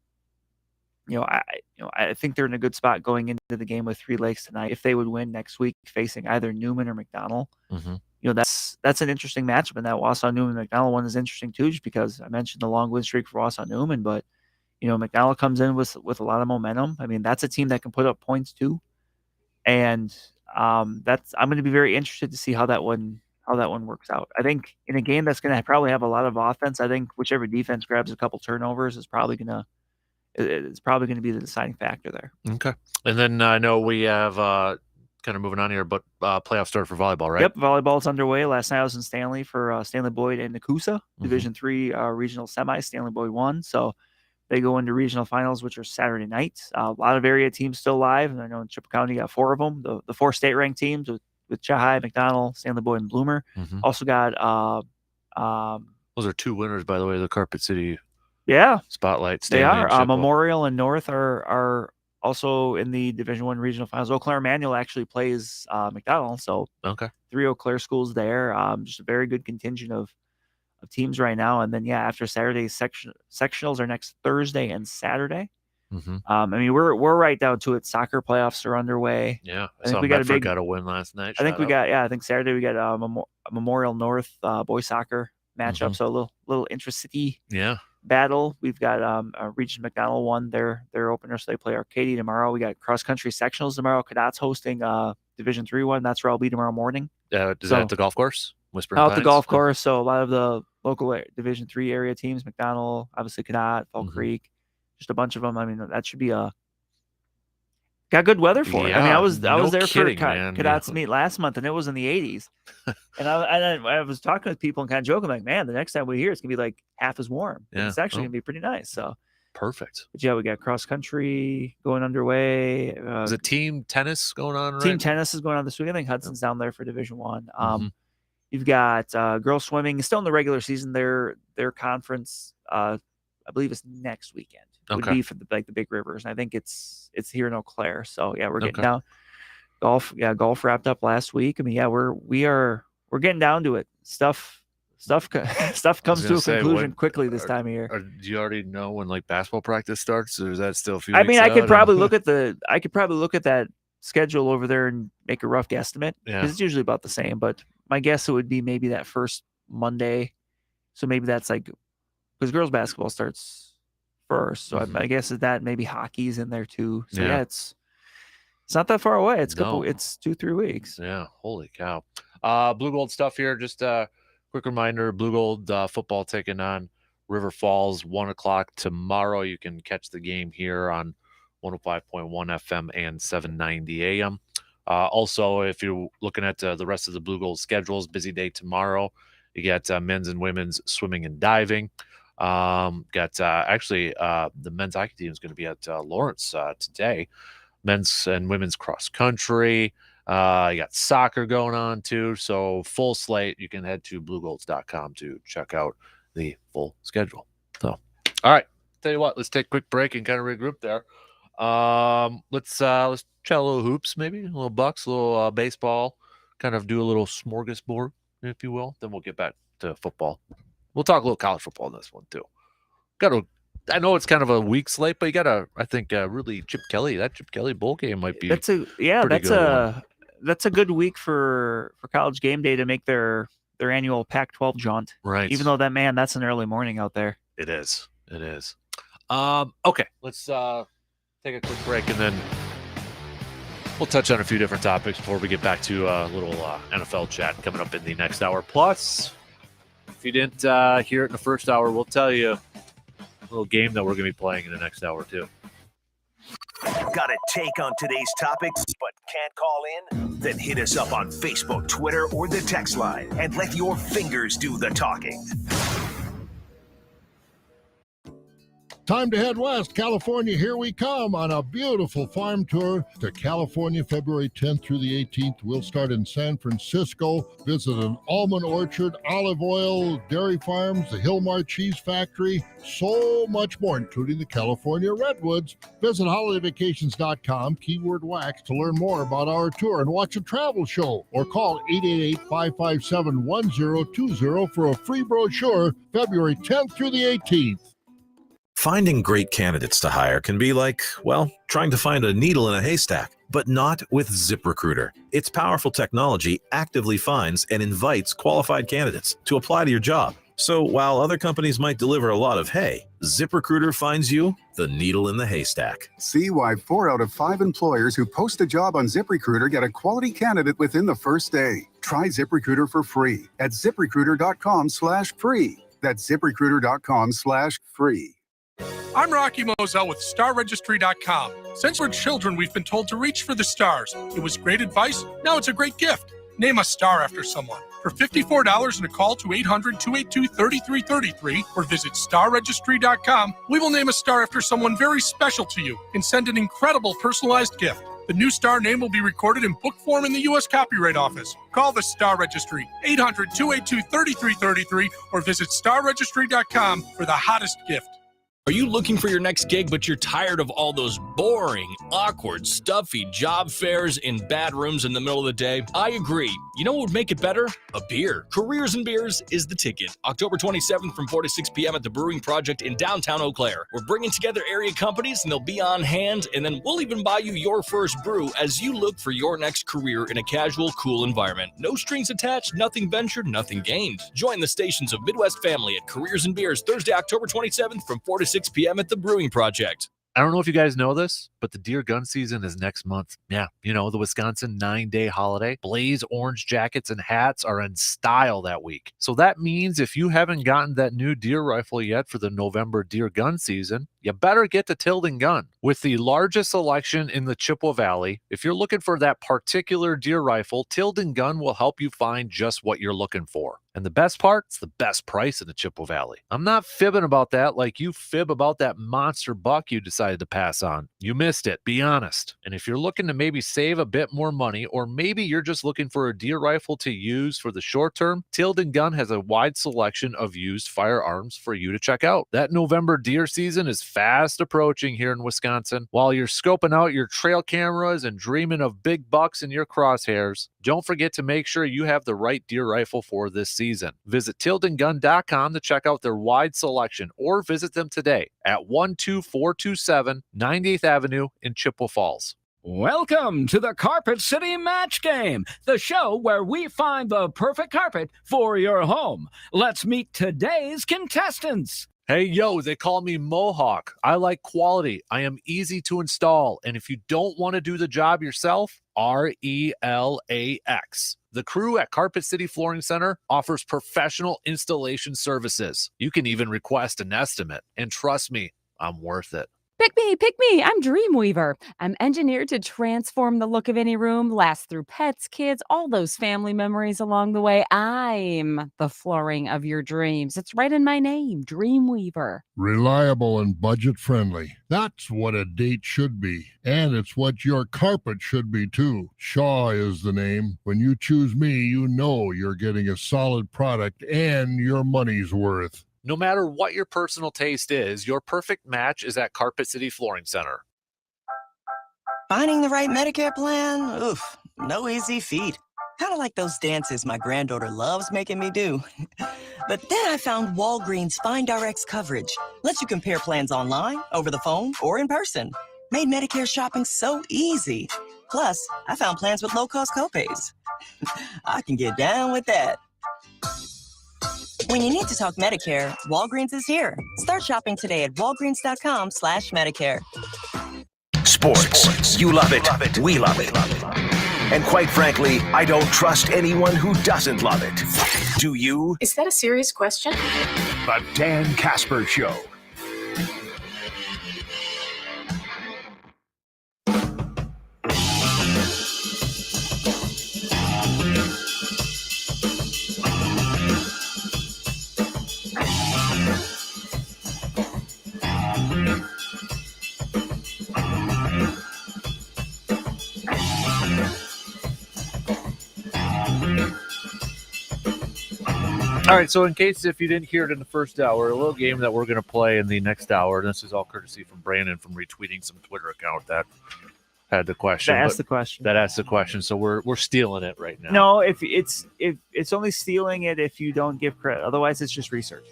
I think they're in a good spot going into the game with Three Lakes tonight. If they would win next week, facing either Newman or McDonald, that's an interesting matchup. And that Wausau Newman McDonald one is interesting too, just because I mentioned the long win streak for Wausau Newman, but McDonald comes in with a lot of momentum. I mean, that's a team that can put up points too, and I'm going to be very interested to see how that one works out. I think in a game that's going to probably have a lot of offense, I think whichever defense grabs a couple turnovers is probably going to be the deciding factor there. Okay. And then I know we have kind of moving on here, but playoff start for volleyball, right? Yep, volleyball's underway. Last night I was in Stanley for Stanley Boyd and Nakusa, Division III regional semis. Stanley Boyd won, so they go into regional finals, which are Saturday night. A lot of area teams still live, and I know in Chippewa County got 4 of them. The 4 state-ranked teams with Chahai, McDonald, Stanley Boyd, and Bloomer. Also got those are 2 winners, by the way, of the Carpet City Spotlight. They are. Memorial and North are also in the Division I regional finals. Eau Claire Manual actually plays McDonald, so 3 Eau Claire schools there. Just a very good contingent of teams right now. And then after Saturday's sectionals are next Thursday and Saturday. I mean, we're right down to it. Soccer playoffs are underway. Yeah, I think we got a win last night. I think we got I think Saturday we got a Memorial North boys soccer matchup. So a little intra-city battle. We've got Regis McDonald won their opener, so they play Arcadia tomorrow. We got cross country sectionals tomorrow. Cadets hosting Division III one. That's where I'll be tomorrow morning. Is that at the golf course? Whispering Out Pines? the golf course. So a lot of the local Division III area teams, McDonald, obviously Cadet, Fall Creek, just a bunch of them. I mean, that should be got good weather for it. I mean, I was there for Cadets meet last month, and it was in the 80s. And I was talking with people and kind of joking, like, man, the next time we're here, it's gonna be like half as warm. Yeah. It's actually gonna be pretty nice. So perfect. But we got cross country going underway. Is it team tennis going on? Team tennis is going on this week. I think Hudson's down there for Division I. You've got girls swimming still in the regular season. Their conference, I believe, is next weekend. Would be for the big rivers, and I think it's here in Eau Claire. So we're getting down. Golf wrapped up last week. I mean, we're getting down to it. Stuff comes to a conclusion quickly this time of year. Do you already know when basketball practice starts, or is that still a few? I mean, I could probably look at that schedule over there and make a rough guesstimate because it's usually about the same. But my guess it would be maybe that first Monday. So maybe that's because girls basketball starts first. So I guess that maybe hockey's in there too. So it's not that far away. It's it's 2-3 weeks. Yeah. Holy cow. Blue Gold stuff here. Just a quick reminder, Blue Gold football taking on River Falls 1:00 tomorrow. You can catch the game here on 105.1 FM and 790 AM. Also, if you're looking at the rest of the Blue Gold schedules, busy day tomorrow. You got men's and women's swimming and diving. Got the men's hockey team is going to be at Lawrence today. Men's and women's cross country. You got soccer going on too. So full slate. You can head to bluegolds.com to check out the full schedule. So, all right. Tell you what, let's take a quick break and kind of regroup there. Let's chat a little hoops, maybe a little Bucks, a little baseball, kind of do a little smorgasbord, if you will. Then we'll get back to football. We'll talk a little college football in this one too. I know it's kind of a week slate, but you gotta, I think, really that Chip Kelly bowl game might be. That's a good week for College Game Day to make their annual Pac-12 jaunt. Right. Even though that's an early morning out there. It is. Okay, let's take a quick break and then we'll touch on a few different topics before we get back to a little NFL chat coming up in the next hour. Plus, if you didn't hear it in the first hour, we'll tell you a little game that we're going to be playing in the next hour too. Got a take on today's topics but can't call in? Then hit us up on Facebook, Twitter, or the text line and let your fingers do the talking. Time to head west. California, here we come on a beautiful farm tour to California, February 10th through the 18th. We'll start in San Francisco, visit an almond orchard, olive oil, dairy farms, the Hillmar Cheese Factory, so much more, including the California Redwoods. Visit holidayvacations.com, keyword wax, to learn more about our tour and watch a travel show, or call 888-557-1020 for a free brochure, February 10th through the 18th. Finding great candidates to hire can be like, well, trying to find a needle in a haystack, but not with ZipRecruiter. Its powerful technology actively finds and invites qualified candidates to apply to your job. So while other companies might deliver a lot of hay, ZipRecruiter finds you the needle in the haystack. See why 4 out of 5 employers who post a job on ZipRecruiter get a quality candidate within the first day. Try ZipRecruiter for free at ZipRecruiter.com/free. That's ZipRecruiter.com/free. I'm Rocky Moselle with StarRegistry.com. Since we're children, we've been told to reach for the stars. It was great advice. Now it's a great gift. Name a star after someone. For $54 and a call to 800-282-3333 or visit StarRegistry.com, we will name a star after someone very special to you and send an incredible personalized gift. The new star name will be recorded in book form in the U.S. Copyright Office. Call the Star Registry, 800-282-3333 or visit StarRegistry.com for the hottest gift. Are you looking for your next gig, but you're tired of all those boring, awkward, stuffy job fairs in bad rooms in the middle of the day? I agree. You know what would make it better? A beer. Careers and Beers is the ticket. October 27th from 4 to 6 p.m. at the Brewing Project in downtown Eau Claire. We're bringing together area companies, and they'll be on hand, and then we'll even buy you your first brew as you look for your next career in a casual, cool environment. No strings attached, nothing ventured, nothing gained. Join the stations of Midwest Family at Careers and Beers Thursday, October 27th from 4 to 6 p.m. at the Brewing Project. I don't know if you guys know this, but the deer gun season is next month. Yeah, you know, the Wisconsin 9-day holiday. Blaze orange jackets and hats are in style that week. So that means if you haven't gotten that new deer rifle yet for the November deer gun season, you better get to Tilden Gun. With the largest selection in the Chippewa Valley, if you're looking for that particular deer rifle, Tilden Gun will help you find just what you're looking for. And the best part, it's the best price in the Chippewa Valley. I'm not fibbing about that like you fib about that monster buck you decided to pass on. You missed it. Be honest. And if you're looking to maybe save a bit more money, or maybe you're just looking for a deer rifle to use for the short term, Tilden Gun has a wide selection of used firearms for you to check out. That November deer season is fast approaching here in Wisconsin. While you're scoping out your trail cameras and dreaming of big bucks in your crosshairs, don't forget to make sure you have the right deer rifle for this season. Visit tildengun.com to check out their wide selection, or visit them today at 12427 98th Avenue in Chippewa Falls. Welcome to the Carpet City Match Game, the show where we find the perfect carpet for your home. Let's meet today's contestants. Hey, yo, they call me Mohawk. I like quality. I am easy to install. And if you don't want to do the job yourself, RELAX. The crew at Carpet City Flooring Center offers professional installation services. You can even request an estimate. And trust me, I'm worth it. Pick me. I'm Dreamweaver. I'm engineered to transform the look of any room, last through pets, kids, all those family memories along the way. I'm the flooring of your dreams. It's right in my name, Dreamweaver. Reliable and budget friendly. That's what a date should be. And it's what your carpet should be too. Shaw is the name. When you choose me, you know you're getting a solid product and your money's worth. No matter what your personal taste is, your perfect match is at Carpet City Flooring Center. Finding the right Medicare plan? Oof, no easy feat. Kind of like those dances my granddaughter loves making me do. But then I found Walgreens FindRx coverage. Lets you compare plans online, over the phone, or in person. Made Medicare shopping so easy. Plus, I found plans with low-cost copays. I can get down with that. When you need to talk Medicare, Walgreens is here. Start shopping today at walgreens.com/Medicare. Sports. You love it. We love it. And quite frankly, I don't trust anyone who doesn't love it. Do you? Is that a serious question? The Dan Kasper Show. All right, so in case if you didn't hear it in the first hour, a little game that we're going to play in the next hour, and this is all courtesy from Brandon from retweeting some Twitter account that had the question. That asked the question. That asked the question, so we're stealing it right now. No, if it's only stealing it if you don't give credit. Otherwise, it's just research.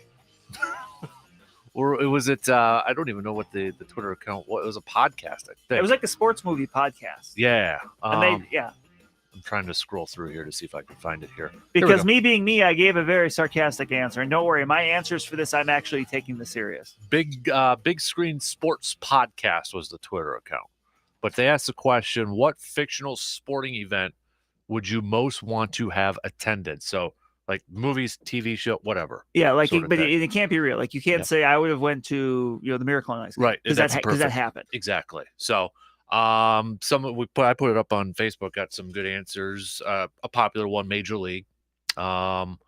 Or was it? I don't even know what the Twitter account was. It was a podcast, I think. It was like a sports movie podcast. Yeah. And yeah. I'm trying to scroll through here to see if I can find it here. Because me being me, I gave a very sarcastic answer. And don't worry, my answers for this, I'm actually taking this serious. Big Screen Sports Podcast was the Twitter account. But they asked the question, what fictional sporting event would you most want to have attended? So, like movies, TV show, whatever. Yeah, like, but it can't be real. Like, you can't say I would have went to, the Miracle on Ice. Right. Because that happened. Exactly. So, I put it up on Facebook, got some good answers. A popular one, Major League, and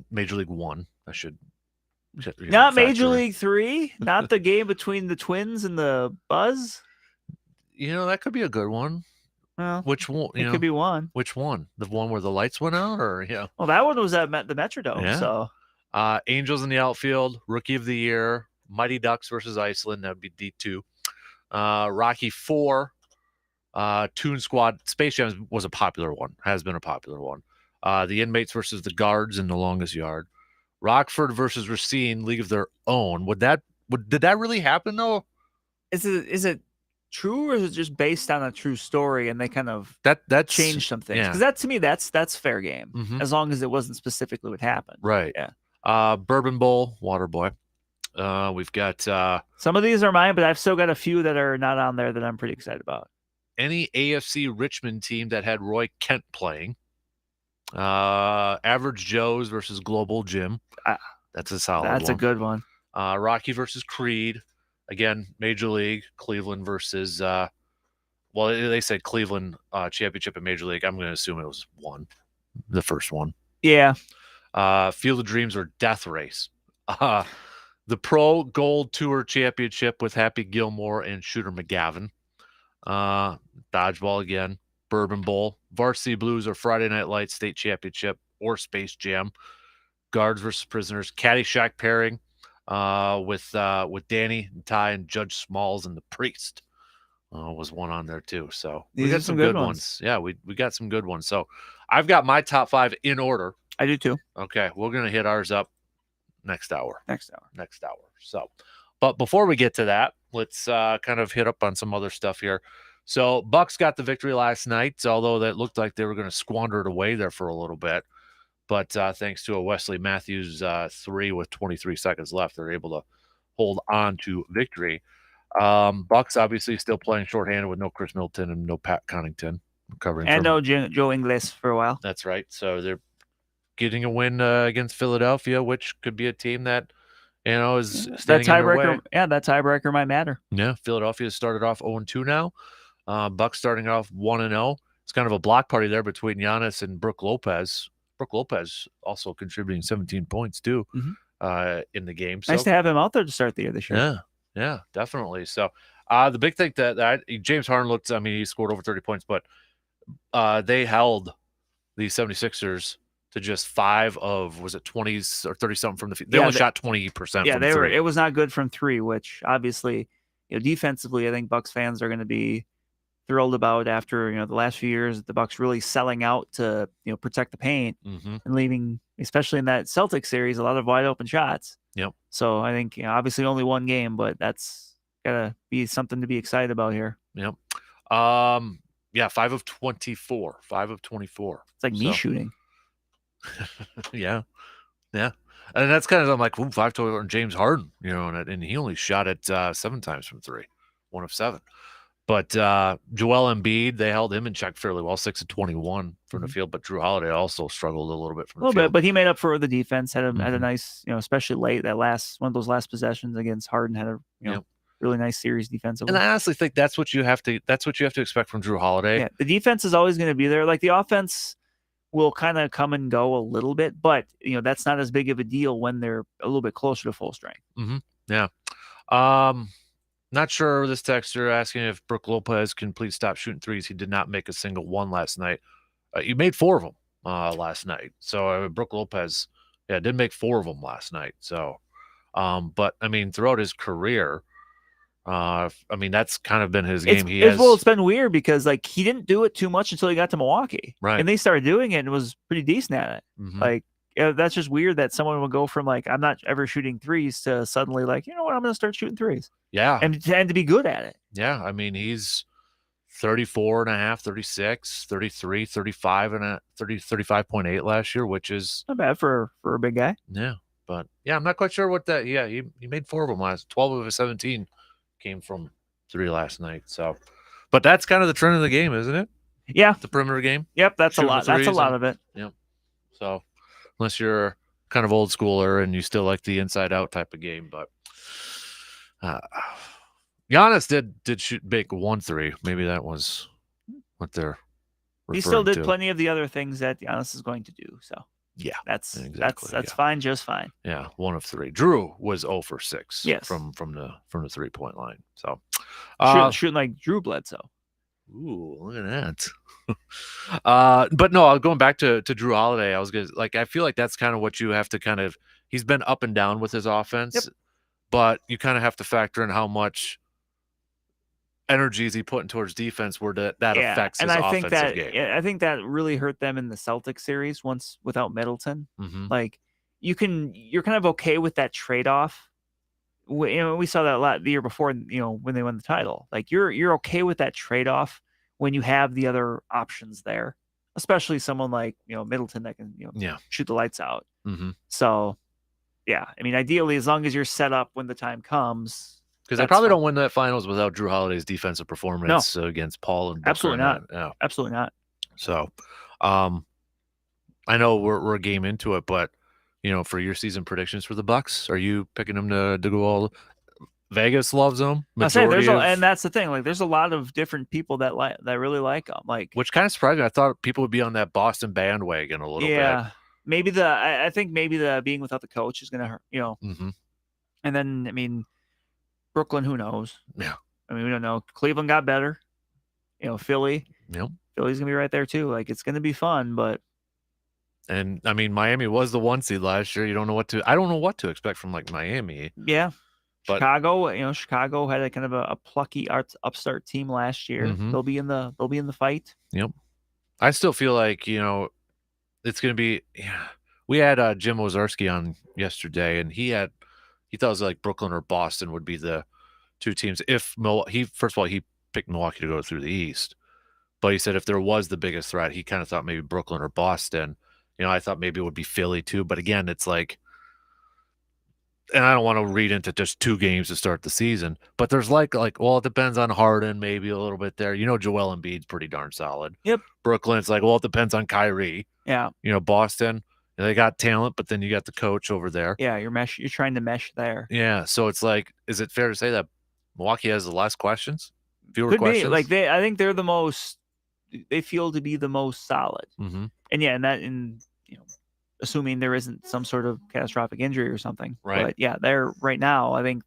Major League One. Not Major League 3, not the game between the Twins and the Buzz. That could be a good one. Well, which one? It could be one. Which one? The one where the lights went out, or Well, that one was at the Metrodome. Yeah. So, Angels in the outfield, Rookie of the Year, Mighty Ducks versus Iceland. That would be D2. Rocky 4, Toon Squad. Space Jam was a popular one, has been a popular one. The Inmates versus the Guards in The Longest Yard. Rockford versus Racine, League of Their Own. Did that really happen though? Is it true, or is it just based on a true story and they kind of that changed some things? Yeah. Because that to me, that's fair game, Mhm. as long as it wasn't specifically what happened. Right. Yeah. Bourbon Bowl, Waterboy. We've got some of these are mine, but I've still got a few that are not on there that I'm pretty excited about. Any AFC Richmond team that had Roy Kent playing. Average Joe's versus Global Gym. That's a solid one. That's a good one. Rocky versus Creed. Again, Major League. Cleveland versus they said Cleveland championship in Major League. I'm going to assume it was the first one. Yeah. Field of Dreams or Death Race. The Pro Gold Tour Championship with Happy Gilmore and Shooter McGavin. Dodgeball again. Bourbon Bowl. Varsity Blues or Friday Night Lights State Championship or Space Jam. Guards versus Prisoners. Caddyshack pairing with Danny and Ty and Judge Smalls and the Priest. Was one on there too. So we got some good ones. Yeah, we got some good ones. So I've got my top 5 in order. I do too. Okay, we're going to hit ours up next hour. Next hour. So, but before we get to that, let's kind of hit up on some other stuff here. So, Bucks got the victory last night, although that looked like they were going to squander it away there for a little bit. But thanks to a Wesley Matthews 3 with 23 seconds left, they're able to hold on to victory. Bucks obviously still playing shorthanded with no Chris Middleton and no Pat Connaughton covering. And no Joe Ingles for a while. That's right. So they're getting a win against Philadelphia, which could be a team that is that tiebreaker. Yeah, that tiebreaker might matter. Yeah, Philadelphia started off 0-2 now. Bucks starting off 1-0. It's kind of a block party there between Giannis and Brook Lopez. Brook Lopez also contributing 17 points too in the game. So, nice to have him out there to start the year this year. Yeah, definitely. So the big thing that James Harden looked, he scored over 30 points, but they held the 76ers to just 5 of, was it 20s or 30 something from the field? They only shot 20%. Yeah, from they 3. were. It was not good from 3, which obviously, defensively, I think Bucks fans are going to be thrilled about after the last few years, the Bucks really selling out to protect the paint Mm-hmm. and leaving, especially in that Celtics series, a lot of wide open shots. Yep. So I think obviously only one game, but that's gotta be something to be excited about here. Yep. Yeah, 5 of 24. 5 of 24. It's like me shooting. Yeah. Yeah. And that's kind of, I'm like, ooh, 5 24 and James Harden, and he only shot it 7 times from 3, 1 of 7. But Joel Embiid, they held him in check fairly well, 6 of 21 from the field. But Drew Holiday also struggled a little bit from the field. But he made up for the defense. Had a nice, especially late one of those last possessions against Harden had a really nice series defensively. And I honestly think that's what you have to expect from Drew Holiday. Yeah, the defense is always going to be there. Like the offense will kind of come and go a little bit, but that's not as big of a deal when they're a little bit closer to full strength. Mm-hmm. Yeah. Not sure this texter asking if Brook Lopez can please stop shooting threes. He did not make a single one last night. He made 4 of them last night. So Brook Lopez, did make 4 of them last night. So, but I mean, throughout his career, I mean, that's kind of been his game. It's been weird because he didn't do it too much until he got to Milwaukee, right? And they started doing it and was pretty decent at it. Mm-hmm. That's just weird that someone would go from I'm not ever shooting threes to suddenly you know what, I'm going to start shooting threes. Yeah, and to be good at it. Yeah, I mean, he's 34 and a half, 36, 33, 35 and a 35.8 last year, which is not bad for a big guy. Yeah, but I'm not quite sure what that. Yeah, he made 4 of them last. 12 of his 17 came from 3 last night. So, but that's kind of the trend of the game, isn't it? Yeah, the perimeter game. Yep, that's a lot. That's a lot of it. Yep. So, unless you're kind of old schooler and you still like the inside out type of game, but Giannis did make 1 3. Maybe that was what they're. He still did to. plenty of the other things that Giannis is going to do. So yeah, that's fine, just fine. Yeah, 1 of 3. Drew was 0 for 6. Yes. from the 3-point line. So shooting like Drew Bledsoe. Ooh, look at that. But no, going back to Drew Holiday, I was gonna I feel like that's kind of what you have to kind of. He's been up and down with his offense, yep. But you kind of have to factor in how much energy is he putting towards defense where that affects his offensive game. I think that really hurt them in the Celtics series once without Middleton. Mm-hmm. You're kind of okay with that trade-off. We saw that the year before, when they won the title. You're okay with that trade-off when you have the other options there, especially someone like Middleton that can shoot the lights out. Mm-hmm. So, yeah, I mean, ideally, as long as you're set up when the time comes. Because they probably don't win that finals without Drew Holiday's defensive performance against Paul and Booker. Absolutely not. Yeah. Absolutely not. So, I know we're a game into it, but for your season predictions for the Bucks, are you picking them to go all? Vegas loves them. I say and that's the thing. There's a lot of different people that really like them. Which kind of surprised me. I thought people would be on that Boston bandwagon a little bit. Yeah, maybe I think maybe the being without the coach is going to hurt. Mm-hmm. And then I mean. Brooklyn, who knows? Yeah. I mean, we don't know. Cleveland got better. Philly. Yep. Philly's going to be right there, too. It's going to be fun, but. And, I mean, Miami was the 1 seed last year. I don't know what to expect from, Miami. Yeah. But, Chicago had a kind of a plucky upstart team last year. Mm-hmm. They'll be in the fight. Yep. I still feel like, it's going to be. Yeah. We had Jim Ozarski on yesterday, and he thought it was like Brooklyn or Boston would be the 2 teams. If first of all, he picked Milwaukee to go through the East, but he said if there was the biggest threat, he kind of thought maybe Brooklyn or Boston. I thought maybe it would be Philly too, but again, it's and I don't want to read into just 2 games to start the season, but there's well, it depends on Harden, maybe a little bit there. Joel Embiid's pretty darn solid. Yep. Brooklyn, it's well, it depends on Kyrie. Yeah. Boston. They got talent, but then you got the coach over there. Yeah, you're trying to mesh there. Yeah, so it's is it fair to say that Milwaukee has the less questions? Fewer Could questions? Be. I think they're the most. They feel to be the most solid. Mm-hmm. And assuming there isn't some sort of catastrophic injury or something. Right. But yeah, they're right now. I think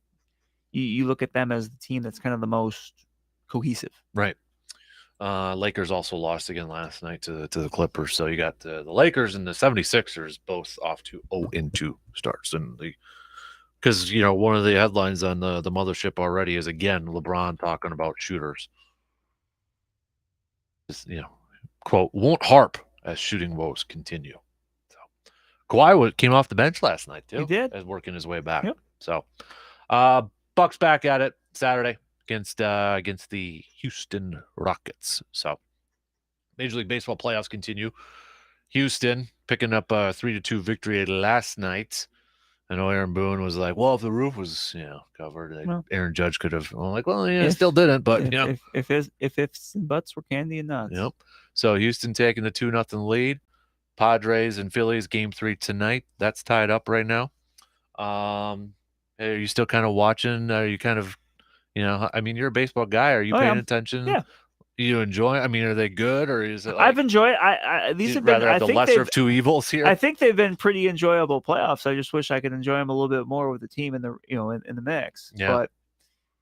you look at them as the team that's kind of the most cohesive. Right. Lakers also lost again last night to the Clippers. So you got the Lakers and the 76ers both off to 0-2 starts. And because, one of the headlines on the mothership already is, again, LeBron talking about shooters. quote, won't harp as shooting woes continue. So Kawhi came off the bench last night too. He did. As working his way back. Yep. So Bucks back at it Saturday against the Houston Rockets. So Major League Baseball playoffs continue. Houston picking up a 3-2 victory last night. I know Aaron Boone was like, well, if the roof was, covered, Aaron Judge could have. I'm like, well, yeah, still didn't, but if ifs and buts were candy and nuts. Yep. So Houston taking the 2-0 lead. Padres and Phillies game 3 tonight. That's tied up right now. Are you still kind of watching? Are you kind of, I mean, you're a baseball guy. Are you paying attention? Yeah. You enjoy? I mean, are they good or is it? I've enjoyed. These have been. I think the lesser of two evils here. I think they've been pretty enjoyable playoffs. I just wish I could enjoy them a little bit more with the team in the in the mix. Yeah. But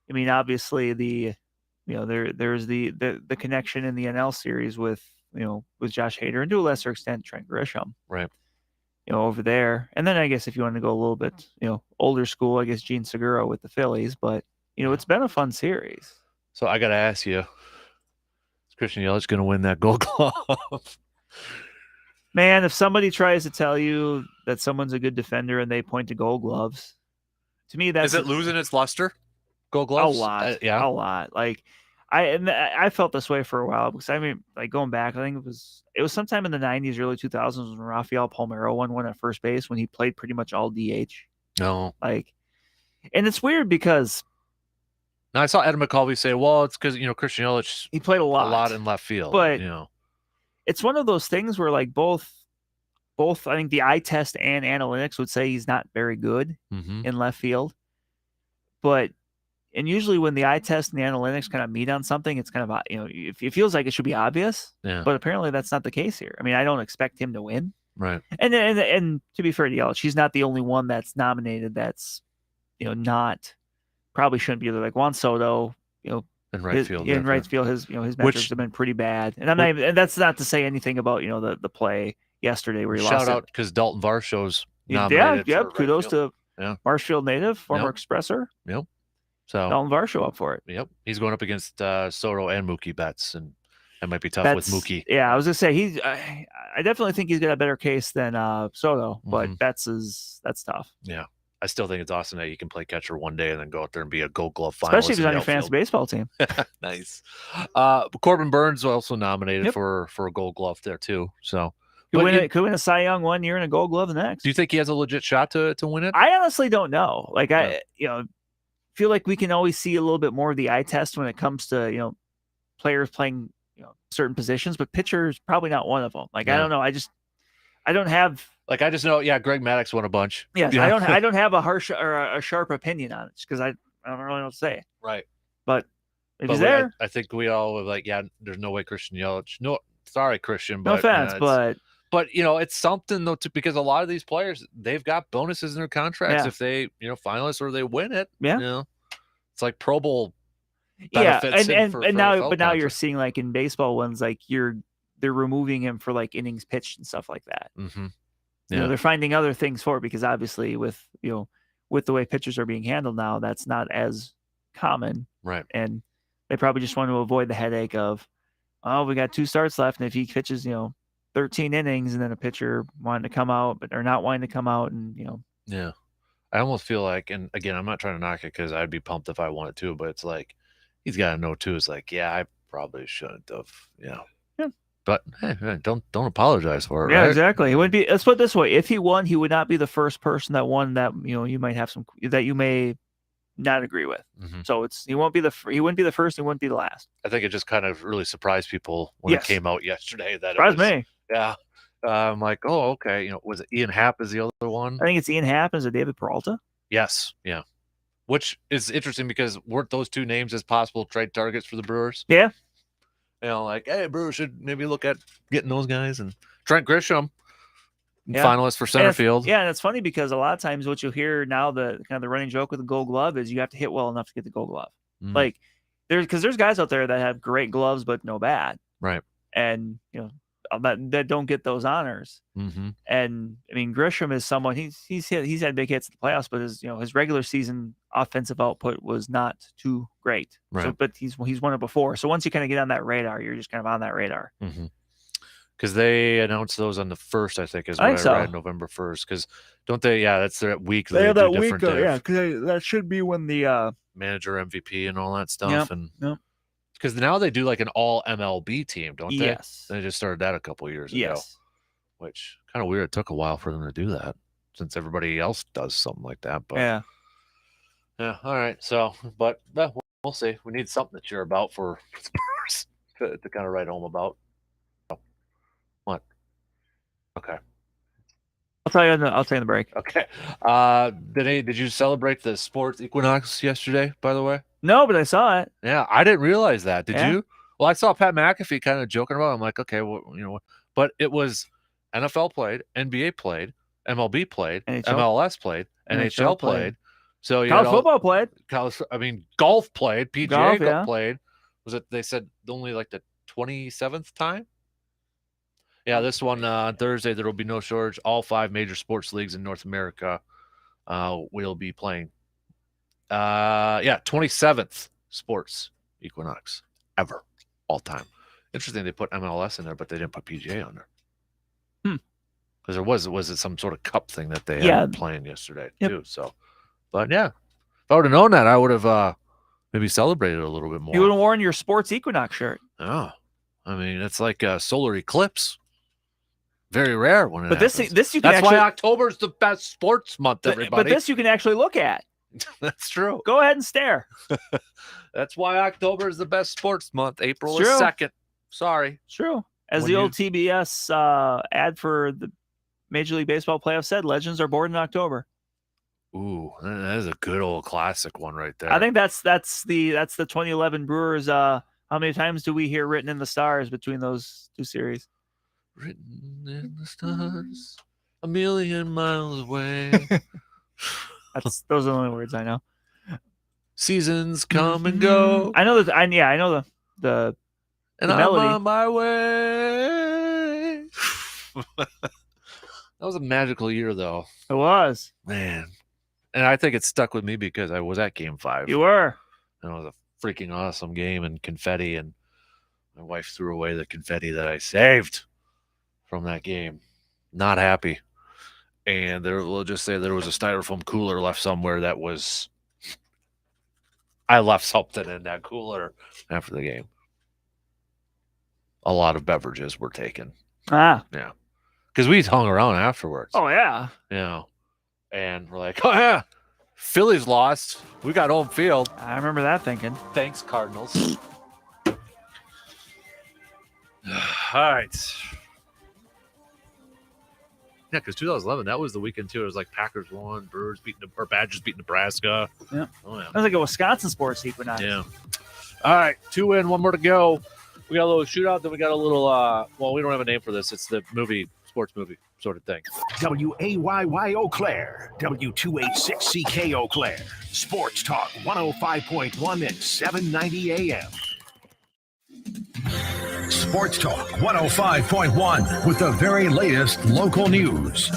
I mean, obviously there's the connection in the NL series with with Josh Hader and to a lesser extent Trent Grisham. Right. Over there, and then I guess if you want to go a little bit older school, I guess Gene Segura with the Phillies. But it's been a fun series. So I got to ask you. Christian Yelich going to win that Gold Glove. Man, if somebody tries to tell you that someone's a good defender and they point to Gold Gloves, to me that's is it losing its luster? Gold Gloves, a lot, yeah, a lot. Like I felt this way for a while because I mean, like going back, I think it was sometime in the '90s, early 2000s when Rafael Palmeiro won one at first base when he played pretty much all DH. No, and it's weird because. Now I saw Adam McCulvey say, "Well, it's because Christian Yelich he played a lot in left field." But it's one of those things where like both I think the eye test and analytics would say he's not very good in left field. But usually when the eye test and the analytics kind of meet on something, it's kind of it feels like it should be obvious. Yeah. But apparently that's not the case here. I mean, I don't expect him to win. Right. And to be fair to Yelich, he's not the only one that's nominated. That's not. Probably shouldn't be either. Like Juan Soto, in right field. In right field, his metrics have been pretty bad. And and that's not to say anything about the play yesterday where he lost. Shout out because Dalton Varsho's nominated. Yeah, for kudos right to Marshfield native, former Expresser. Yep. So Dalton Varsho up for it. Yep, he's going up against Soto and Mookie Betts, and that might be tough with Mookie. Yeah, I was gonna say I definitely think he's got a better case than Soto, but that's tough. Yeah. I still think it's awesome that you can play catcher one day and then go out there and be a Gold Glove finalist. Especially if he's on your fantasy baseball team. Nice. Corbin Burns also nominated for a Gold Glove there too. So could win a Cy Young one year and a Gold Glove the next. Do you think he has a legit shot to win it? I honestly don't know. Like I feel like we can always see a little bit more of the eye test when it comes to players playing certain positions, but pitcher is probably not one of them. Like I don't know. I don't have. Like I just know, Greg Maddux won a bunch. Yes, I don't have a harsh or a sharp opinion on it because I don't really know what to say. Right. But if he's there, I think we all were like, there's no way Christian Yelich. No, sorry, Christian. But, no offense, but it's something though because a lot of these players they've got bonuses in their contracts if they finalists or they win it. Yeah. It's like Pro Bowl. Benefits now you're seeing like in baseball ones like they're removing him for like innings pitched and stuff like that. Mm-hmm. They're finding other things for it because obviously with the way pitchers are being handled now, that's not as common. Right. And they probably just want to avoid the headache of, we got 2 starts left. And if he pitches, 13 innings and then a pitcher wanting to come out, but they're not wanting to come out and, Yeah. I almost feel like, and again, I'm not trying to knock it because I'd be pumped if I wanted to, but it's like, he's got to know too. It's like, I probably shouldn't have, Yeah. But hey, don't apologize for it. Yeah, right? exactly. It would be. Let's put it this way: if he won, he would not be the first person that won that you might have that you may not agree with. Mm-hmm. So he wouldn't be the first. He wouldn't be the last. I think it just kind of really surprised people when it came out yesterday. That surprised me. Yeah, I'm like, oh, okay. Was it Ian Happ is the other one? I think it's Ian Happ. Is it David Peralta? Yes. Yeah. Which is interesting because weren't those 2 names as possible trade targets for the Brewers? Yeah. Like, hey, Brewers should maybe look at getting those guys. And Trent Grisham, finalist for center field. Yeah, and it's funny because a lot of times what you'll hear now, the kind of the running joke with the Gold Glove is you have to hit well enough to get the Gold Glove. Like there's guys out there that have great gloves but no bat. Right. And that don't get those honors. Mm-hmm. And I mean, Grisham is someone he's had big hits in the playoffs, but his regular season offensive output was not too great. Right. So, but he's won it before. So once you kind of get on that radar, you're just kind of on that radar. Mm-hmm. Because they announced those on the 1st, I think, is what I read, November 1st. Because don't they? Yeah, that's their week. They have do that week. different day. Because that should be when the manager MVP and all that stuff. Yep. Because now they do like an all MLB team, don't they? Yes. They just started that a couple years ago. Yes. Which kind of weird. It took a while for them to do that since everybody else does something like that. But yeah. All right. So, but we'll see. We need something to cheer about for Spurs to kind of write home about. What? Okay. I'll tell you in the break. Okay. Did you celebrate the sports equinox yesterday, by the way? No, but I saw it. Yeah, I didn't realize that. Did you? Well, I saw Pat McAfee kind of joking about it. I'm like, okay, well, but it was NFL played, NBA played, MLB played, NHL. MLS played, NHL played. So college football played. Golf played. PGA Golf played. Was it? They said only like the 27th time. Yeah, this one on Thursday there will be no shortage. All 5 major sports leagues in North America will be playing. 27th sports equinox ever, all time. Interesting they put MLS in there, but they didn't put PGA on there. Because there was it some sort of cup thing that they had playing yesterday too. So, but yeah, if I would have known that, I would have maybe celebrated a little bit more. You would have worn your sports equinox shirt. Oh, I mean it's like a solar eclipse. Very rare when it happens. This you can That's why October is the best sports month, everybody. But this you can actually look at. That's true. Go ahead and stare. That's why October is the best sports month. April is second. Sorry. It's true. As the old TBS ad for the Major League Baseball playoffs said, legends are born in October. Ooh, that is a good old classic one right there. I think that's the 2011 Brewers. How many times do we hear written in the stars between those two series? Written in the stars, a million miles away. Those are the only words I know. Seasons come and go. I know that. I know the and melody. I'm on my way. That was a magical year, though. It was, man, and I think it stuck with me because I was at Game 5. You were, and it was a freaking awesome game and confetti, and my wife threw away the confetti that I saved from that game. Not happy. And we'll just say there was a styrofoam cooler left somewhere that was. I left something in that cooler after the game. A lot of beverages were taken. Yeah. Because we hung around afterwards. Oh, yeah. And we're like, oh, yeah, Phillies lost. We got home field. I remember that thinking. Thanks, Cardinals. All right. Yeah, because 2011, that was the weekend too. It was like Packers won, Badgers beating Nebraska. Yeah. Oh, yeah. That was like a Wisconsin sports equinox. Yeah. All right, 2 in, 1 more to go. We got a little shootout, then we got a little, well, we don't have a name for this. It's the sports movie sort of thing. WAYY Eau Claire, W286CK Eau Claire, Sports Talk 105.1 and 790 AM. Sports Talk 105.1 with the very latest local news.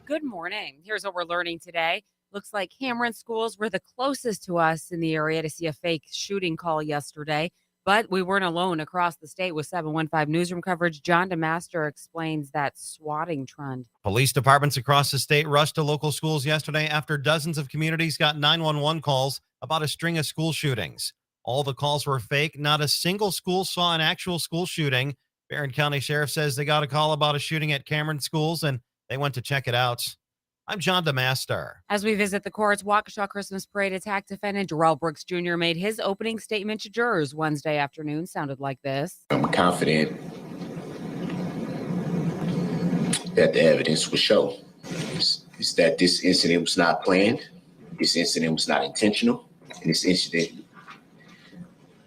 Good morning. Here's what we're learning today. Looks like Cameron schools were the closest to us in the area to see a fake shooting call yesterday, but we weren't alone across the state with 715 Newsroom coverage. John DeMaster explains that swatting trend. Police departments across the state rushed to local schools yesterday after dozens of communities got 911 calls about a string of school shootings. All the calls were fake. Not a single school saw an actual school shooting. Barron County Sheriff says they got a call about a shooting at Cameron schools and they went to check it out. I'm John DeMaster. As we visit the courts, Waukesha Christmas Parade attack defendant Jarrell Brooks Jr. made his opening statement to jurors Wednesday afternoon. Sounded like this. I'm confident that the evidence will show is that this incident was not planned, this incident was not intentional, and this incident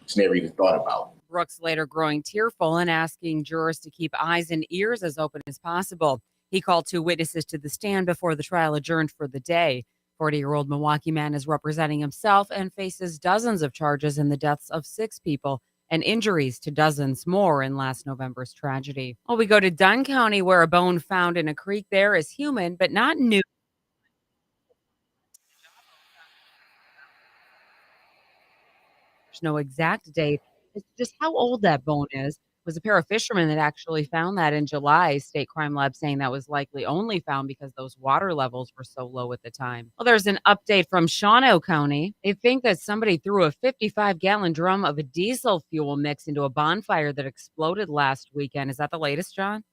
was never even thought about. Brooks later growing tearful and asking jurors to keep eyes and ears as open as possible. He called 2 witnesses to the stand before the trial adjourned for the day. 40-year-old Milwaukee man is representing himself and faces dozens of charges in the deaths of 6 people and injuries to dozens more in last November's tragedy. Well, we go to Dunn County, where a bone found in a creek there is human, but not new. There's no exact date. It's just how old that bone is. It was a pair of fishermen that actually found that in July. State Crime Lab saying that was likely only found because those water levels were so low at the time. Well, there's an update from Shawano County. They think that somebody threw a 55-gallon drum of a diesel fuel mix into a bonfire that exploded last weekend. Is that the latest, John?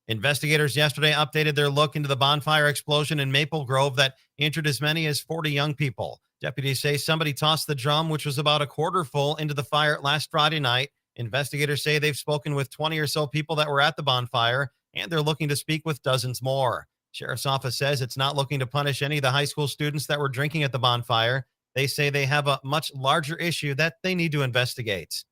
Investigators yesterday updated their look into the bonfire explosion in Maple Grove that injured as many as 40 young people. Deputies say somebody tossed the drum, which was about a quarter full, into the fire last Friday night. Investigators say they've spoken with 20 or so people that were at the bonfire, and they're looking to speak with dozens more. Sheriff's office says it's not looking to punish any of the high school students that were drinking at the bonfire. They say they have a much larger issue that they need to investigate.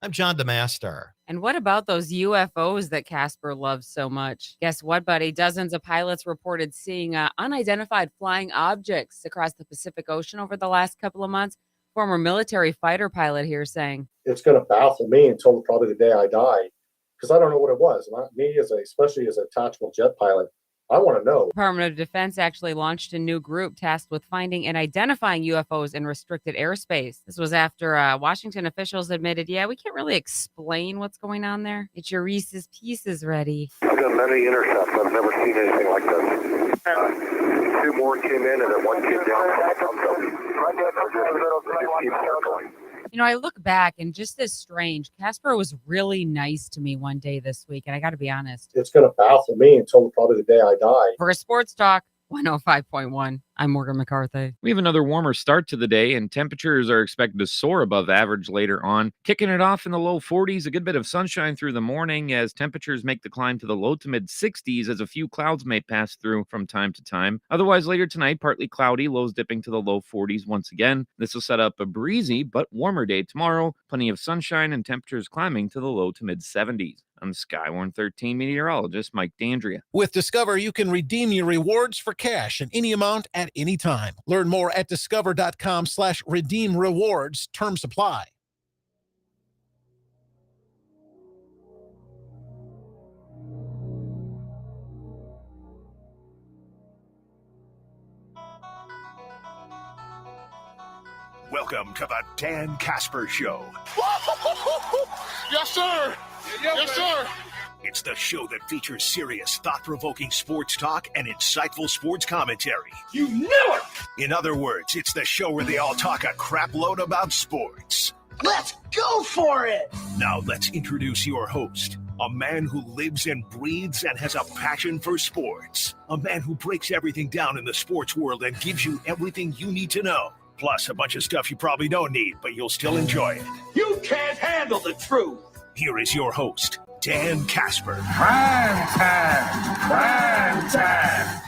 I'm John DeMaster. And what about those UFOs that Casper loves so much? Guess what, buddy? Dozens of pilots reported seeing unidentified flying objects across the Pacific Ocean over the last couple of months. Former military fighter pilot here saying, it's going to baffle me until probably the day I die, because I don't know what it was. Me, especially as a tactical jet pilot, I want to know. Department of Defense actually launched a new group tasked with finding and identifying UFOs in restricted airspace. This was after Washington officials admitted, we can't really explain what's going on there. Get your Reese's Pieces ready. I've got many intercepts. I've never seen anything like this. 2 more came in and then 1 came down. Just keep circling. I look back and just as strange. Casper was really nice to me one day this week, and I got to be honest. It's going to baffle me until probably the day I die. For a Sports Talk 105.1, I'm Morgan McCarthy. We have another warmer start to the day, and temperatures are expected to soar above average later on. Kicking it off in the low 40s, a good bit of sunshine through the morning as temperatures make the climb to the low to mid 60s as a few clouds may pass through from time to time. Otherwise, later tonight, partly cloudy, lows dipping to the low 40s once again. This will set up a breezy but warmer day tomorrow. Plenty of sunshine and temperatures climbing to the low to mid 70s. I'm Skywarn 13 meteorologist Mike D'Andrea. With Discover, you can redeem your rewards for cash in any amount at any time. Learn more at discover.com/redeem rewards. Terms apply. Welcome to the Dan Kasper Show. Yes, sir. Yes, sir. It's the show that features serious, thought-provoking sports talk and insightful sports commentary. You knew it! In other words, it's the show where they all talk a crap load about sports. Let's go for it! Now let's introduce your host, a man who lives and breathes and has a passion for sports. A man who breaks everything down in the sports world and gives you everything you need to know. Plus a bunch of stuff you probably don't need, but you'll still enjoy it. You can't handle the truth! Here is your host, Dan Kasper. Prime time! Prime time!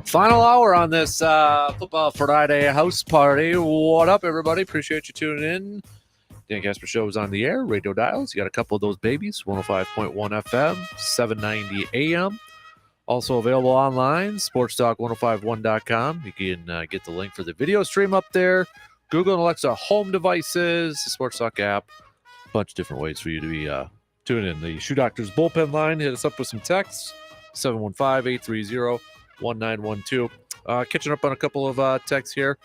Final hour on this Football Friday house party. What up, everybody? Appreciate you tuning in. Dan Kasper Show is on the air, radio dials. You got a couple of those babies, 105.1 FM, 790 AM. Also available online, sportstalk1051.com. You can get the link for the video stream up there. Google and Alexa home devices, the Sports Talk app. A bunch of different ways for you to be tuning in. The Shoe Doctor's bullpen line. Hit us up with some texts, 715-830-1912. Catching up on a couple of texts here.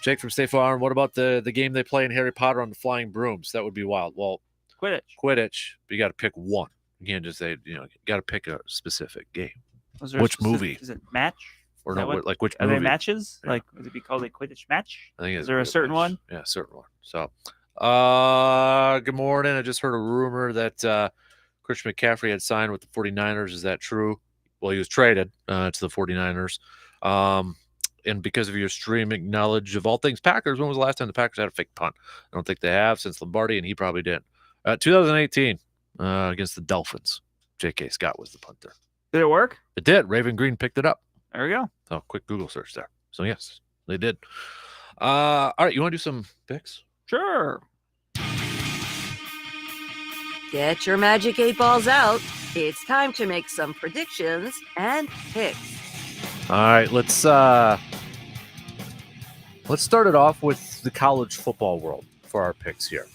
Jake from State Farm, what about the game they play in Harry Potter on the flying brooms? That would be wild. Well, Quidditch, but you got to pick one. You can't just say, you got to pick a specific game. Which movie? Is it match? Or no, like which are movie? Are they matches? Yeah. Like, would it be called a Quidditch match? I think is there a certain one? Yeah, a certain one. So, good morning. I just heard a rumor that Christian McCaffrey had signed with the 49ers. Is that true? Well, he was traded to the 49ers. And because of your streaming knowledge of all things Packers, when was the last time the Packers had a fake punt? I don't think they have since Lombardi, and he probably didn't. 2018 against the Dolphins. J.K. Scott was the punter. Did it work? It did. Raven Green picked it up. There we go. So quick Google search there. So yes, they did. All right, you want to do some picks? Sure. Get your magic 8 balls out. It's time to make some predictions and picks. All right, let's start it off with the college football world for our picks here.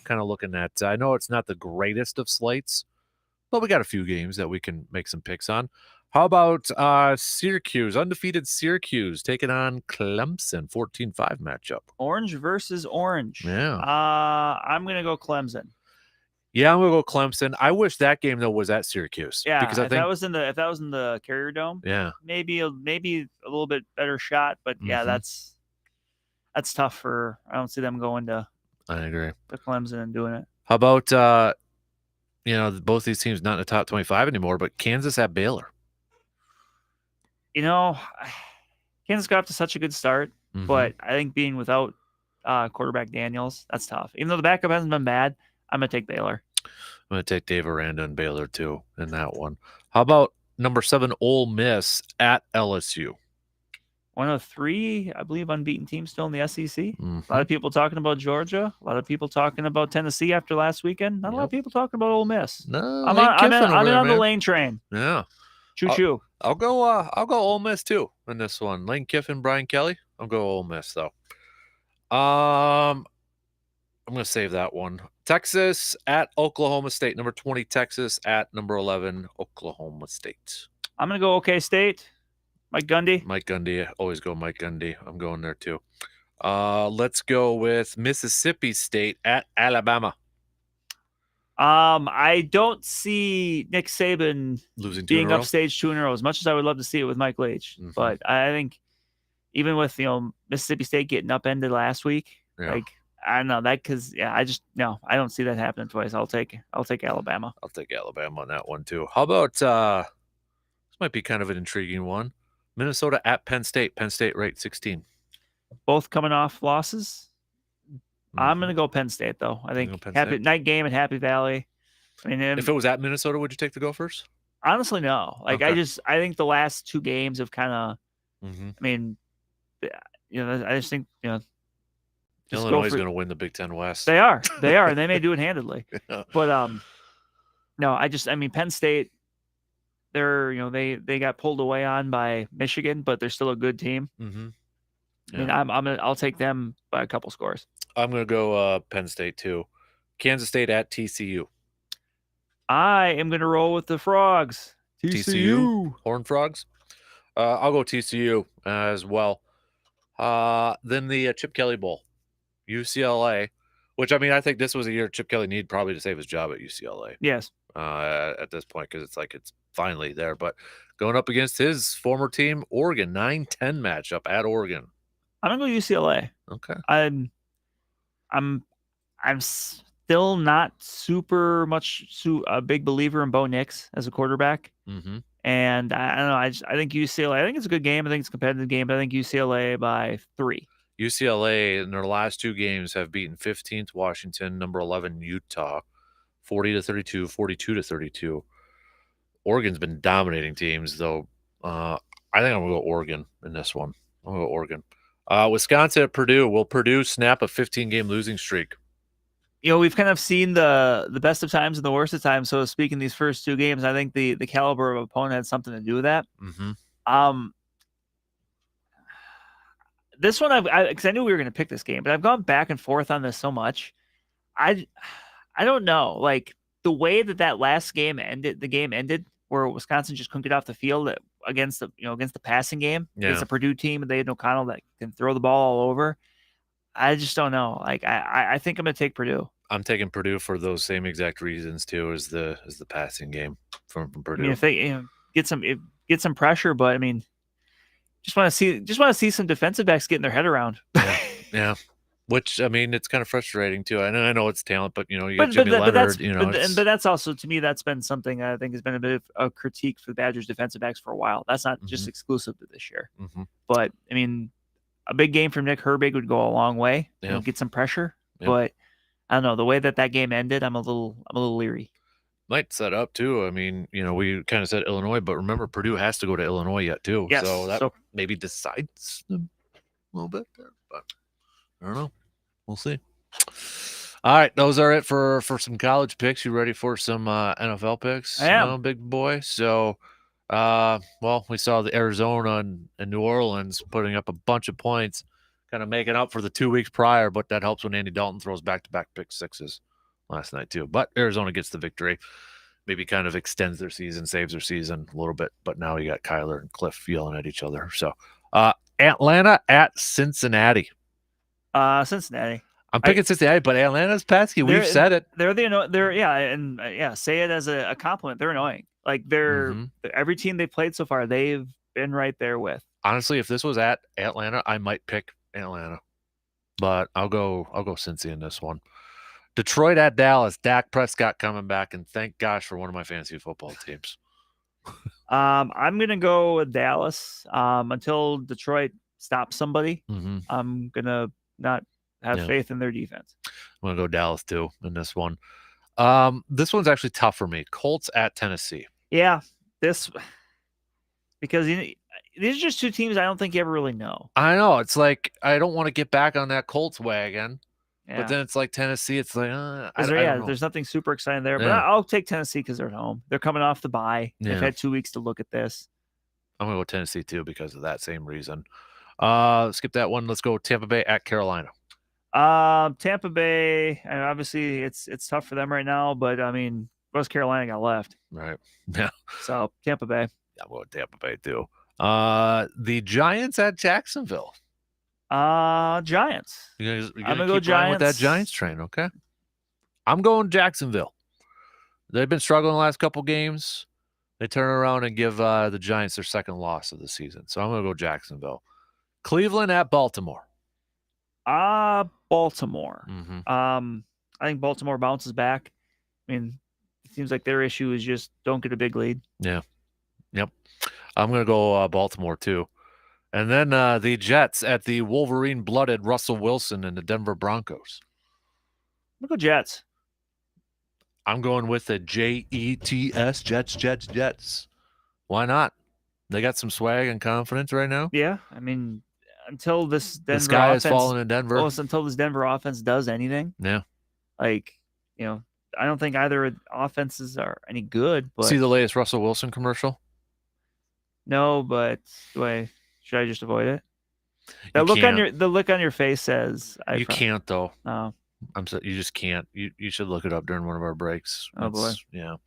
Kind of looking at, I know it's not the greatest of slates, but we got a few games that we can make some picks on. How about Syracuse, undefeated Syracuse, taking on Clemson, 14-5 matchup. Orange versus Orange. Yeah. I'm going to go Clemson. Yeah, I'm gonna go Clemson. I wish that game though was at Syracuse. Yeah, because I if think that was in the Carrier Dome, yeah, maybe a little bit better shot. But yeah, Mhm. that's tough for. I don't see them going to I agree. Clemson and doing it. How about both these teams not in the top 25 anymore, but Kansas at Baylor. Kansas got off to such a good start, Mhm. but I think being without quarterback Daniels, that's tough. Even though the backup hasn't been bad, I'm gonna take Baylor. I'm gonna take Dave Aranda and Baylor too in that one. How about number 7 Ole Miss at LSU? One of 3, I believe, unbeaten teams still in the SEC. Mhm. A lot of people talking about Georgia. A lot of people talking about Tennessee after last weekend. Not a lot of people talking about Ole Miss. No, I'm Lane on Kiffin over there, the man. Lane train. Yeah. Choo choo. I'll go Ole Miss too in this one. Lane Kiffin, Brian Kelly. I'll go Ole Miss though. I'm gonna save that one. Texas at Oklahoma State. Number 20 Texas at number 11 Oklahoma State. I'm gonna go OK State. Mike Gundy. Mike Gundy. Always go Mike Gundy. I'm going there too. Let's go with Mississippi State at Alabama. I don't see Nick Saban Losing 2 in being a row? upstage 2 in a row, as much as I would love to see it with Mike Leach. Mhm. But I think even with Mississippi State getting upended last week, Yeah. I don't know that because I don't see that happening twice. I'll take Alabama. I'll take Alabama on that one too. How about this might be kind of an intriguing one. Minnesota at Penn State. Penn State rate 16. Both coming off losses. I'm gonna go Penn State though. I think Penn Happy State? Night game at Happy Valley. I mean, If it was at Minnesota, would you take the Gophers? honestly, no. Like Okay. I think the last 2 games have kind of. Mhm. I mean, I just think just Illinois is for- going to win the Big Ten West. They are, and they may do it handedly. Yeah. But no, Penn State. They're they got pulled away on by Michigan, but they're still a good team. Mm-hmm. I mean, I'll take them by a couple scores. I'm going to go Penn State too. Kansas State at TCU. I am going to roll with the Frogs. Horned Frogs. I'll go TCU as well. Then the Chip Kelly Bowl, UCLA, which I think this was a year Chip Kelly needed probably to save his job at UCLA. Yes. At this point, because it's finally there. But going up against his former team, Oregon, 9-10 matchup at Oregon. I'm gonna go UCLA. Okay. I'm still not super much a big believer in Bo Nix as a quarterback. Mm-hmm. And I don't know. I think UCLA. I think it's a good game. I think it's a competitive game. But I think UCLA by 3. UCLA in their last 2 games have beaten 15th Washington, number 11 Utah, 40-32, 42-32. Oregon's been dominating teams, though. I think I'm gonna go Oregon in this one. I'm gonna go Oregon. Wisconsin at Purdue. Will Purdue snap a 15-game losing streak? We've kind of seen the best of times and the worst of times, so to speak, in these first 2 games. I think the caliber of opponent had something to do with that. Mm-hmm. This one, because I knew we were going to pick this game, but I've gone back and forth on this so much. I don't know, like the way that last game ended. The game ended where Wisconsin just couldn't get off the field against the passing game. Yeah. It's a Purdue team, and they had O'Connell that can throw the ball all over. I just don't know. Like I think I'm going to take Purdue. I'm taking Purdue for those same exact reasons too, as the passing game from Purdue. I mean, if they get some pressure, but I mean, just want to see some defensive backs getting their head around. Yeah. Which it's kind of frustrating too. I know it's talent, but you got Jimmy but Leonard. But that's also, to me, that's been something I think has been a bit of a critique for the Badgers defensive backs for a while. That's not just exclusive to this year. Mm-hmm. But I mean, a big game from Nick Herbig would go a long way. Yeah. Get some pressure. Yeah. But I don't know, the way that game ended, I'm a little leery. Might set up too. We kind of said Illinois, but remember Purdue has to go to Illinois yet too. Yes, So that so- maybe decides them a little bit there, but I don't know. We'll see. All right, those are it for some college picks. You ready for some NFL picks? I am. Big boy. So, we saw the Arizona and New Orleans putting up a bunch of points, kind of making up for the 2 weeks prior, but that helps when Andy Dalton throws back-to-back pick sixes last night too. But Arizona gets the victory. Maybe kind of extends their season, saves their season a little bit, but now you got Kyler and Cliff yelling at each other. So, Atlanta at Cincinnati. Cincinnati. I'm picking Cincinnati, but Atlanta's pesky. We've said it. Say it as a compliment. They're annoying. Like every team they played so far, they've been right there with. Honestly, if this was at Atlanta, I might pick Atlanta, but I'll go Cincy in this one. Detroit at Dallas. Dak Prescott coming back, and thank gosh for one of my fantasy football teams. I'm gonna go with Dallas until Detroit stops somebody. Mm-hmm. I'm gonna not have faith in their defense. I'm gonna go Dallas too in this one. This one's actually tough for me. Colts at Tennessee. Yeah, because these are just two teams I don't think you ever really know. I know. It's like I don't want to get back on that Colts wagon. Yeah. But then it's like Tennessee. It's like I don't know. There's nothing super exciting there. But I'll take Tennessee because they're at home. They're coming off the bye. They've had 2 weeks to look at this. I'm gonna go Tennessee too because of that same reason. Skip that one. Let's go Tampa Bay at Carolina. Tampa Bay, and obviously it's tough for them right now. But I mean, West Carolina got left. Right. Yeah. So Tampa Bay. Yeah, I'm going Tampa Bay too. The Giants at Jacksonville. Giants. You're gonna go Giants with that Giants train, okay? I'm going Jacksonville. They've been struggling the last couple games. They turn around and give the Giants their second loss of the season. So I'm gonna go Jacksonville. Cleveland at Baltimore. Baltimore. Mm-hmm. I think Baltimore bounces back. I mean, it seems like their issue is just don't get a big lead. Yeah. Yep. I'm gonna go Baltimore too. And then the Jets at the Wolverine-blooded Russell Wilson and the Denver Broncos. I'm going to go Jets. I'm going with the Jets, Jets. Why not? They got some swag and confidence right now. Yeah, I mean, until this Denver the sky offense, is falling in Denver. Almost until this Denver offense does anything. Yeah. Like, I don't think either offenses are any good. But see the latest Russell Wilson commercial? No, but should I just avoid it? The look on your face says you can't though. No, you just can't. You should look it up during one of our breaks. Oh boy, yeah,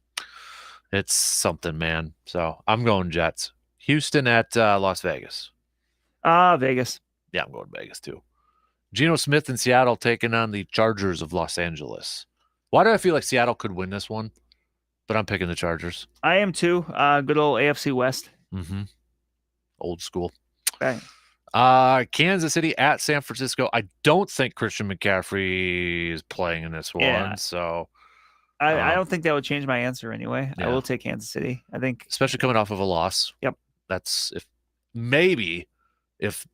it's something, man. So I'm going Jets. Houston at Las Vegas. Vegas. Yeah, I'm going Vegas too. Geno Smith in Seattle taking on the Chargers of Los Angeles. Why do I feel like Seattle could win this one? But I'm picking the Chargers. I am too. Good old AFC West. Mm-hmm. Old school. Right. Kansas City at San Francisco. I don't think Christian McCaffrey is playing in this one, so I don't think that would change my answer anyway. Yeah. I will take Kansas City. I think, especially coming off of a loss. Yep. That's if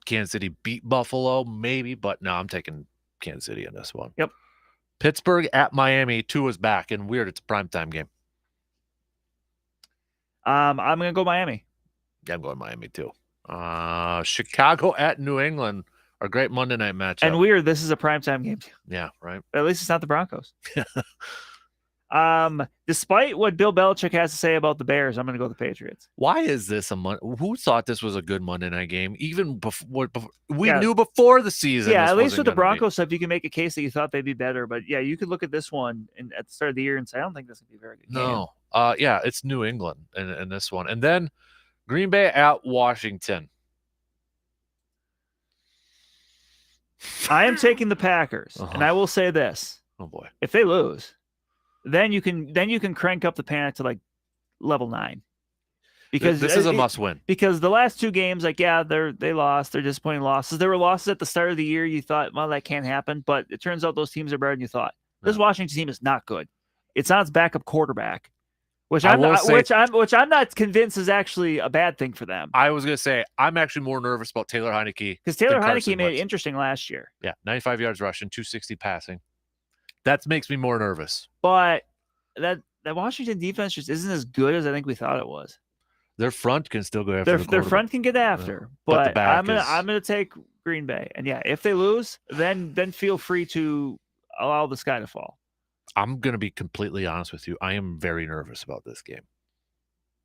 Kansas City beat Buffalo, maybe, but no, I'm taking Kansas City in this one. Yep. Pittsburgh at Miami. Tua's back, and weird, it's a primetime game. I'm gonna go Miami. Yeah, I'm going Miami too. Chicago at New England, a great Monday night matchup. And weird, this is a primetime game. Yeah, right. But at least it's not the Broncos. Despite what Bill Belichick has to say about the Bears, I'm going to go with the Patriots. Why is this who thought this was a good Monday night game? Even before we knew before the season. Yeah, at least with the Broncos stuff, you can make a case that you thought they'd be better. But yeah, you could look at this one at the start of the year and say, I don't think this would be a very good game. No. Yeah, it's New England in this one. And then Green Bay at Washington. I am taking the Packers, and I will say this: oh boy, if they lose, then you can crank up the panic to like level 9, because this is a must-win. Because the last 2 games, they lost, they're disappointing losses. There were losses at the start of the year. You thought, well, that can't happen, but it turns out those teams are better than you thought. This Washington team is not good. It's not its backup quarterback. Which I'm not convinced is actually a bad thing for them. I was going to say, I'm actually more nervous about Taylor Heineke. Because Taylor Heineke made it interesting last year. Yeah, 95 yards rushing, 260 passing. That makes me more nervous. But that Washington defense just isn't as good as I think we thought it was. Their front can still go after their front can get after. But the back I'm gonna take Green Bay. And yeah, if they lose, then feel free to allow the sky to fall. I'm going to be completely honest with you. I am very nervous about this game.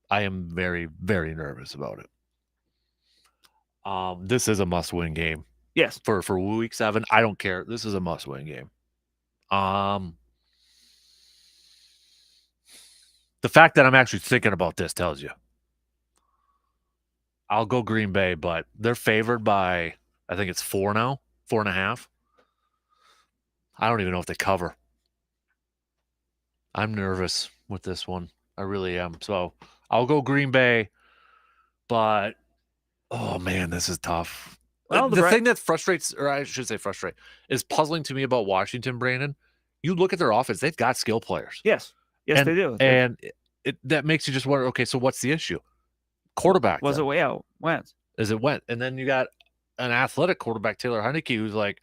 I am very, very nervous about it. This is a must-win game. Yes. For week 7, I don't care. This is a must-win game. The fact that I'm actually thinking about this tells you. I'll go Green Bay, but they're favored by, I think it's 4 now, 4.5. I don't even know if they cover. I'm nervous with this one. I really am. So I'll go Green Bay, but oh man, this is tough. Well, the thing that frustrates, or I should say frustrate, is puzzling to me about Washington, Brandon. You look at their offense; they've got skill players. Yes, they do. And that makes you just wonder. Okay, so what's the issue? Quarterback. Was it way out? Wentz? Is it Wentz? And then you got an athletic quarterback, Taylor Heineke, who's like,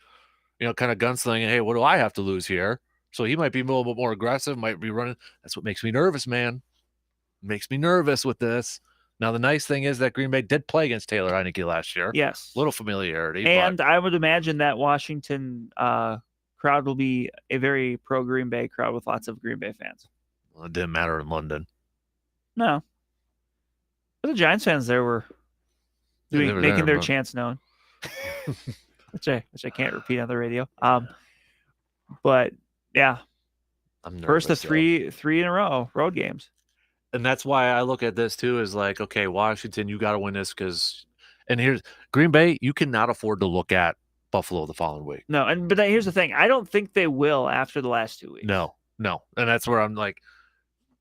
kind of gunslinging. Hey, what do I have to lose here? So he might be a little bit more aggressive, might be running. That's what makes me nervous, man. Makes me nervous with this. Now, the nice thing is that Green Bay did play against Taylor Heineke last year. Yes. Little familiarity. And I would imagine that Washington crowd will be a very pro-Green Bay crowd with lots of Green Bay fans. Well, it didn't matter in London. No. But the Giants fans there were making their chants known, which I can't repeat on the radio. But yeah, I'm first of three in a row road games, and that's why I look at this too as like, okay, Washington, you got to win this and here's Green Bay, you cannot afford to look at Buffalo the following week. No, but here's the thing, I don't think they will after the last 2 weeks. No, and that's where I'm like,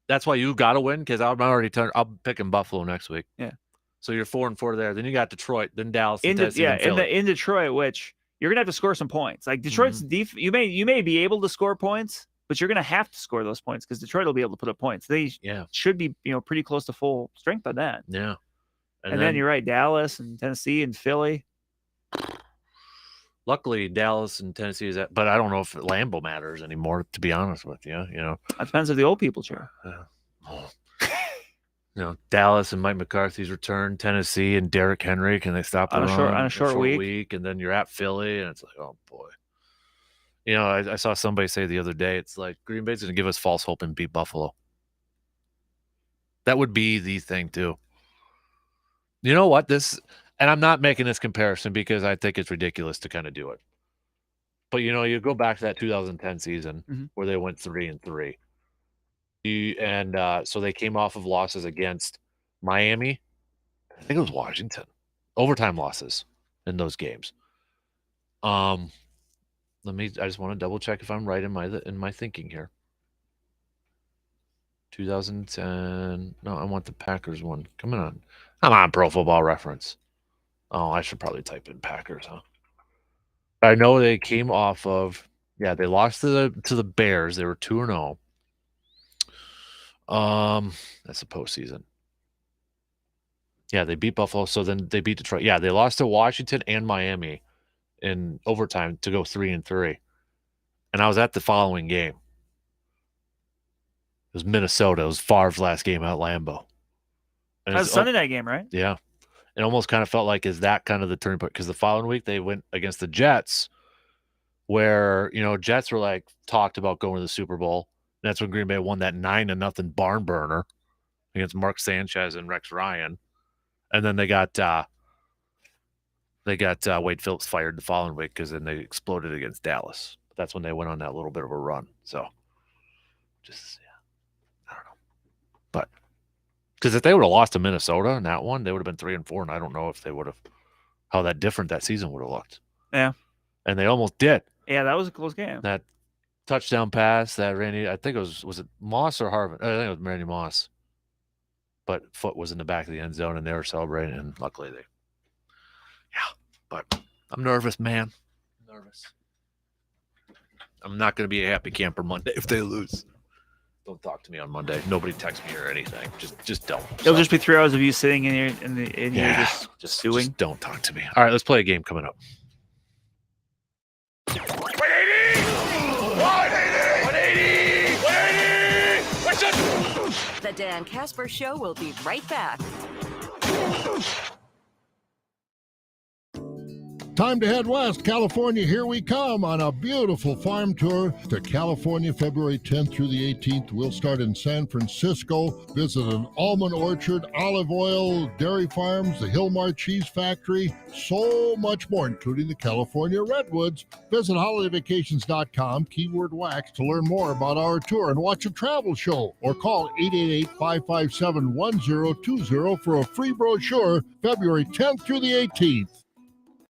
that's why you got to win because I'm picking Buffalo next week. Yeah. So you're 4-4 there. Then you got Detroit, then Dallas, in Detroit, which you're gonna have to score some points. Like Detroit's you may be able to score points, but you're gonna have to score those points because Detroit will be able to put up points. They should be pretty close to full strength on that. Yeah. And then you're right, Dallas and Tennessee and Philly. Luckily, Dallas and Tennessee is but I don't know if Lambeau matters anymore. To be honest with you, That depends if the old people cheer. Dallas and Mike McCarthy's return, Tennessee and Derrick Henry, can they stop the run on a short week? And then you're at Philly, and it's like, oh boy. I saw somebody say the other day, it's like Green Bay's going to give us false hope and beat Buffalo. That would be the thing too. You know what? And I'm not making this comparison because I think it's ridiculous to kind of do it. But you go back to that 2010 season where they went 3-3. So they came off of losses against Miami. I think it was Washington. Overtime losses in those games. I just want to double check if I'm right in my thinking here. 2010. No, I want the Packers one. Come on, Pro Football Reference. Oh, I should probably type in Packers, huh? I know they came off of they lost to the Bears. They were 2-0. That's the postseason. Yeah, they beat Buffalo, so then they beat Detroit. Yeah, they lost to Washington and Miami in overtime to go 3-3. And I was at the following game. It was Minnesota. It was Favre's last game at Lambeau. That was a Sunday night game, right? Yeah. It almost kind of felt like, is that kind of the turning point? Because the following week they went against the Jets, where, Jets were like talked about going to the Super Bowl. And that's when Green Bay won that 9-0 barn burner against Mark Sanchez and Rex Ryan. And then they got Wade Phillips fired the following week because then they exploded against Dallas. But that's when they went on that little bit of a run. So, I don't know. But because if they would have lost to Minnesota in that one, they would have been 3-4, and I don't know if they would have how that different that season would have looked. Yeah, and they almost did. Yeah, that was a close game. That touchdown pass that Randy, I think it was it Moss or Harvin? I think it was Randy Moss. But foot was in the back of the end zone, and they were celebrating, and luckily they. Yeah, but I'm nervous, man. I'm nervous. I'm not going to be a happy camper Monday if they lose. Don't talk to me on Monday. Nobody text me or anything. Just don't. It'll just be 3 hours of you sitting in here just stewing. Just don't talk to me. All right, let's play a game coming up. 180! The Dan Kasper Show will be right back. Time to head west. California, here we come on a beautiful farm tour to California, February 10th through the 18th. We'll start in San Francisco, visit an almond orchard, olive oil, dairy farms, the Hillmar Cheese Factory, so much more, including the California Redwoods. Visit holidayvacations.com, keyword wax, to learn more about our tour and watch a travel show, or call 888-557-1020 for a free brochure, February 10th through the 18th.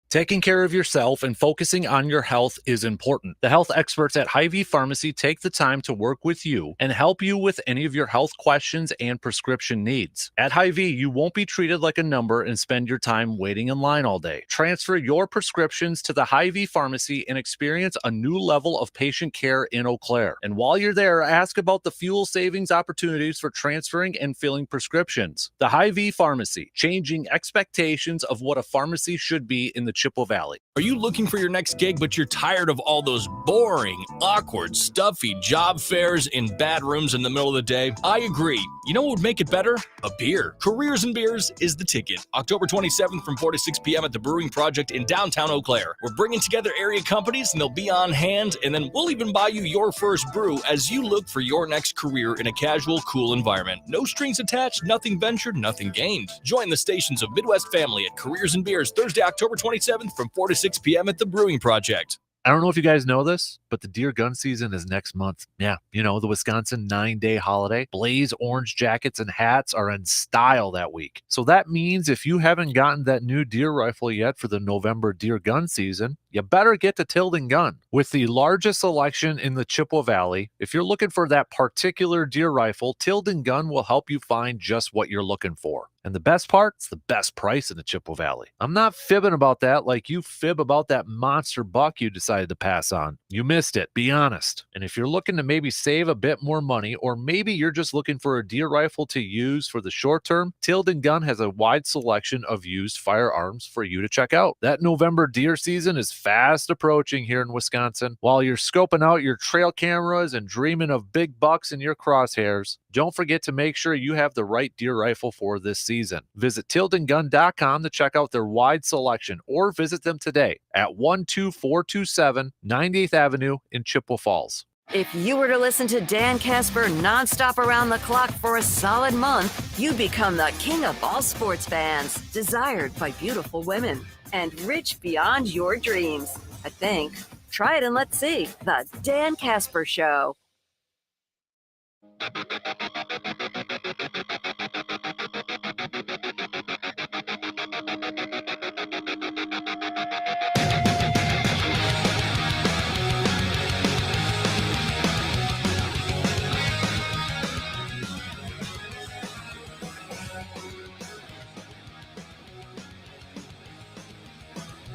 Taking care of yourself and focusing on your health is important. The health experts at Hy-Vee Pharmacy take the time to work with you and help you with any of your health questions and prescription needs. At Hy-Vee, you won't be treated like a number and spend your time waiting in line all day. Transfer your prescriptions to the Hy-Vee Pharmacy and experience a new level of patient care in Eau Claire. And while you're there, ask about the fuel savings opportunities for transferring and filling prescriptions. The Hy-Vee Pharmacy, changing expectations of what a pharmacy should be in the Chippewa Valley. Are you looking for your next gig, but you're tired of all those boring, awkward, stuffy job fairs in bad rooms in the middle of the day? I agree. You know what would make it better? A beer. Careers and Beers is the ticket. October 27th from 4 to 6 p.m. at the Brewing Project in downtown Eau Claire. We're bringing together area companies, and they'll be on hand, and then we'll even buy you your first brew as you look for your next career in a casual, cool environment. No strings attached, nothing ventured, nothing gained. Join the stations of Midwest Family at Careers and Beers Thursday, October 27th from 4 to 6 p.m. at the Brewing Project. I don't know if you guys know this, but the deer gun season is next month. Yeah, you know, the Wisconsin 9-day holiday. Blaze orange jackets and hats are in style that week. So that means if you haven't gotten that new deer rifle yet for the November deer gun season, you better get to Tilden Gun. With the largest selection in the Chippewa Valley, if you're looking for that particular deer rifle, Tilden Gun will help you find just what you're looking for. And the best part, it's the best price in the Chippewa Valley. I'm not fibbing about that like you fib about that monster buck you decided to pass on. You missed it, be honest. And if you're looking to maybe save a bit more money, or maybe you're just looking for a deer rifle to use for the short term, Tilden Gun has a wide selection of used firearms for you to check out. That November deer season is fast approaching here in Wisconsin. While you're scoping out your trail cameras and dreaming of big bucks in your crosshairs, don't forget to make sure you have the right deer rifle for this season. Visit tildengun.com to check out their wide selection, or visit them today at 12427 98th Avenue in Chippewa Falls. If you were to listen to Dan Kasper nonstop around the clock for a solid month, you'd become the king of all sports fans, desired by beautiful women, and rich beyond your dreams. I think. Try it and let's see. The Dan Kasper Show.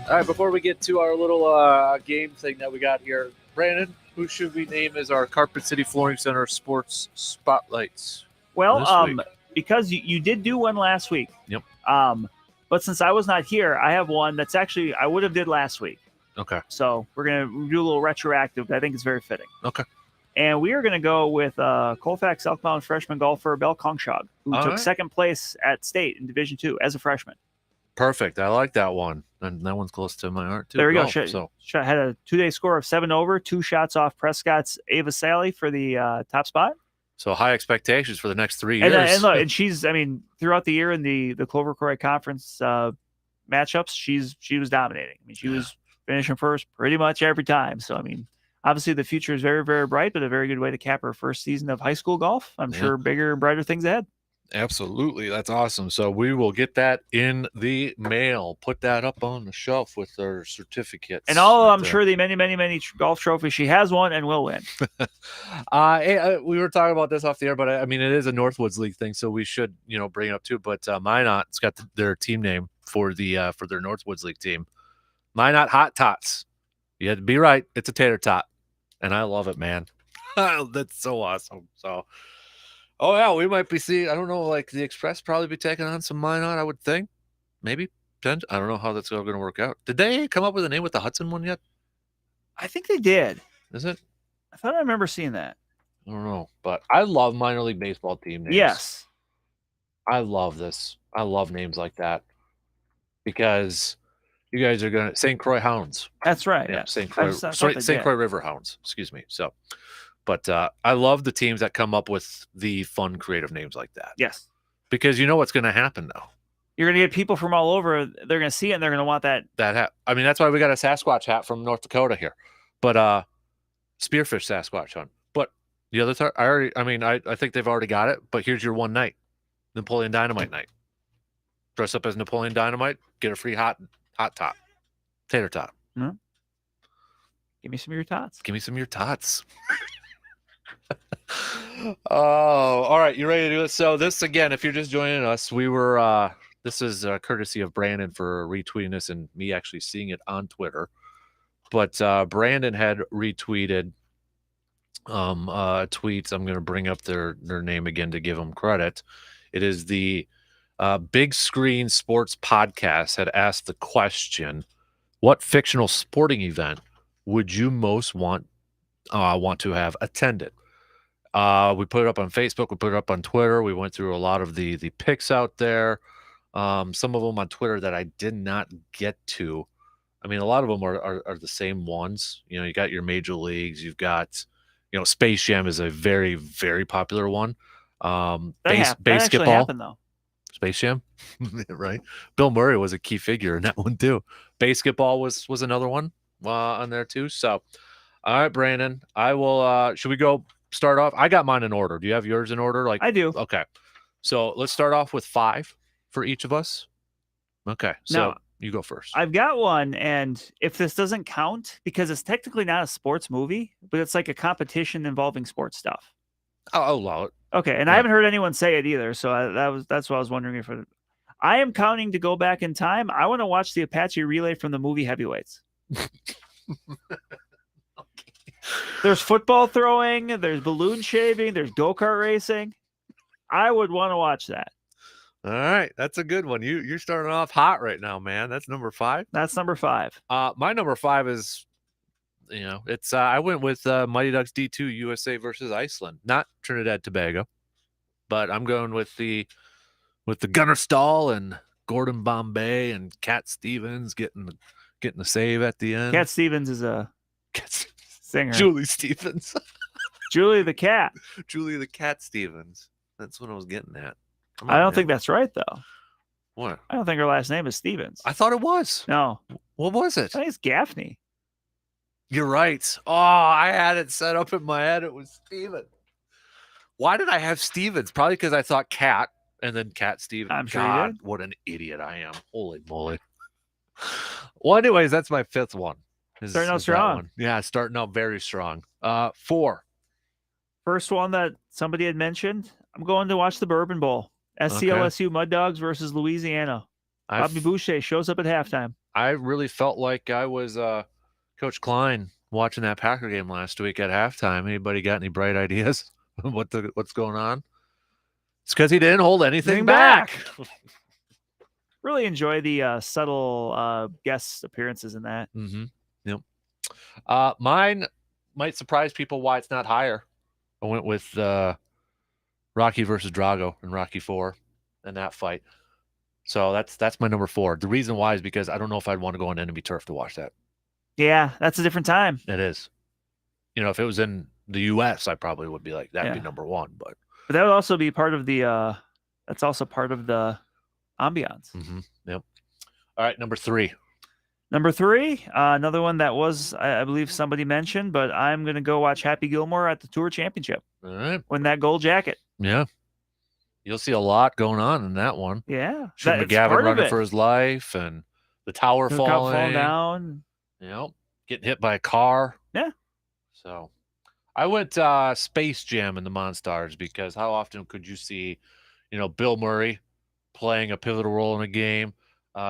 All right, before we get to our little game thing that we got here, Brandon, who should we name as our Carpet City Flooring Center sports spotlights? Well, because you did do one last week. Yep. But since I was not here, I have one that's actually I would have did last week. Okay. So we're gonna do a little retroactive. But I think it's very fitting. Okay. And we are gonna go with Colfax Elkmound freshman golfer Bell Kongshog, who took second place at state in Division II as a freshman. Perfect. I like that one. And that one's close to my heart, too. There we go. Had a 2-day score of 7 over, 2 shots off Prescott's Ava Sally for the top spot. So high expectations for the next 3 years. And look, and she's, throughout the year in the Clover Croy Conference matchups, she was dominating. She was finishing first pretty much every time. So, obviously the future is very, very bright, but a very good way to cap her first season of high school golf. I'm sure bigger and brighter things ahead. Absolutely. That's awesome. So we will get that in the mail, put that up on the shelf with her certificates. And I'm sure the many, many, many golf trophies she has won and will win. We were talking about this off the air, but it is a Northwoods League thing, so we should, bring it up too. But Minot's got their team name for their Northwoods League team. Minot Hot Tots. You had to be right. It's a tater tot. And I love it, man. That's so awesome. So oh, yeah, we might be seeing, I don't know, like the Express probably be taking on some Minot, I would think. Maybe. I don't know how that's going to work out. Did they come up with a name with the Hudson one yet? I think they did. Is it? I thought I remember seeing that. I don't know. But I love minor league baseball team names. Yes. I love this. I love names like that. Because You guys are gonna St. Croix Hounds. That's right. Yeah, Yeah. St. I Croix. just- I thought Sorry, they St. did. Croix River Hounds. Excuse me. So, but I love the teams that come up with the fun, creative names like that. Yes. Because you know what's going to happen now. You're going to get people from all over. They're going to see it and they're going to want that. That hat. I mean, that's why we got a Sasquatch hat from North Dakota here. But spearfish Sasquatch hunt. But the other I think they've already got it. But here's your one night, Napoleon Dynamite night. Dress up as Napoleon Dynamite, get a free hot top, tater tot. Mm-hmm. Give me some of your tots. Give me some of your tots. Oh, all right. You ready to do it? So this, again, if you're just joining us, we were, this is courtesy of Brandon for retweeting this and me actually seeing it on Twitter. But Brandon had retweeted tweets. I'm going to bring up their name again to give them credit. It is the Big Screen Sports Podcast had asked the question, what fictional sporting event would you most want to have attended? We put it up on Facebook. We put it up on Twitter. We went through a lot of the picks out there. Some of them on Twitter that I did not get to. I mean, a lot of them are the same ones. You know, you got your major leagues. You've got, Space Jam is a very, very popular one. Basketball. Happened, though. Space Jam, right? Bill Murray was a key figure in that one too. Basketball was another one on there too. So, all right, Brandon, I will. Should we go start off? I got mine in order. Do you have yours in order? I do. Okay, so let's start off with 5 for each of us. Okay, so now, you go first. I've got one, and if this doesn't count, because it's technically not a sports movie, but it's like a competition involving sports stuff. I'll allow it. Okay, and I haven't heard anyone say it either, so that's what I was wondering if it. I am counting to go back in time. I want to watch the Apache relay from the movie Heavyweights. There's football throwing, there's balloon shaving, there's go-kart racing. I would want to watch that. All right, that's a good one. You're starting off hot right now, man. That's number 5. That's number 5. My number 5 is, it's I went with Mighty Ducks D2 USA versus Iceland, not Trinidad Tobago, but I'm going with the Gunnar Stahl and Gordon Bombay and Cat Stevens getting the save at the end. Cat Stevens is a singer. Julie Stevens. Julie the Cat. Julie the Cat Stevens. That's what I was getting at. I don't think that's right, though. What? I don't think her last name is Stevens. I thought it was. No. What was it? I think it's Gaffney. You're right. Oh, I had it set up in my head. It was Steven. Why did I have Stevens? Probably because I thought Cat and then Cat Stevens. I'm sure God, you did. what an idiot I am. Holy moly. Well, anyways, that's my 5th one. Starting out that strong. one. Yeah, starting out very strong. 4. First one that somebody had mentioned, I'm going to watch the Bourbon Bowl. SCLSU Mud Dogs versus Louisiana. Bobby Boucher shows up at halftime. I really felt like I was Coach Klein watching that Packer game last week at halftime. Anybody got any bright ideas what's going on? It's because he didn't hold anything back. Really enjoy the subtle guest appearances in that. Mm-hmm. Yep. Mine might surprise people why it's not higher. I went with Rocky versus Drago in Rocky 4 in that fight. So that's my number 4. The reason why is because I don't know if I'd want to go on enemy turf to watch that. Yeah, that's a different time. It is. If it was in the U.S., I probably would be like, that'd be number 1. But that would also be part of the that's also part of the ambiance. Mm-hmm. Yep. All right, number 3. Number 3, another one that was, I believe somebody mentioned, but I'm going to go watch Happy Gilmore at the Tour Championship. All right. Win that gold jacket. Yeah. You'll see a lot going on in that one. Yeah. Sean McGavin running for his life and the tower falling down. Getting hit by a car. Yeah. So I went Space Jam in the Monstars because how often could you see, Bill Murray playing a pivotal role in a game,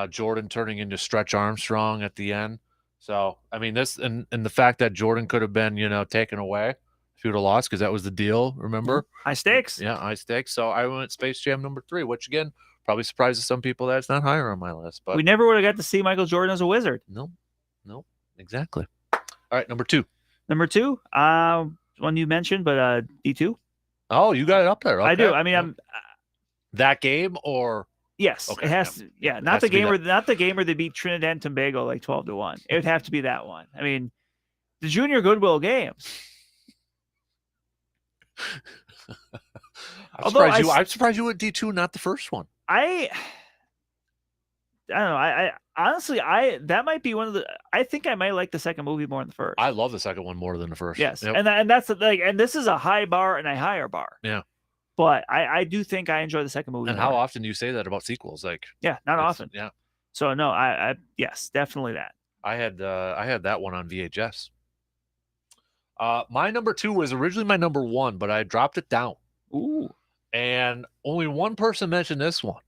Jordan turning into Stretch Armstrong at the end. So, I mean, this and the fact that Jordan could have been, taken away if he would have lost because that was the deal, remember? High stakes. Yeah, high stakes. So I went Space Jam number 3, which again, probably surprises some people that it's not higher on my list. But we never would have got to see Michael Jordan as a Wizard. No, exactly. All right, number 2. Number 2, one you mentioned, but D2. Oh, you got it up there. Okay. I do. I mean, I'm that game or Yes, Okay, it has to. Yeah, not has the to be game that. not the game where they beat Trinidad and Tobago like 12-1. It would have to be that one. I mean, the Junior Goodwill Games. I'm surprised you went D2, not the first one. I don't know. I honestly, that might be one of the. I think I might like the second movie more than the first. I love the second one more than the first. Yes, Yep. and that's like, and this is a high bar and a higher bar. Yeah. But I do think I enjoy the second movie. And more. how often do you say that about sequels? Like, Yeah, not often. Yeah. So no, I yes, definitely that. I had that one on VHS. My number 2 was originally my number 1, but I dropped it down. Ooh. And only one person mentioned this one.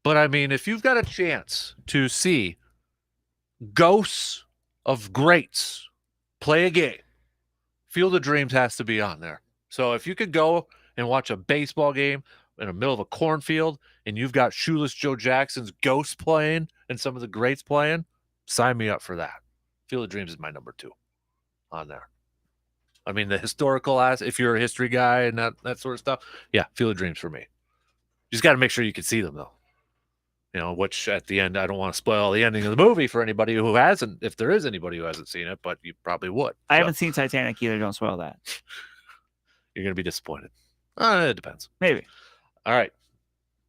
But I mean, if you've got a chance to see ghosts of greats play a game, Field of Dreams has to be on there. So if you could go and watch a baseball game in the middle of a cornfield and you've got Shoeless Joe Jackson's Ghosts playing and some of the greats playing, sign me up for that. Field of Dreams is my number 2 on there. I mean, the historical if you're a history guy and that sort of stuff, yeah, Field of Dreams for me. You just got to make sure you can see them, though. You know, which at the end, I don't want to spoil the ending of the movie for anybody who hasn't, if there is anybody who hasn't seen it, but you probably would. I haven't seen Titanic either. Don't spoil that. You're going to be disappointed. It depends. Maybe. All right.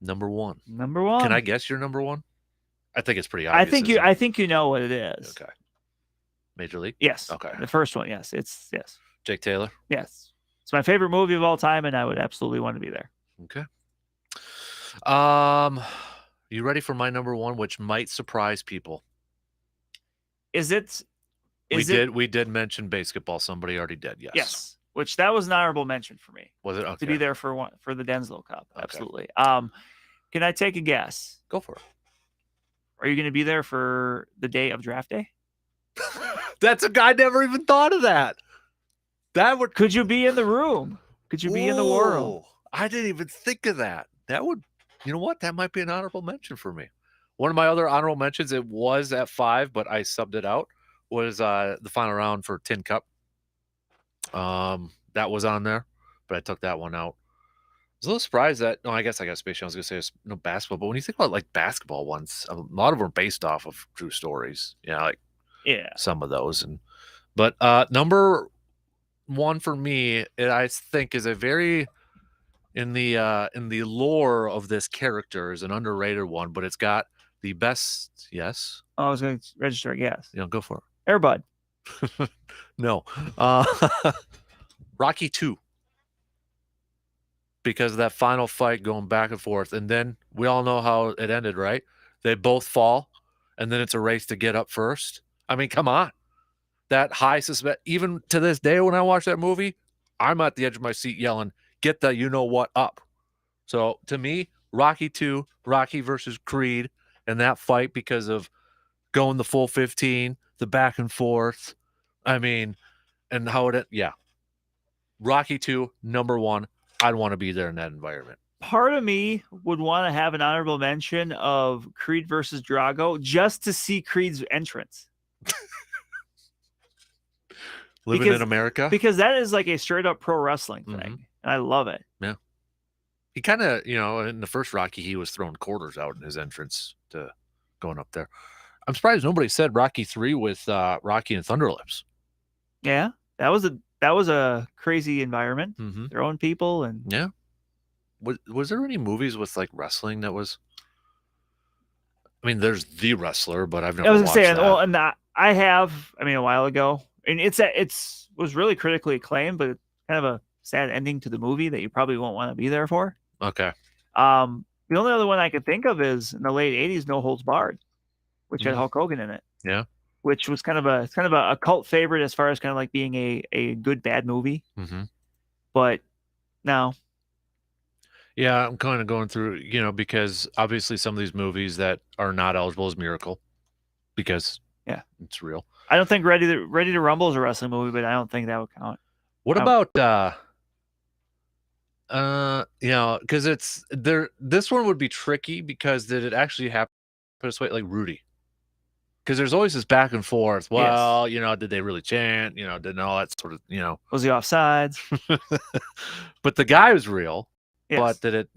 Number 1. Number 1. Can I guess your number 1? I think it's pretty obvious. I think you know what it is. Okay. Major League? Yes. Okay. The first one, yes. Yes. Jake Taylor? Yes. It's my favorite movie of all time, and I would absolutely want to be there. Okay. You ready for my number 1, which might surprise people? We did mention basketball. Somebody already did. Yes. Yes. Which that was an honorable mention for me. Was it? Okay. To be there for the Denslow Cup. Okay. Absolutely. Can I take a guess? Go for it. Are you going to be there for the day of draft day? That's a guy never even thought of that. Could you be in the room? Could you be in the war room? I didn't even think of that. That would, you know what? That might be an honorable mention for me. One of my other honorable mentions, it was at 5, but I subbed it out, was the final round for Tin Cup. That was on there, but I took that one out. I was a little surprised that, I guess I got Space Jam. I was going to say it's no basketball, but when you think about like basketball ones, a lot of them are based off of true stories. Some of those. But number 1 for me, I think is a very in the lore of this character is an underrated one, but it's got the best. Yes. Oh, I was going to register a guess. Go for it. Air Bud. No. Rocky 2. Because of that final fight going back and forth. And then we all know how it ended, right? They both fall, and then it's a race to get up first. I mean, come on. That high suspense, even to this day when I watch that movie, I'm at the edge of my seat yelling, get the you-know-what up. So, to me, Rocky 2, Rocky versus Creed, and that fight because of going the full 15, the back and forth. I mean, and how it, Rocky 2, number 1. I'd want to be there in that environment. Part of me would want to have an honorable mention of Creed versus Drago just to see Creed's entrance. Living in America? Because that is like a straight up pro wrestling thing. And I love it. Yeah. He kind of, in the first Rocky, he was throwing quarters out in his entrance to going up there. I'm surprised nobody said Rocky 3 with Rocky and Thunderlips. Yeah. That was a crazy environment. Throwing people and yeah. Was there any movies with like wrestling that was? I mean, there's The Wrestler, but I've never. I was watched saying, that. well, and I have. I mean, a while ago, and it was really critically acclaimed, but kind of a sad ending to the movie that you probably won't want to be there for. Okay. The only other one I could think of is in the late '80s, No Holds Barred, which had Hulk Hogan in it. Yeah. Which was kind of a cult favorite as far as kind of like being a good bad movie. But no. Yeah, I'm kind of going through, because obviously some of these movies that are not eligible as Miracle, because it's real. I don't think Ready to Rumble is a wrestling movie, but I don't think that would count. What about because it's there. This one would be tricky because did it actually happen this way, like Rudy? Because there's always this back and forth. Well, did they really chant? Didn't all that sort of, Was he offsides? But the guy was real. Yes. But did it,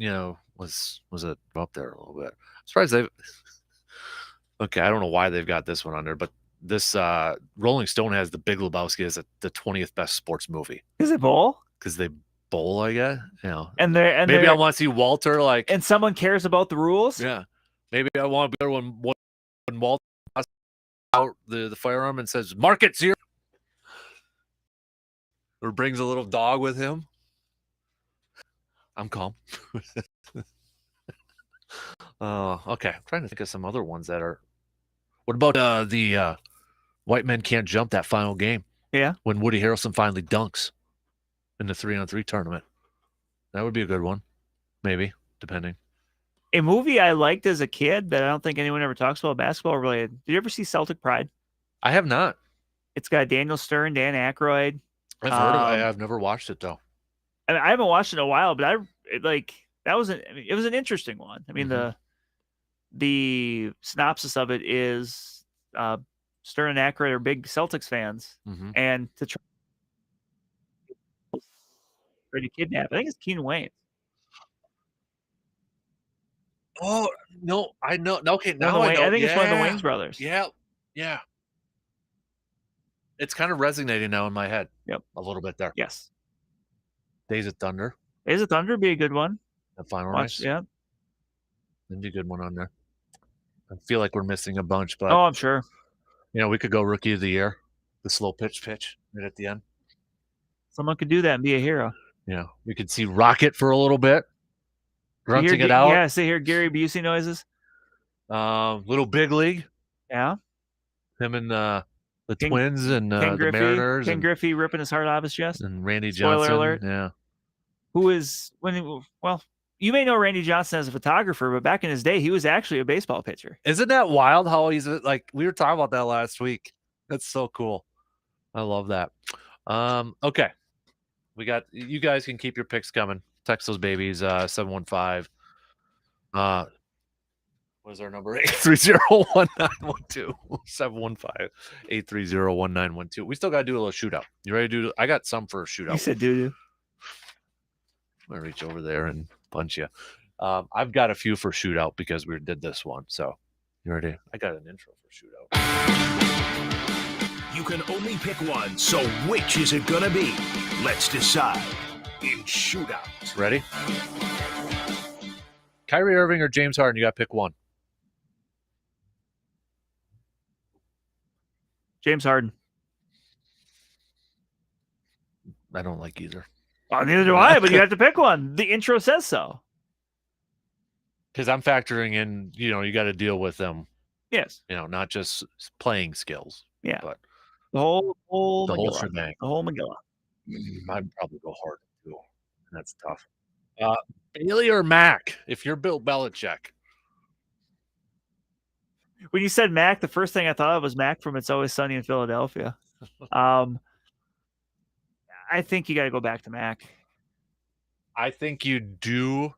was it up there a little bit. I'm surprised they've. Okay, I don't know why they've got this one on there, but this Rolling Stone has The Big Lebowski as the 20th best sports movie. Is it bowl? Because they bowl, I guess. You know, maybe I want to see Walter and someone cares about the rules. Yeah, maybe I want to be there when Walter out the firearm and says "Mark it 0," or brings a little dog with him. I'm calm. Okay. I'm trying to think of some other ones that are. What about the White Men Can't Jump, that final game? Yeah. When Woody Harrelson finally dunks in the 3-on-3 tournament. That would be a good one. Maybe, depending. A movie I liked as a kid that I don't think anyone ever talks about, basketball related. Did you ever see Celtic Pride? I have not. It's got Daniel Stern, Dan Aykroyd. I've heard of it. I've never watched it, though. I haven't watched it in a while, but it was an interesting one. I mean, the synopsis of it is Stern and Aykroyd are big Celtics fans, and to try to kidnap, I think it's Keenan Wayne. Oh no, I know. Okay, now I know. I think it's one of the Wayans brothers. Yeah. It's kind of resonating now in my head. Yep, a little bit there. Yes. Days of Thunder. Days of Thunder would be a good one. The final race. Yeah. That'd be a good one on there. I feel like we're missing a bunch, but I'm sure. We could go Rookie of the Year, the slow pitch right at the end. Someone could do that and be a hero. Yeah, we could see Rocket for a little bit, grunting it out. Yeah, see here Gary Busey noises. Little Big League. Yeah. Him and the Twins and the Mariners. Ken Griffey ripping his heart off his chest. And Randy Spoiler Johnson. alert. Yeah. Who is you may know Randy Johnson as a photographer, but back in his day, he was actually a baseball pitcher. Isn't that wild how he's like, we were talking about that last week. That's so cool. I love that. Okay. You guys can keep your picks coming. Text those babies, 715. What is our number? 830-1912. 715-830-1912. We still got to do a little shootout. You ready to do? I got some for a shootout. You said doo-doo. I'm going to reach over there and punch you. I've got a few for shootout because we did this one. So, you ready? I got an intro for shootout. You can only pick one, so which is it going to be? Let's decide in shootout. Ready? Kyrie Irving or James Harden? You got to pick one. James Harden. I don't like either. Well, neither do I, but you have to pick one. The intro says so. Because I'm factoring in, you got to deal with them. Yes. Not just playing skills. Yeah. But the whole shebang. The whole Megillah. I'd probably go Harden too. That's tough. Bailey or Mac, if you're Bill Belichick. When you said Mac, the first thing I thought of was Mac from It's Always Sunny in Philadelphia. I think you got to go back to Mac. I think you do,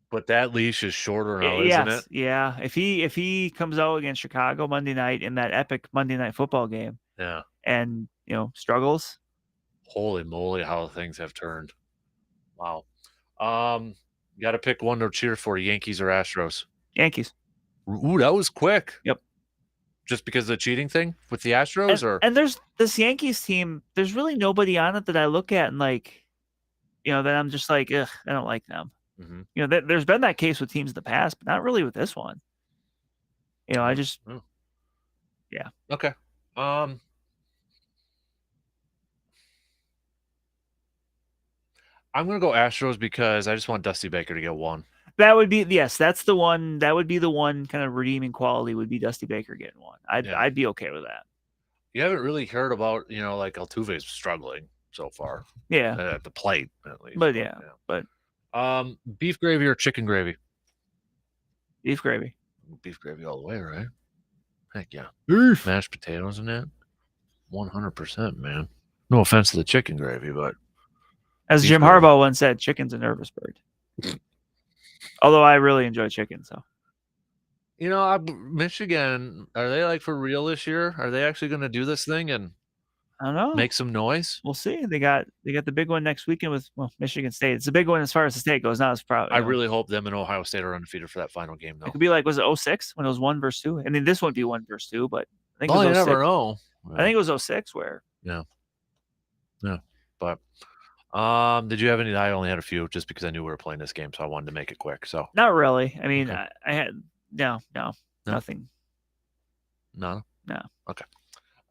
but that leash is shorter now, isn't it? Yeah. If he comes out against Chicago Monday night in that epic Monday Night Football game, yeah, and struggles. Holy moly, how things have turned! Wow. You got to pick one to cheer for: Yankees or Astros. Yankees. Ooh, that was quick. Yep. Just because of the cheating thing with the Astros, and there's this Yankees team. There's really nobody on it that I look at and that I'm just like, ugh, I don't like them. Mm-hmm. There's been that case with teams in the past, but not really with this one. I just, yeah. Okay. I'm gonna go Astros because I just want Dusty Baker to get one. That would be that's the one. That would be the one kind of redeeming quality would be Dusty Baker getting one. I'd be okay with that. You haven't really heard about like Altuve's struggling so far. Yeah, at the plate at least. But beef gravy or chicken gravy? Beef gravy. Beef gravy all the way, right? Heck yeah. Beef. Mashed potatoes in that. 100%, man. No offense to the chicken gravy, but as Jim Harbaugh once said, chicken's a nervous bird. Although I really enjoy chicken, so. Michigan, are they for real this year? Are they actually going to do this thing? And I don't know. Make some noise. We'll see. They got the big one next weekend with Michigan State. It's a big one as far as the state goes. Not as proud. I really hope them and Ohio State are undefeated for that final game, though. It could be like, was it 06 when it was 1 versus 2? I mean, this won't be 1 versus 2, but I think it Oh, was you 06. never know. I think it was 06 where. Yeah. But did you have any? I only had a few just because I knew we were playing this game, so I wanted to make it quick. So Not really. I mean, Okay. I had nothing. No. No. Okay.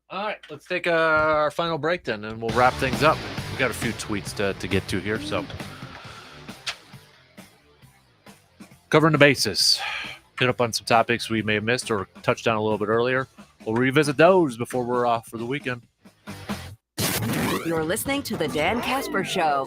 All right, let's take our final break then, and we'll wrap things up. We got a few tweets to get to here, so covering the bases. Hit up on some topics we may have missed or touched on a little bit earlier. We'll revisit those before we're off for the weekend. You're listening to the Dan Kasper Show.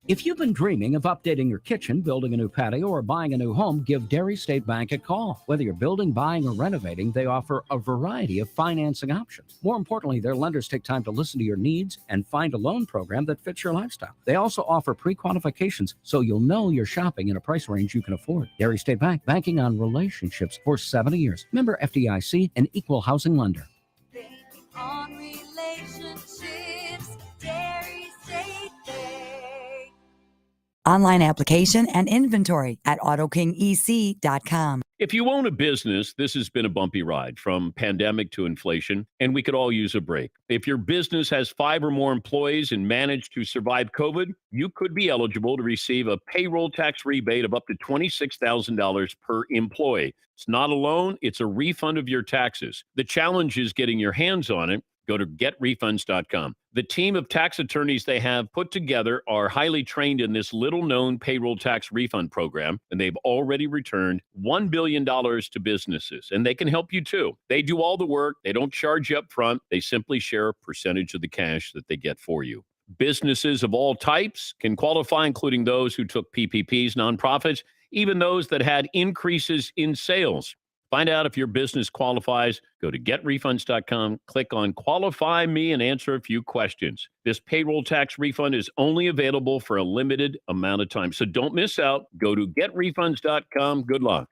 If you've been dreaming of updating your kitchen, building a new patio, or buying a new home, give Dairy State Bank a call. Whether you're building, buying, or renovating, they offer a variety of financing options. More importantly, their lenders take time to listen to your needs and find a loan program that fits your lifestyle. They also offer pre-qualifications, so you'll know you're shopping in a price range you can afford. Dairy State Bank, banking on relationships for 70 years. Member FDIC, an equal housing lender. On relationships, Dairy State Bank. Online application and inventory at AutoKingEC.com. If you own a business, this has been a bumpy ride from pandemic to inflation, and we could all use a break. If your business has 5 or more employees and managed to survive COVID, you could be eligible to receive a payroll tax rebate of up to $26,000 per employee. It's not a loan, it's a refund of your taxes. The challenge is getting your hands on it. Go to getrefunds.com. The team of tax attorneys they have put together are highly trained in this little-known payroll tax refund program, and they've already returned $1 billion to businesses, and they can help you too. They do all the work. They don't charge you up front. They simply share a percentage of the cash that they get for you. Businesses of all types can qualify, including those who took PPPs, nonprofits, even those that had increases in sales. Find out if your business qualifies. Go to getrefunds.com, click on Qualify Me, and answer a few questions. This payroll tax refund is only available for a limited amount of time, so don't miss out. Go to getrefunds.com. Good luck.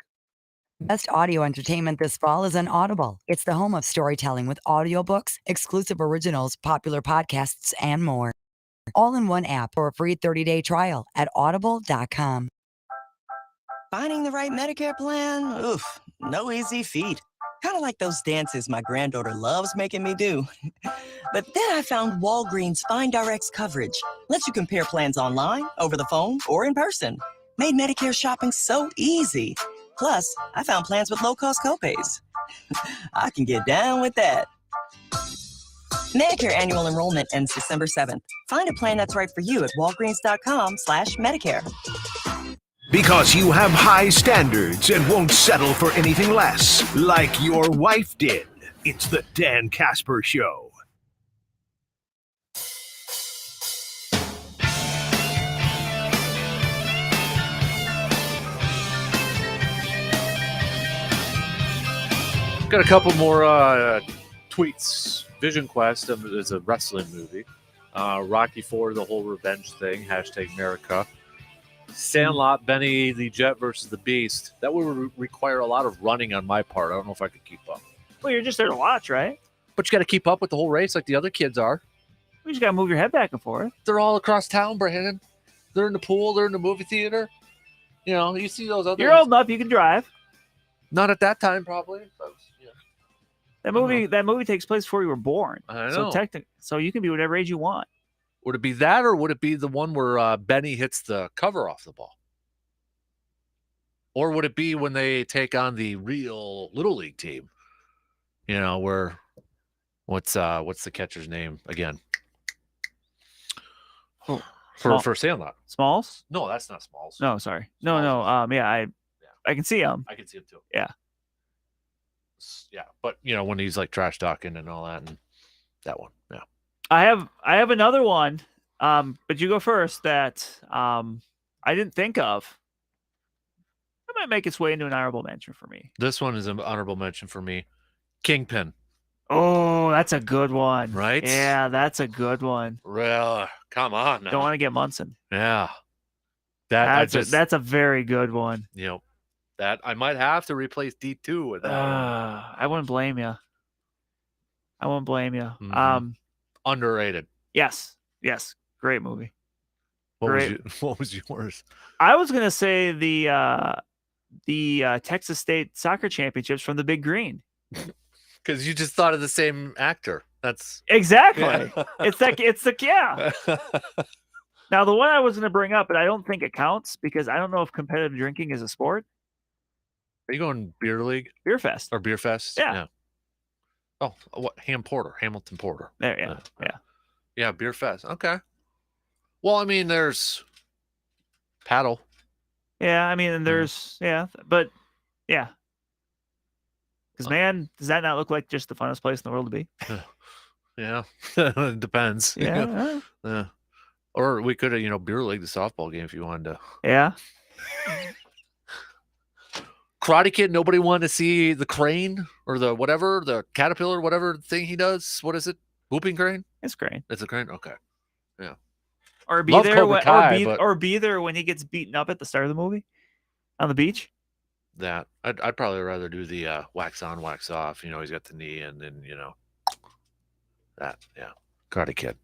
Best audio entertainment this fall is on Audible. It's the home of storytelling with audiobooks, exclusive originals, popular podcasts, and more. All in one app for a free 30-day trial at audible.com. Finding the right Medicare plan? Oof, no easy feat. Kind of like those dances my granddaughter loves making me do. But then I found Walgreens Find Direct's coverage. Lets you compare plans online, over the phone, or in person. Made Medicare shopping so easy. Plus, I found plans with low-cost copays. I can get down with that. Medicare annual enrollment ends December 7th. Find a plan that's right for you at walgreens.com/Medicare. Because you have high standards and won't settle for anything less, like your wife did. It's the Dan Kasper Show. Got a couple more tweets. Vision Quest is a wrestling movie. Rocky IV, the whole revenge thing. #America. Sandlot, Benny the Jet versus the Beast. That would require a lot of running on my part. I don't know if I could keep up. Well, you're just there to watch, right? But you got to keep up with the whole race like the other kids are. You just got to move your head back and forth. They're all across town, Brandon. They're in the pool. They're in the movie theater. You know, you see those other. You're old enough. You can drive. Not at that time, probably. But, yeah. That movie takes place before you were born. I know. So you can be whatever age you want. Would it be that, or would it be the one where Benny hits the cover off the ball? Or would it be when they take on the real Little League team? You know, where what's the catcher's name again? Oh, for Sandlot. Smalls? No, that's not Smalls. No, sorry. No. Yeah, I can see him. I can see him too. Yeah. Yeah, but you know when he's like trash talking and all that, and that one. Yeah. I have another one, but you go first that I didn't think of. That might make its way into an honorable mention for me. This one is an honorable mention for me. Kingpin. Oh, that's a good one. Right? Yeah, that's a good one. Well, come on now. Don't want to get Munson. Yeah. That's a very good one. You know, that I might have to replace D2 with that. I wouldn't blame you. I won't blame you. Mhm. Underrated. Yes, great movie. What Great. was yours? I was gonna say the Texas State soccer championships from the Big Green. Because you just thought of the same actor. That's Exactly. Yeah. It's like yeah. Now the one I was gonna bring up, but I don't think it counts because I don't know if competitive drinking is a sport. Are you going beer league? Beer Fest. Or beer fest? Yeah. Oh, what? Hamilton Porter. There, yeah. Yeah, beer fest. Okay. Well, I mean, there's paddle. Yeah, I mean, and there's but yeah. Because man, does that not look like just the funnest place in the world to be? Yeah, it depends. Yeah. Yeah. Or we could have, beer league, the softball game, if you wanted to. Yeah. Karate Kid, nobody wanted to see the crane or the whatever, the caterpillar, whatever thing he does. What is it? Whooping crane? It's crane. It's a crane? Okay. Yeah. Or be Love there Cobra when, Kai, but or be there when he gets beaten up at the start of the movie on the beach. that I'd probably rather do the wax on, wax off. He's got the knee, and then that. Yeah, Karate Kid.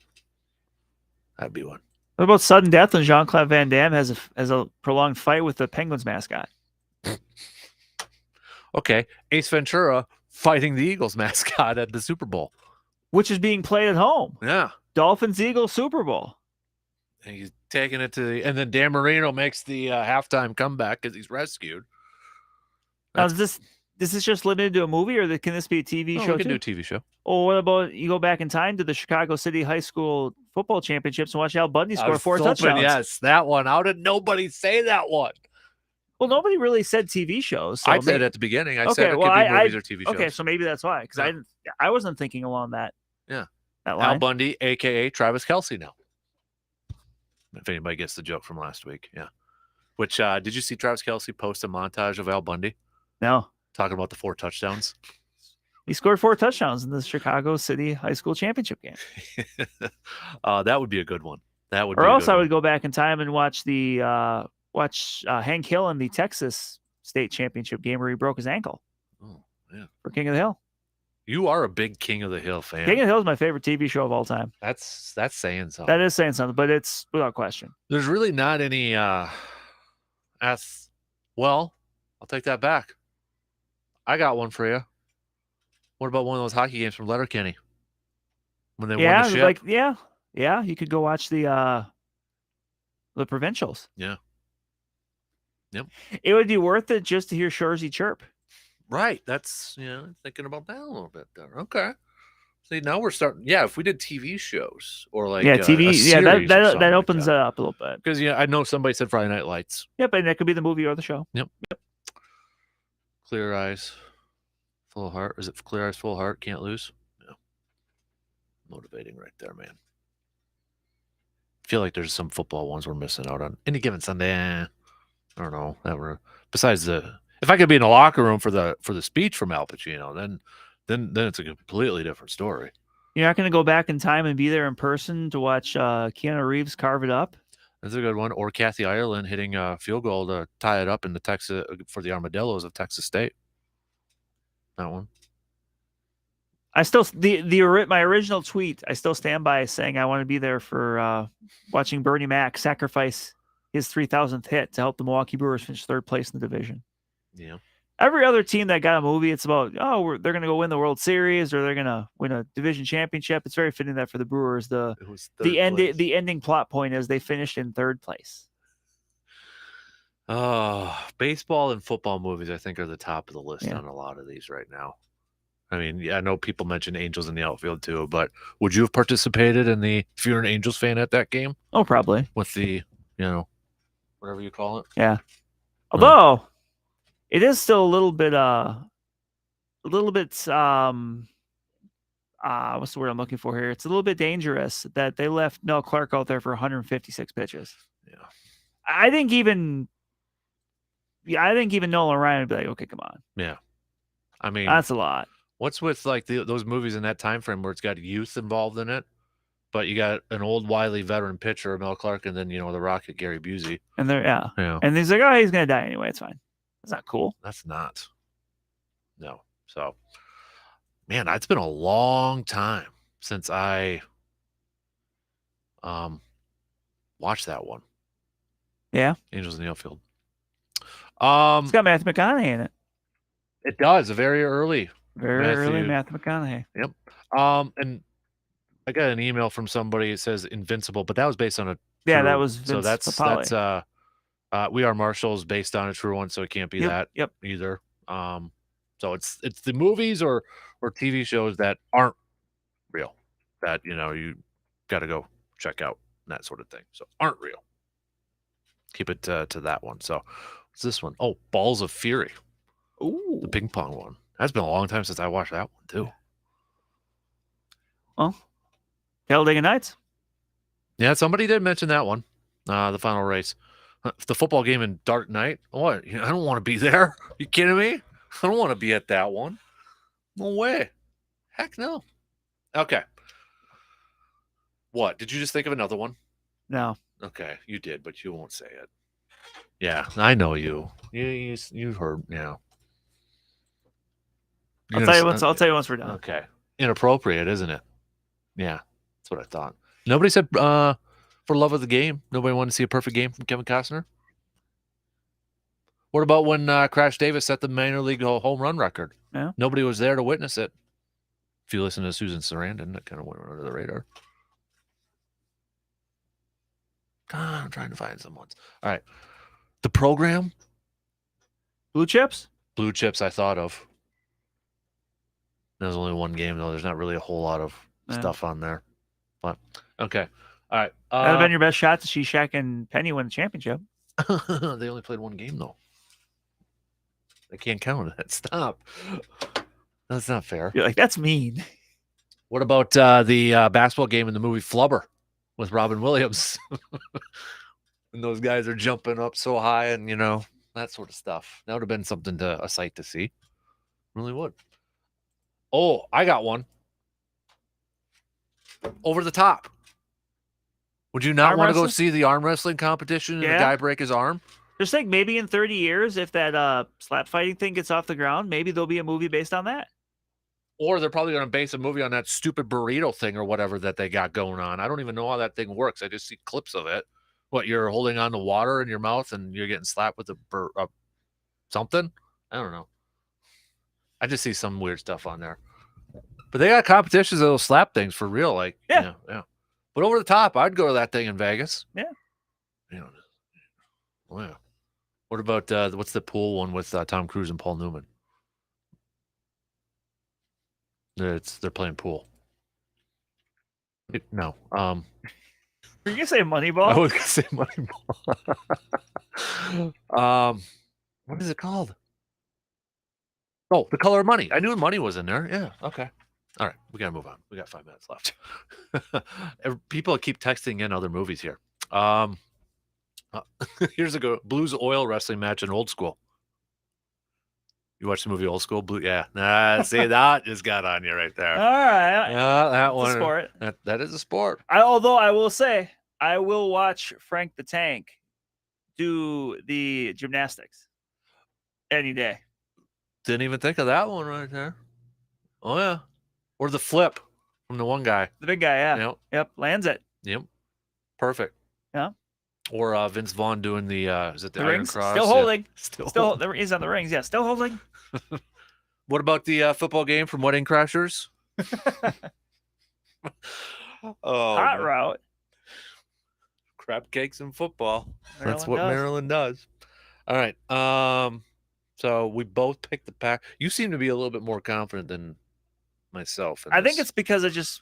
That'd be one. What about sudden death when Jean-Claude Van Damme has a prolonged fight with the Penguins mascot? Okay, Ace Ventura fighting the Eagles mascot at the Super Bowl, which is being played at home. Yeah, Dolphins Eagles Super Bowl. And he's taking it to and then Dan Marino makes the halftime comeback because he's rescued. Now, is this is just limited to a movie, or can this be a TV show? We can too? do a TV show. Oh, what about you go back in time to the Chicago City High School football championships and watch Al Bundy I score was 4 hoping, touchdowns? Yes, that one. How did nobody say that one? Well, nobody really said TV shows. So I said at the beginning. I said it well, could be movies or TV shows. Okay, so maybe that's why, because I wasn't thinking along that. Yeah. That line. Al Bundy, a.k.a. Travis Kelce now. If anybody gets the joke from last week. Yeah. Which, did you see Travis Kelce post a montage of Al Bundy? No. Talking about the 4 touchdowns? He scored 4 touchdowns in the Chicago City High School championship game. That would be a good one. That would. Or be a else good I one. would go back in time and watch the Hank Hill in the Texas State Championship game where he broke his ankle. Oh, yeah. For King of the Hill. You are a big King of the Hill fan. King of the Hill is my favorite TV show of all time. That's saying something. That is saying something, but it's without question. There's really not any. Well, I'll take that back. I got one for you. What about one of those hockey games from Letterkenny when they won the ship? Yeah. You could go watch the provincials. Yeah. Yep. It would be worth it just to hear Shorzy chirp. Right. That's thinking about that a little bit there. Okay. See, now we're starting. Yeah, if we did TV shows or like TV, that opens that up a little bit. Because I know somebody said Friday Night Lights. Yep, and that could be the movie or the show. Yep. Clear Eyes, Full Heart. Is it Clear Eyes, Full Heart? Can't lose. Yeah. Motivating right there, man. I feel like there's some football ones we're missing out on. Any given Sunday, I don't know. Besides if I could be in the locker room for the speech from Al Pacino, then it's a completely different story. You're not going to go back in time and be there in person to watch Keanu Reeves carve it up? That's a good one. Or Kathy Ireland hitting a field goal to tie it up in the Texas for the Armadillos of Texas State. That one. I still my original tweet. I still stand by saying I want to be there for watching Bernie Mac sacrifice his 3,000th hit to help the Milwaukee Brewers finish 3rd place in the division. Yeah. Every other team that got a movie, it's about they're going to go win the World Series or they're going to win a division championship. It's very fitting that for the Brewers, the ending plot point is they finished in 3rd place. Baseball and football movies, I think, are the top of the list on a lot of these right now. I mean, I know people mentioned Angels in the outfield too, but would you have participated if you're an Angels fan at that game? Oh, probably. With the, whatever you call it. Yeah. Although it is still a little bit what's the word I'm looking for here? It's a little bit dangerous that they left Mel Clark out there for 156 pitches. Yeah. I think even Nolan Ryan would be like, okay, come on. Yeah. I mean, that's a lot. What's with like those movies in that time frame where it's got youth involved in it, but you got an old wily veteran pitcher, Mel Clark, and then the Rocket, Gary Busey. And they're Yeah. And he's like, he's gonna die anyway. It's fine. That's not cool. That's not. No. So Man, it's been a long time since I watched that one. Yeah. Angels in the Outfield. It's got Matthew McConaughey in it. It does. Very early. Very early Matthew McConaughey. Yep. And I got an email from somebody that says Invincible, but that was based on a Yeah, that true- was so Vince that's We Are Marshals based on a true one, so it can't be that Yep. either. So it's the movies or TV shows that aren't real that you got to go check out and that sort of thing. So aren't real. Keep it to that one. So what's this one? Oh, Balls of Fury. Ooh, the ping pong one. That's been a long time since I watched that one too. Well, Talladega Nights. Yeah, somebody did mention that one. The final race. The football game in Dark Knight. What? I don't want to be there. You kidding me? I don't want to be at that one. No way. Heck no. Okay. What? Did you just think of another one? No. Okay, you did, but you won't say it. Yeah, I know you. You heard. Yeah. I'll tell you once we're done. Okay. Inappropriate, isn't it? Yeah, that's what I thought. Nobody said for love of the game. Nobody wanted to see a perfect game from Kevin Costner. What about when Crash Davis set the minor league home run record? Yeah. Nobody was there to witness it. If you listen to Susan Sarandon, that kind of went under the radar. God, I'm trying to find some ones. All right. The Program. Blue Chips? Blue Chips I thought of. There's only one game, though. There's not really a whole lot of stuff on there. But, okay. All right. That would have been your best shot to see Shaq and Penny win the championship. They only played one game, though. I can't count that. Stop. That's not fair. You're like, that's mean. What about the basketball game in the movie Flubber with Robin Williams? And those guys are jumping up so high and, that sort of stuff. That would have been something a sight to see. Really would. Oh, I got one. Over the Top. Would you not Arm want to go wrestling? see the arm wrestling competition and the guy break his arm? Just think maybe in 30 years, if that slap fighting thing gets off the ground, maybe there'll be a movie based on that. Or they're probably going to base a movie on that stupid burrito thing or whatever that they got going on. I don't even know how that thing works. I just see clips of it. What, you're holding on to water in your mouth and you're getting slapped with something? I don't know. I just see some weird stuff on there. But they got competitions that'll slap things for real. Like, yeah. But Over the Top, I'd go to that thing in Vegas. Yeah. Oh, yeah. What about, what's the pool one with Tom Cruise and Paul Newman? They're playing pool. No. Were you gonna say Moneyball? I was gonna say Moneyball. What is it called? Oh, The Color of Money. I knew Money was in there. Yeah. Okay. All right. We gotta move on. We got 5 minutes left. People keep texting in other movies here. Here's a go. Blues Oil wrestling match in Old School. You watched the movie Old School? Blue? Yeah. See, that just got on you right there. All right. Yeah, that It's one. a sport. That is a sport. Although I will say, I will watch Frank the Tank do the gymnastics any day. Didn't even think of that one right there. Oh, yeah. Or the flip from the one guy. The big guy, yeah. Yep. Yep. Lands it. Yep. Perfect. Yeah. Or Vince Vaughn doing the is it the The Iron rings. Cross? Still Yeah. holding. Still He's on the rings. Yeah. Still holding. What about the football game from Wedding Crashers? Oh, Hot man. route. Crab cakes and football. That's Maryland what does. Maryland does. All right. So we both picked the Pack. You seem to be a little bit more confident than myself. in I think this. it's because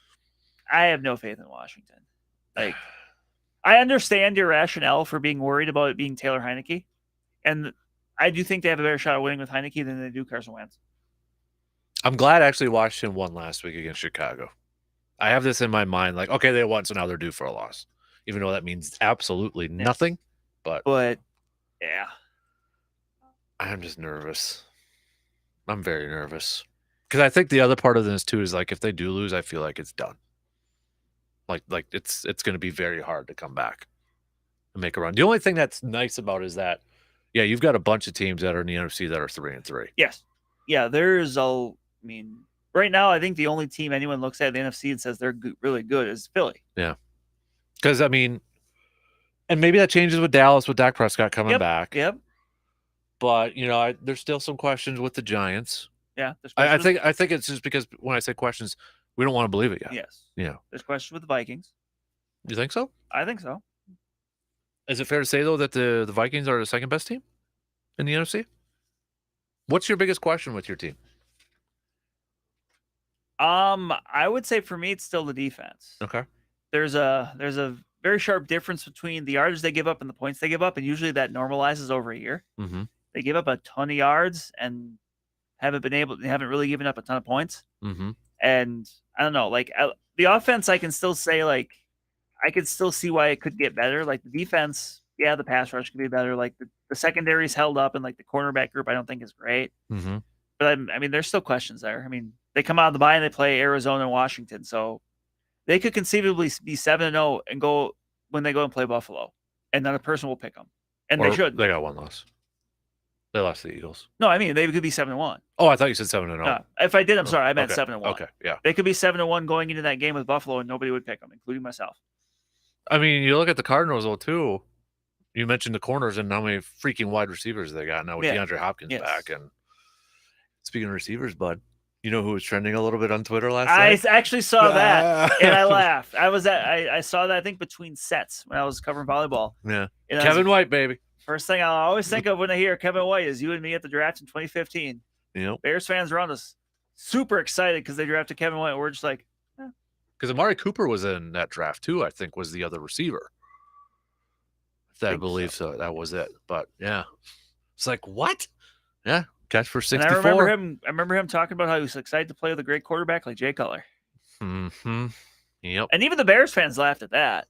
I have no faith in Washington. Like, I understand your rationale for being worried about it being Taylor Heineke, and I do think they have a better shot of winning with Heineke than they do Carson Wentz. I'm glad actually Washington won last week against Chicago. I have this in my mind, like, okay, they won, so now they're due for a loss, even though that means absolutely nothing. But yeah, I'm just nervous. I'm very nervous because I think the other part of this too is like if they do lose, I feel like it's done. Like it's going to be very hard to come back and make a run. The only thing that's nice about it is that, yeah, you've got a bunch of teams that are in the NFC that are 3-3. Yes. Yeah, there's right now, I think the only team anyone looks at in the NFC and says they're really good is Philly. Yeah. Because, I mean, and maybe that changes with Dallas with Dak Prescott coming back. Yep. But, there's still some questions with the Giants. Yeah. I think it's just because when I say questions, we don't want to believe it yet. Yes. Yeah. There's questions with the Vikings. You think so? I think so. Is it fair to say, though, that the Vikings are the second best team in the NFC? What's your biggest question with your team? I would say for me, it's still the defense. Okay. There's a very sharp difference between the yards they give up and the points they give up, and usually that normalizes over a year. Mm-hmm. They give up a ton of yards and haven't really given up a ton of points. Mm-hmm. And I don't know, like the offense, I can still say, like, I could still see why it could get better. Like the defense, yeah, the pass rush could be better. Like the secondary's held up, and like the cornerback group, I don't think is great. Mm-hmm. But I mean, there's still questions there. I mean, they come out of the bye and they play Arizona and Washington, so they could conceivably be 7-0 and go when they go and play Buffalo, and then a person will pick them, and they should. They got one loss. They lost to the Eagles. No, I mean they could be 7-1. Oh, I thought you said 7-0. If I did, I'm sorry. I meant okay. 7-1. Okay, yeah. They could be 7-1 going into that game with Buffalo, and nobody would pick them, including myself. I mean, you look at the Cardinals, though, too. You mentioned the corners and how many freaking wide receivers they got now with DeAndre Hopkins back. And speaking of receivers, bud, you know who was trending a little bit on Twitter last night? I actually saw that, and I laughed. I saw that, I think, between sets when I was covering volleyball. Yeah. And Kevin White, baby. First thing I'll always think of when I hear Kevin White is you and me at the draft in 2015. Yep. Bears fans around us super excited because they drafted Kevin White. We're just like, because Amari Cooper was in that draft too, I think, was the other receiver. I believe so. That was it. But yeah, it's like, what? Yeah, catch for 64. And I remember him talking about how he was excited to play with a great quarterback like Jay Cutler. Mm-hmm. Yep. And even the Bears fans laughed at that.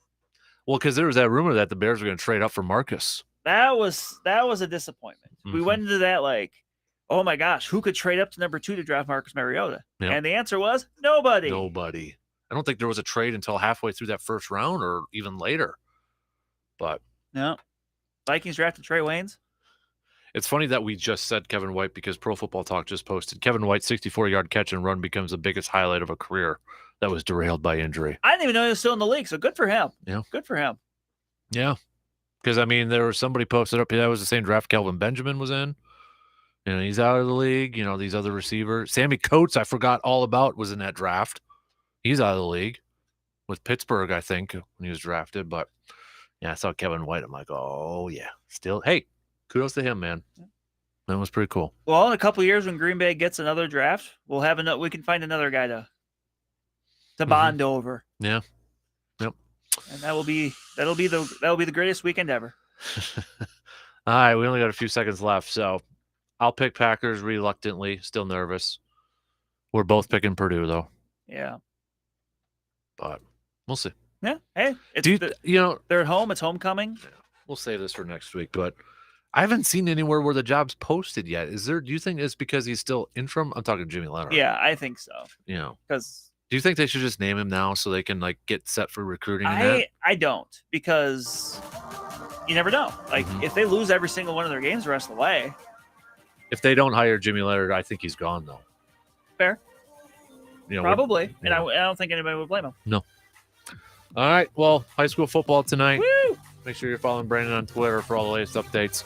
Well, because there was that rumor that the Bears were going to trade up for Marcus. That was a disappointment. Mm-hmm. We went into that like, oh my gosh, who could trade up to number 2 to draft Marcus Mariota? Yep. And the answer was nobody. Nobody. I don't think there was a trade until halfway through that first round or even later. But no, Vikings drafted Trey Waynes. It's funny that we just said Kevin White because Pro Football Talk just posted Kevin White's 64-yard catch and run becomes the biggest highlight of a career that was derailed by injury. I didn't even know he was still in the league, so good for him. Yeah. Good for him. Yeah. Because, I mean, there was somebody posted up, that was the same draft Kelvin Benjamin was in. You know, he's out of the league. You know, these other receivers. Sammy Coates, I forgot all about, was in that draft. He's out of the league with Pittsburgh, I think, when he was drafted. But, yeah, I saw Kevin White. I'm like, oh, yeah. Still, hey, kudos to him, man. That was pretty cool. Well, in a couple of years when Green Bay gets another draft, we can find another guy to bond over. Yeah. Yep. And that'll be the greatest weekend ever. All right, we only got a few seconds left, so I'll pick Packers reluctantly, still nervous. We're both picking Purdue though. Yeah. But we'll see. Yeah. Hey, they're at home, it's homecoming. Yeah, we'll save this for next week, but I haven't seen anywhere where the job's posted yet. Do you think it's because he's still interim? I'm talking Jimmy Leonard. Yeah, I think so. You know. Because do you think they should just name him now so they can like get set for recruiting? I don't, because you never know. Like if they lose every single one of their games the rest of the way. If they don't hire Jimmy Leonard, I think he's gone though. Fair. You know, probably. And I don't think anybody would blame him. No. All right. Well, high school football tonight. Woo! Make sure you're following Brandon on Twitter for all the latest updates.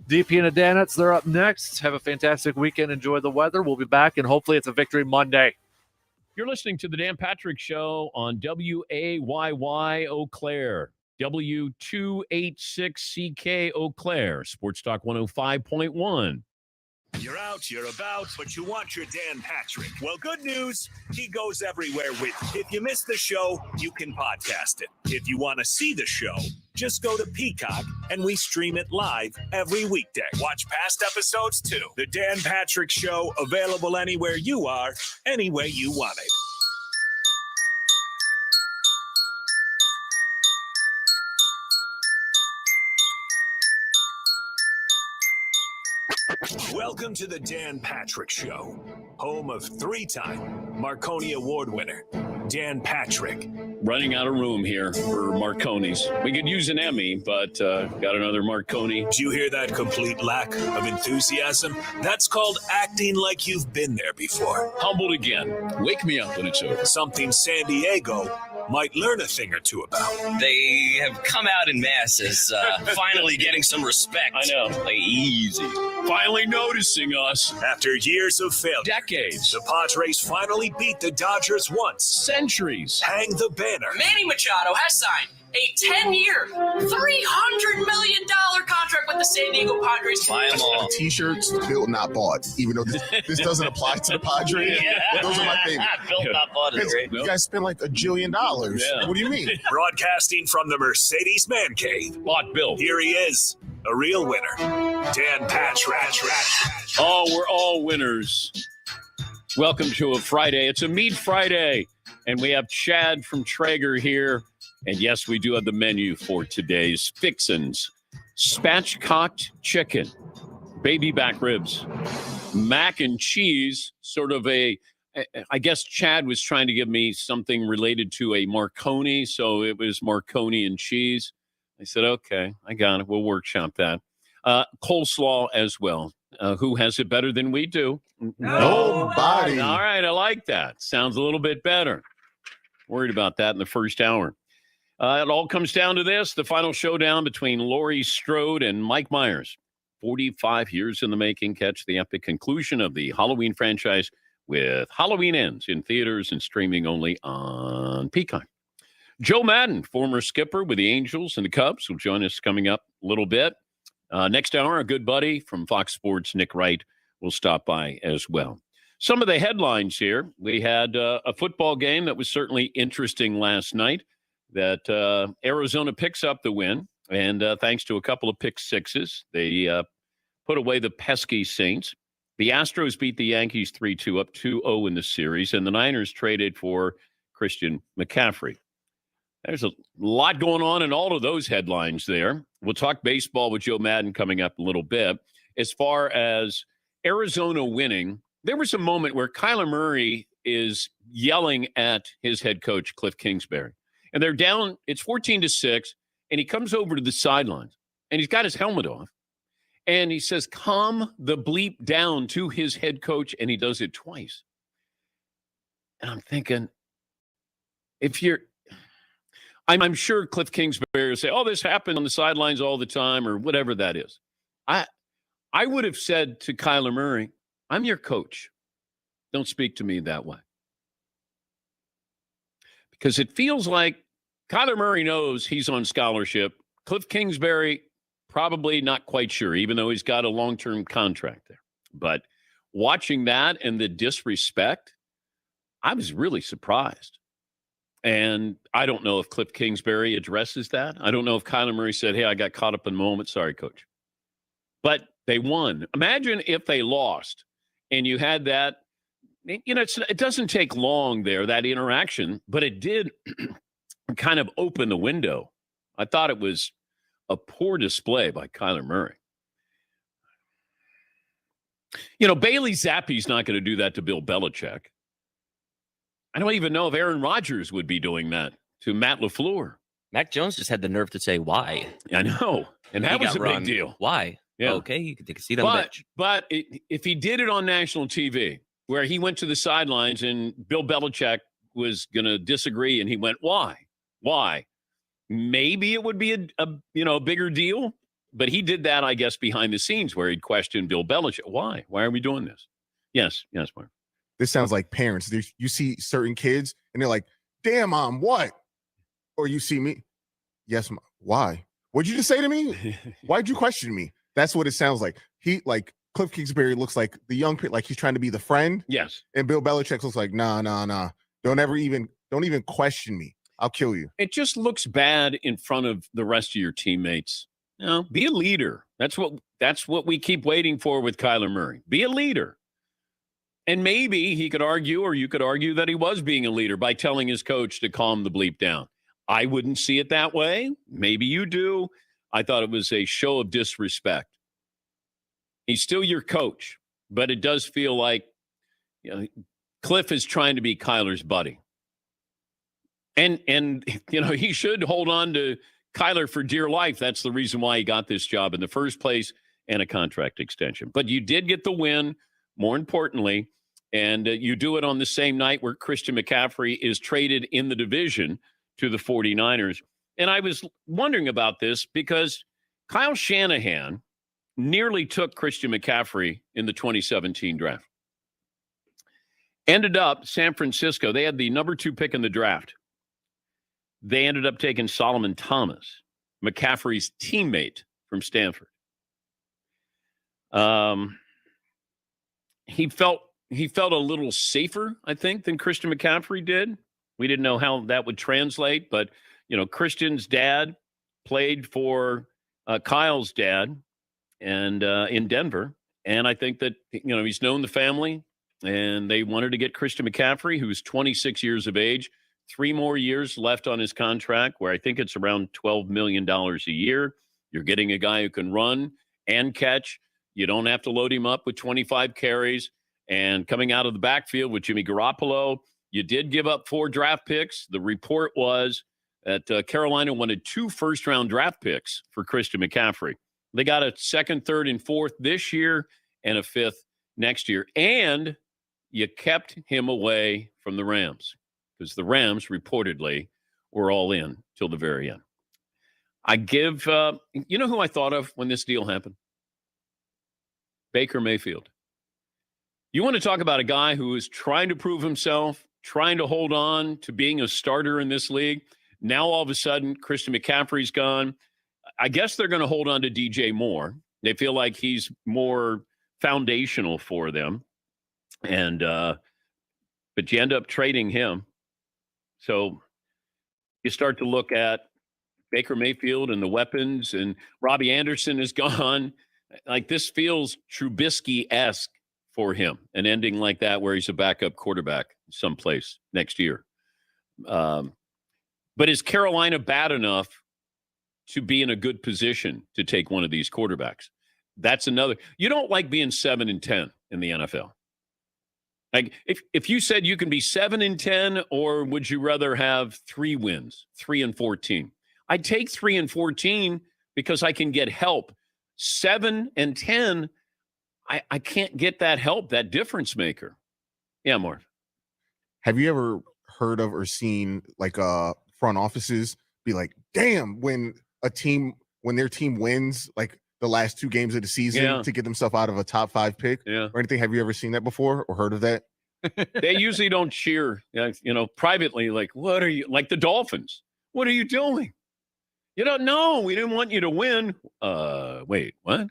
DP and the Danettes, they're up next. Have a fantastic weekend. Enjoy the weather. We'll be back, and hopefully it's a victory Monday. You're listening to the Dan Patrick Show on WAYY Eau Claire, W286CK Eau Claire, Sports Talk 105.1. You're out, you're about, but you want your Dan Patrick. Well, good news, he goes everywhere with you. If you miss the show, you can podcast it. If you want to see the show, just go to Peacock, and we stream it live every weekday. Watch past episodes, too. The Dan Patrick Show, available anywhere you are, any way you want it. Welcome to the Dan Patrick Show, home of 3-time Marconi Award winner, Dan Patrick. running out of room here for Marconis. We could use an Emmy, but got another Marconi. Do you hear that complete lack of enthusiasm? That's called acting like you've been there before. Humbled again. Wake me up when it's over. Something San Diego might learn a thing or two about. They have come out in masses, finally getting some respect. I know. Like, easy. Finally noticing us. After years of failure, Decades. the Padres finally beat the Dodgers once. Centuries. Hang the banner. Manny Machado has signed a 10-year, $300 million contract with the San Diego Padres. Buy them all. T-shirts, built not bought. Even though this doesn't apply to the Padres. Yeah. Those are my favorite. Built not bought is great. You guys spend like $1 jillion. Yeah. What do you mean? Broadcasting from the Mercedes Man Cave. Bought built. Here he is, a real winner. Dan Patch Ratch. Oh, we're all winners. Welcome to a Friday. It's a Meat Friday. And we have Chad from Traeger here. And yes, we do have the menu for today's fixins. Spatchcocked chicken, baby back ribs, mac and cheese, sort of I guess Chad was trying to give me something related to a Marconi. So it was Marconi and cheese. I said, okay, I got it. We'll workshop that. Coleslaw as well. Who has it better than we do? Nobody. All right, I like that. Sounds a little bit better. Worried about that in the first hour. It all comes down to this, the final showdown between Laurie Strode and Mike Myers. 45 years in the making. Catch the epic conclusion of the Halloween franchise with Halloween Ends in theaters and streaming only on Peacock. Joe Madden, former skipper with the Angels and the Cubs, will join us coming up a little bit. Next hour, a good buddy from Fox Sports, Nick Wright, will stop by as well. Some of the headlines here. We had a football game that was certainly interesting last night, that Arizona picks up the win, and thanks to a couple of pick sixes, they put away the pesky Saints. The Astros beat the Yankees 3-2, up 2-0 in the series, and the Niners traded for Christian McCaffrey. There's a lot going on in all of those headlines there. We'll talk baseball with Joe Madden coming up a little bit. As far as Arizona winning, there was a moment where Kyler Murray is yelling at his head coach, Cliff Kingsbury. And they're down, it's 14-6, and he comes over to the sidelines, and he's got his helmet off. And he says, calm the bleep down to his head coach, and he does it twice. And I'm thinking, I'm sure Cliff Kingsbury will say, oh, this happened on the sidelines all the time, or whatever that is. I would have said to Kyler Murray, I'm your coach. Don't speak to me that way. Because it feels like Kyler Murray knows he's on scholarship. Cliff Kingsbury, probably not quite sure, even though he's got a long-term contract there. But watching that and the disrespect, I was really surprised. And I don't know if Cliff Kingsbury addresses that. I don't know if Kyler Murray said, hey, I got caught up in the moment. Sorry, coach. But they won. Imagine if they lost and you had that. You know, it doesn't take long there, that interaction, but it did kind of open the window. I thought it was a poor display by Kyler Murray. You know, Bailey Zappe's not going to do that to Bill Belichick. I don't even know if Aaron Rodgers would be doing that to Matt LaFleur. Mac Jones just had the nerve to say why. I know. And that was a big deal. Why? Yeah. Okay, you can see that on the bench. But if he did it on national TV, where he went to the sidelines and Bill Belichick was going to disagree, and he went, why? Why? Maybe it would be a bigger deal. But he did that, I guess, behind the scenes where he'd question Bill Belichick. Why? Why are we doing this? Yes, Mark. This sounds like parents. You see certain kids, and they're like, damn, Mom, what? Or you see me. Yes, Mom. Why? What'd you just say to me? Why'd you question me? That's what it sounds like. Cliff Kingsbury looks like the young kid, like he's trying to be the friend. Yes. And Bill Belichick looks like, nah. Don't even question me. I'll kill you. It just looks bad in front of the rest of your teammates. You know, be a leader. That's what we keep waiting for with Kyler Murray. Be a leader. And maybe he could argue, or you could argue, that he was being a leader by telling his coach to calm the bleep down. I wouldn't see it that way. Maybe you do. I thought it was a show of disrespect. He's still your coach, but it does feel like Cliff is trying to be Kyler's buddy. And he should hold on to Kyler for dear life. That's the reason why he got this job in the first place and a contract extension. But you did get the win, more importantly, and you do it on the same night where Christian McCaffrey is traded in the division to the 49ers. And I was wondering about this because Kyle Shanahan nearly took Christian McCaffrey in the 2017 draft. Ended up San Francisco. They had the number 2 pick in the draft. They ended up taking Solomon Thomas, McCaffrey's teammate from Stanford. He felt a little safer, I think, than Christian McCaffrey did. We didn't know how that would translate, but Christian's dad played for Kyle's dad, and in Denver, and I think that he's known the family, and they wanted to get Christian McCaffrey, who's 26 years of age, 3 more years left on his contract, where I think it's around $12 million a year. You're getting a guy who can run and catch. You don't have to load him up with 25 carries. And coming out of the backfield with Jimmy Garoppolo, you did give up 4 draft picks. The report was that Carolina wanted 2 first-round draft picks for Christian McCaffrey. They got a 2nd, 3rd, and 4th this year and a 5th next year. And you kept him away from the Rams because the Rams reportedly were all in till the very end. I give, who I thought of when this deal happened? Baker Mayfield. You want to talk about a guy who is trying to prove himself, trying to hold on to being a starter in this league. Now, all of a sudden, Christian McCaffrey's gone. I guess they're going to hold on to DJ Moore. They feel like he's more foundational for them. And, but you end up trading him. So you start to look at Baker Mayfield and the weapons, and Robbie Anderson is gone. Like, this feels Trubisky-esque for him, an ending like that where he's a backup quarterback someplace next year. But is Carolina bad enough to be in a good position to take one of these quarterbacks? That's another. You don't like being 7-10 in the NFL. Like, if you said you can be 7-10, or would you rather have 3 wins, 3-14? I'd take 3-14 because I can get help. 7-10, I can't get that help, that difference maker. Yeah, Marv. Have you ever heard of or seen like front offices be like, damn, when their team wins like the last 2 games of the season to get themselves out of a top 5 pick or anything? Have you ever seen that before or heard of that? They usually don't cheer, privately, like, what are you, like the Dolphins? What are you doing? You don't know. We didn't want you to win. Wait, what?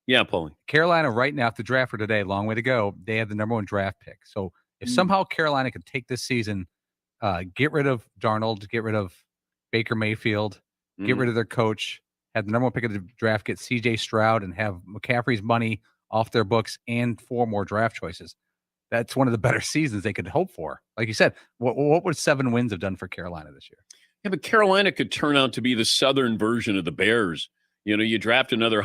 Yeah, Paulie. Carolina right now, if the draft for today, long way to go, they have the number 1 draft pick. So if somehow Carolina could take this season, get rid of Darnold, get rid of Baker Mayfield, get rid of their coach, have the number 1 pick of the draft, get C.J. Stroud, and have McCaffrey's money off their books and 4 more draft choices. That's one of the better seasons they could hope for. Like you said, what would 7 wins have done for Carolina this year? Yeah, but Carolina could turn out to be the Southern version of the Bears. You draft another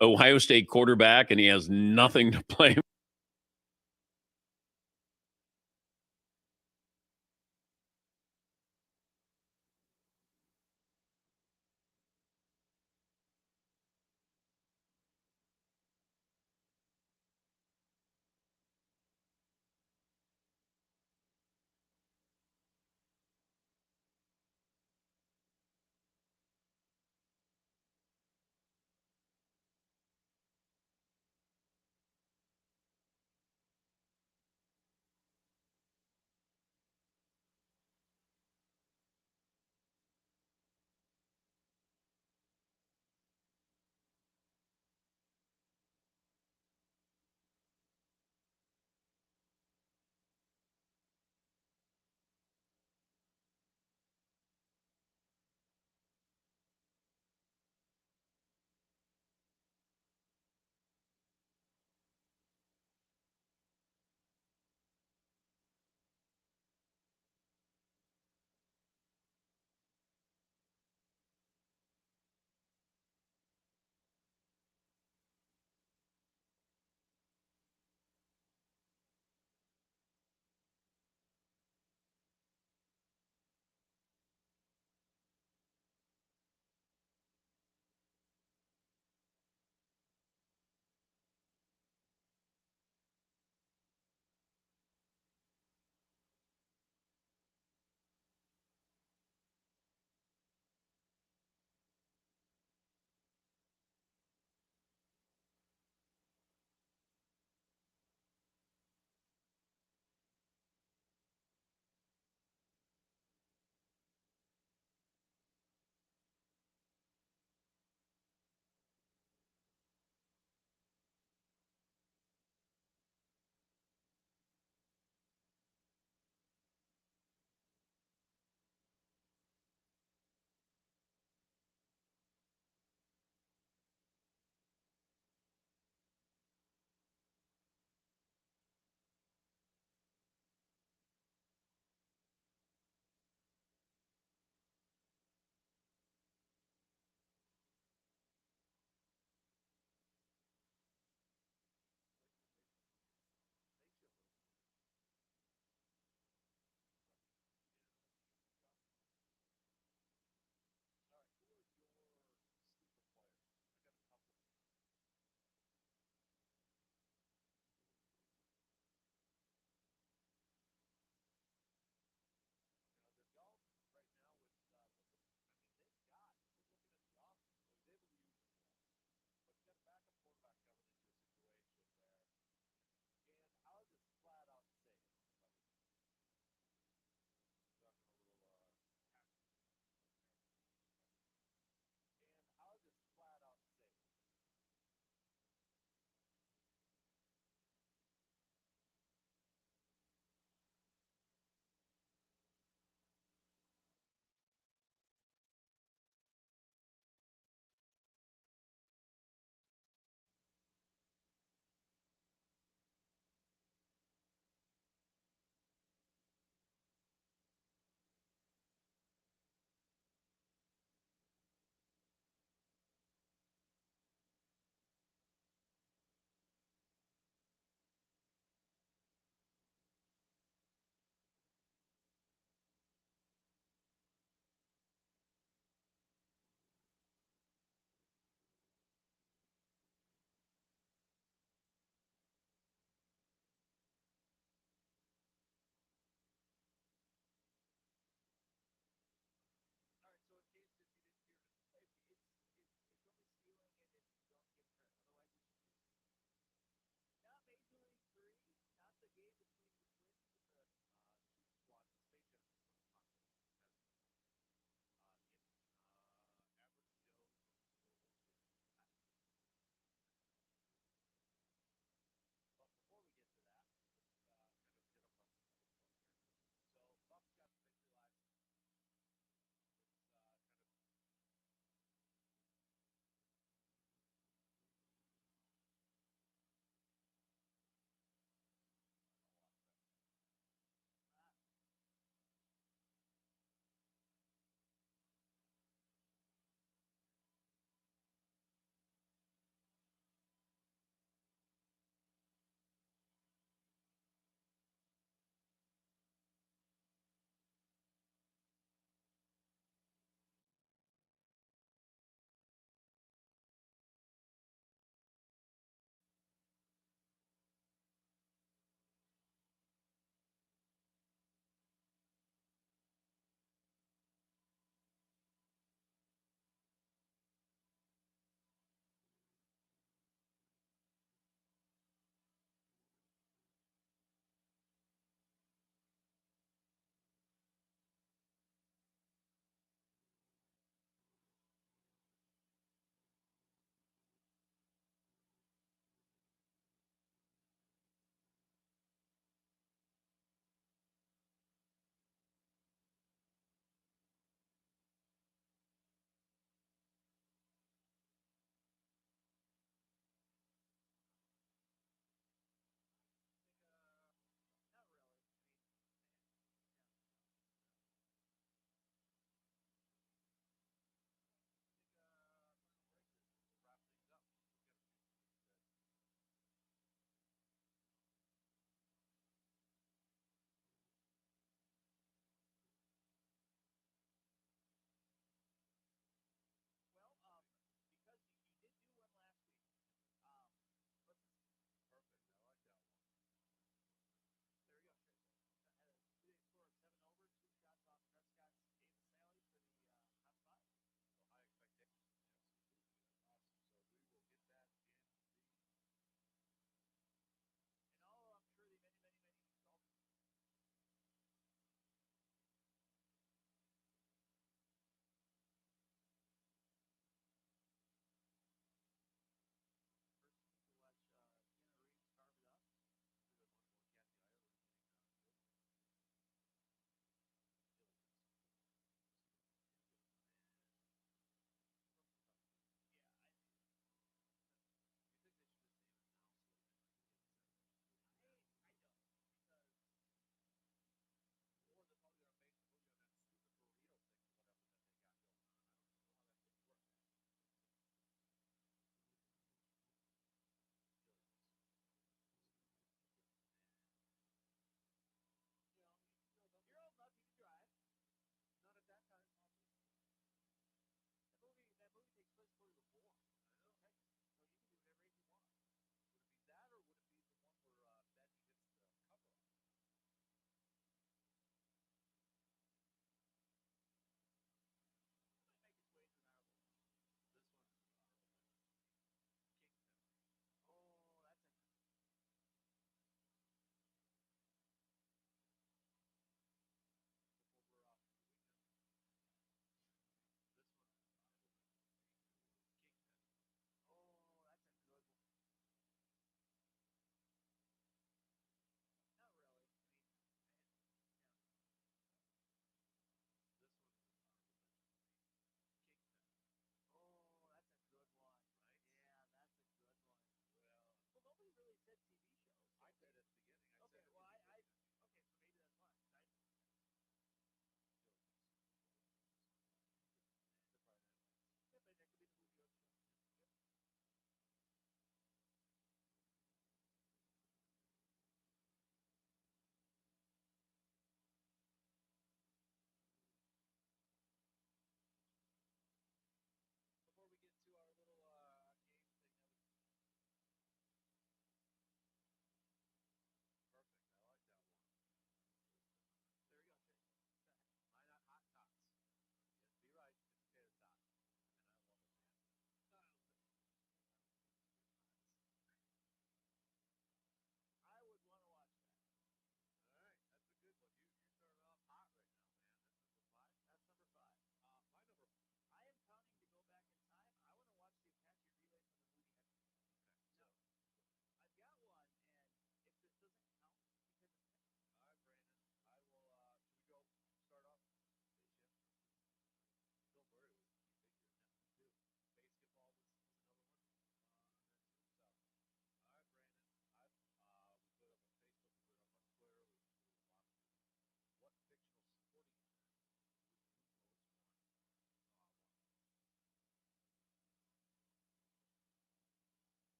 Ohio State quarterback, and he has nothing to play.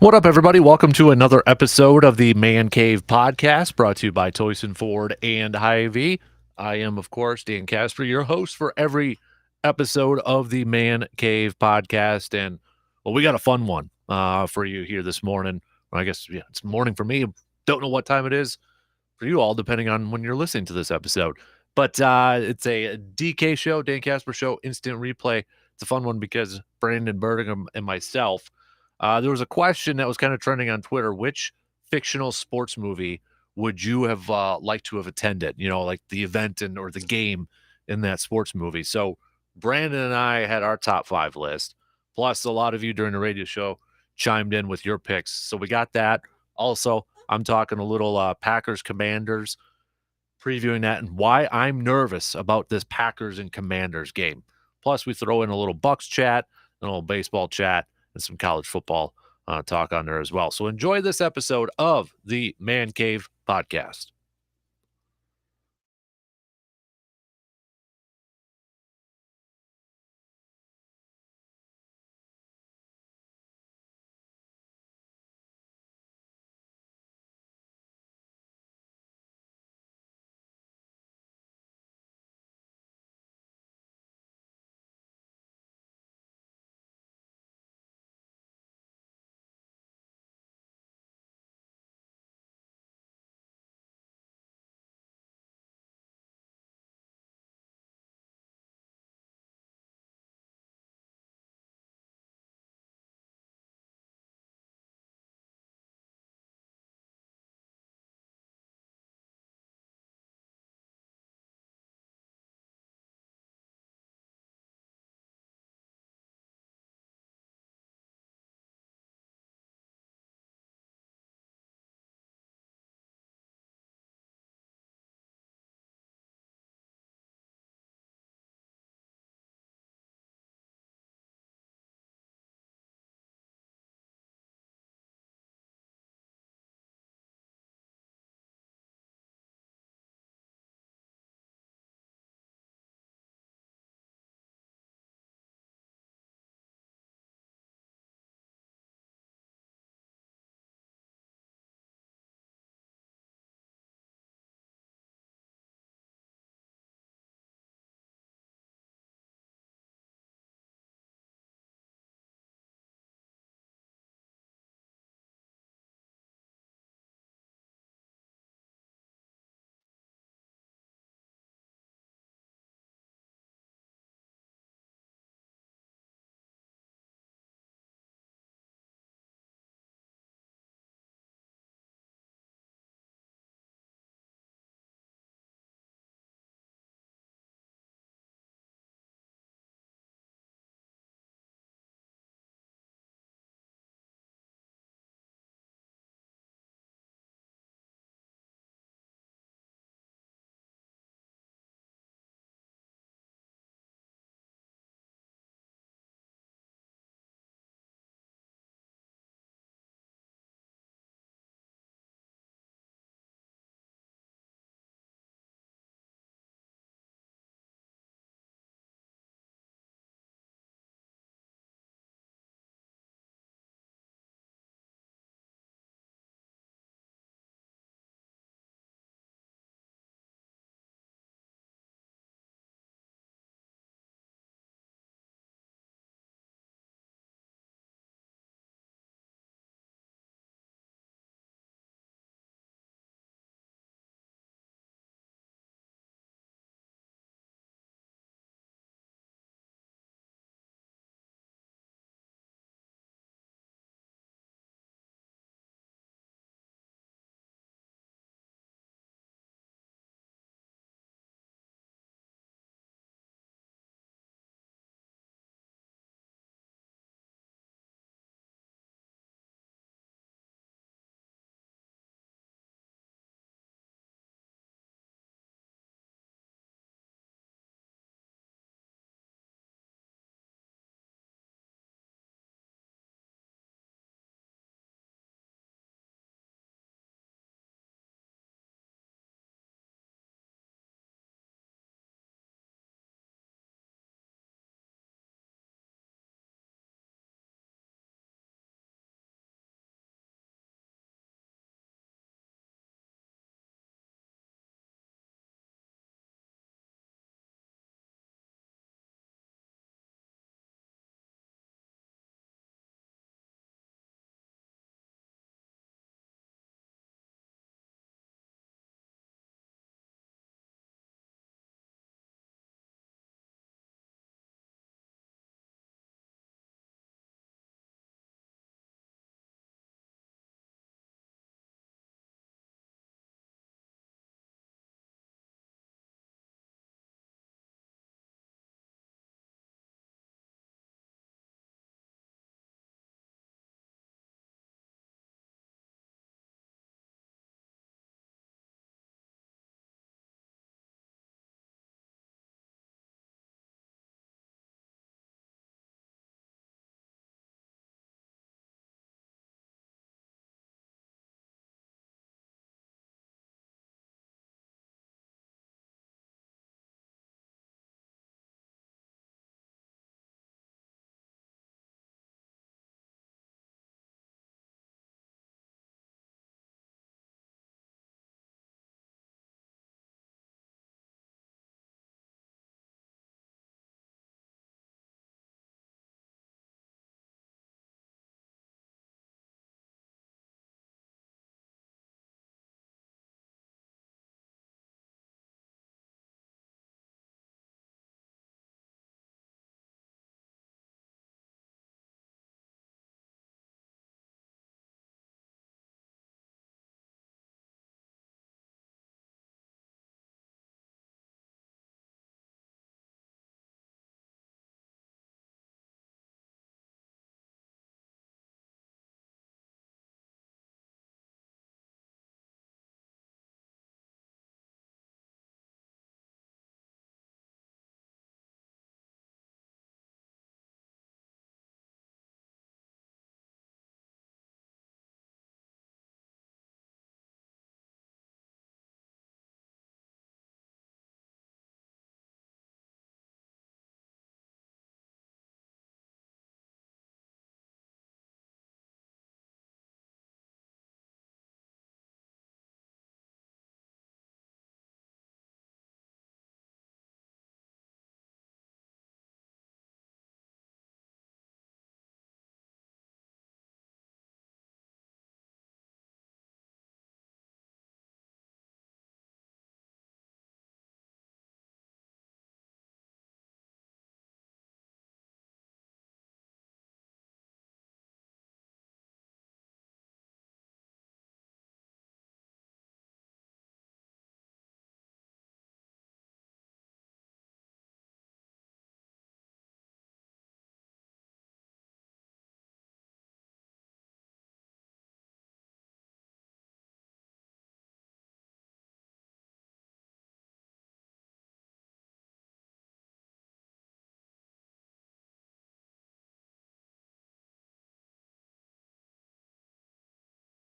What up, everybody? Welcome to another episode of the Man Cave Podcast, brought to you by Toyson Ford and Hy-Vee. I am, of course, Dan Kasper, your host for every episode of the Man Cave Podcast. And, well, we got a fun one for you here this morning. Well, I guess it's morning for me. Don't know what time it is for you all, depending on when you're listening to this episode. But it's a DK show, Dan Kasper Show, instant replay. It's a fun one because Brandon Burdigham and myself, there was a question that was kind of trending on Twitter. Which fictional sports movie would you have liked to have attended? You know, like the event or the game in that sports movie. So Brandon and I had our top 5 list. Plus, a lot of you during the radio show chimed in with your picks. So we got that. Also, I'm talking a little Packers Commanders, previewing that and why I'm nervous about this Packers and Commanders game. Plus, we throw in a little Bucks chat, a little baseball chat, and some college football talk on there as well. So enjoy this episode of the Man Cave Podcast.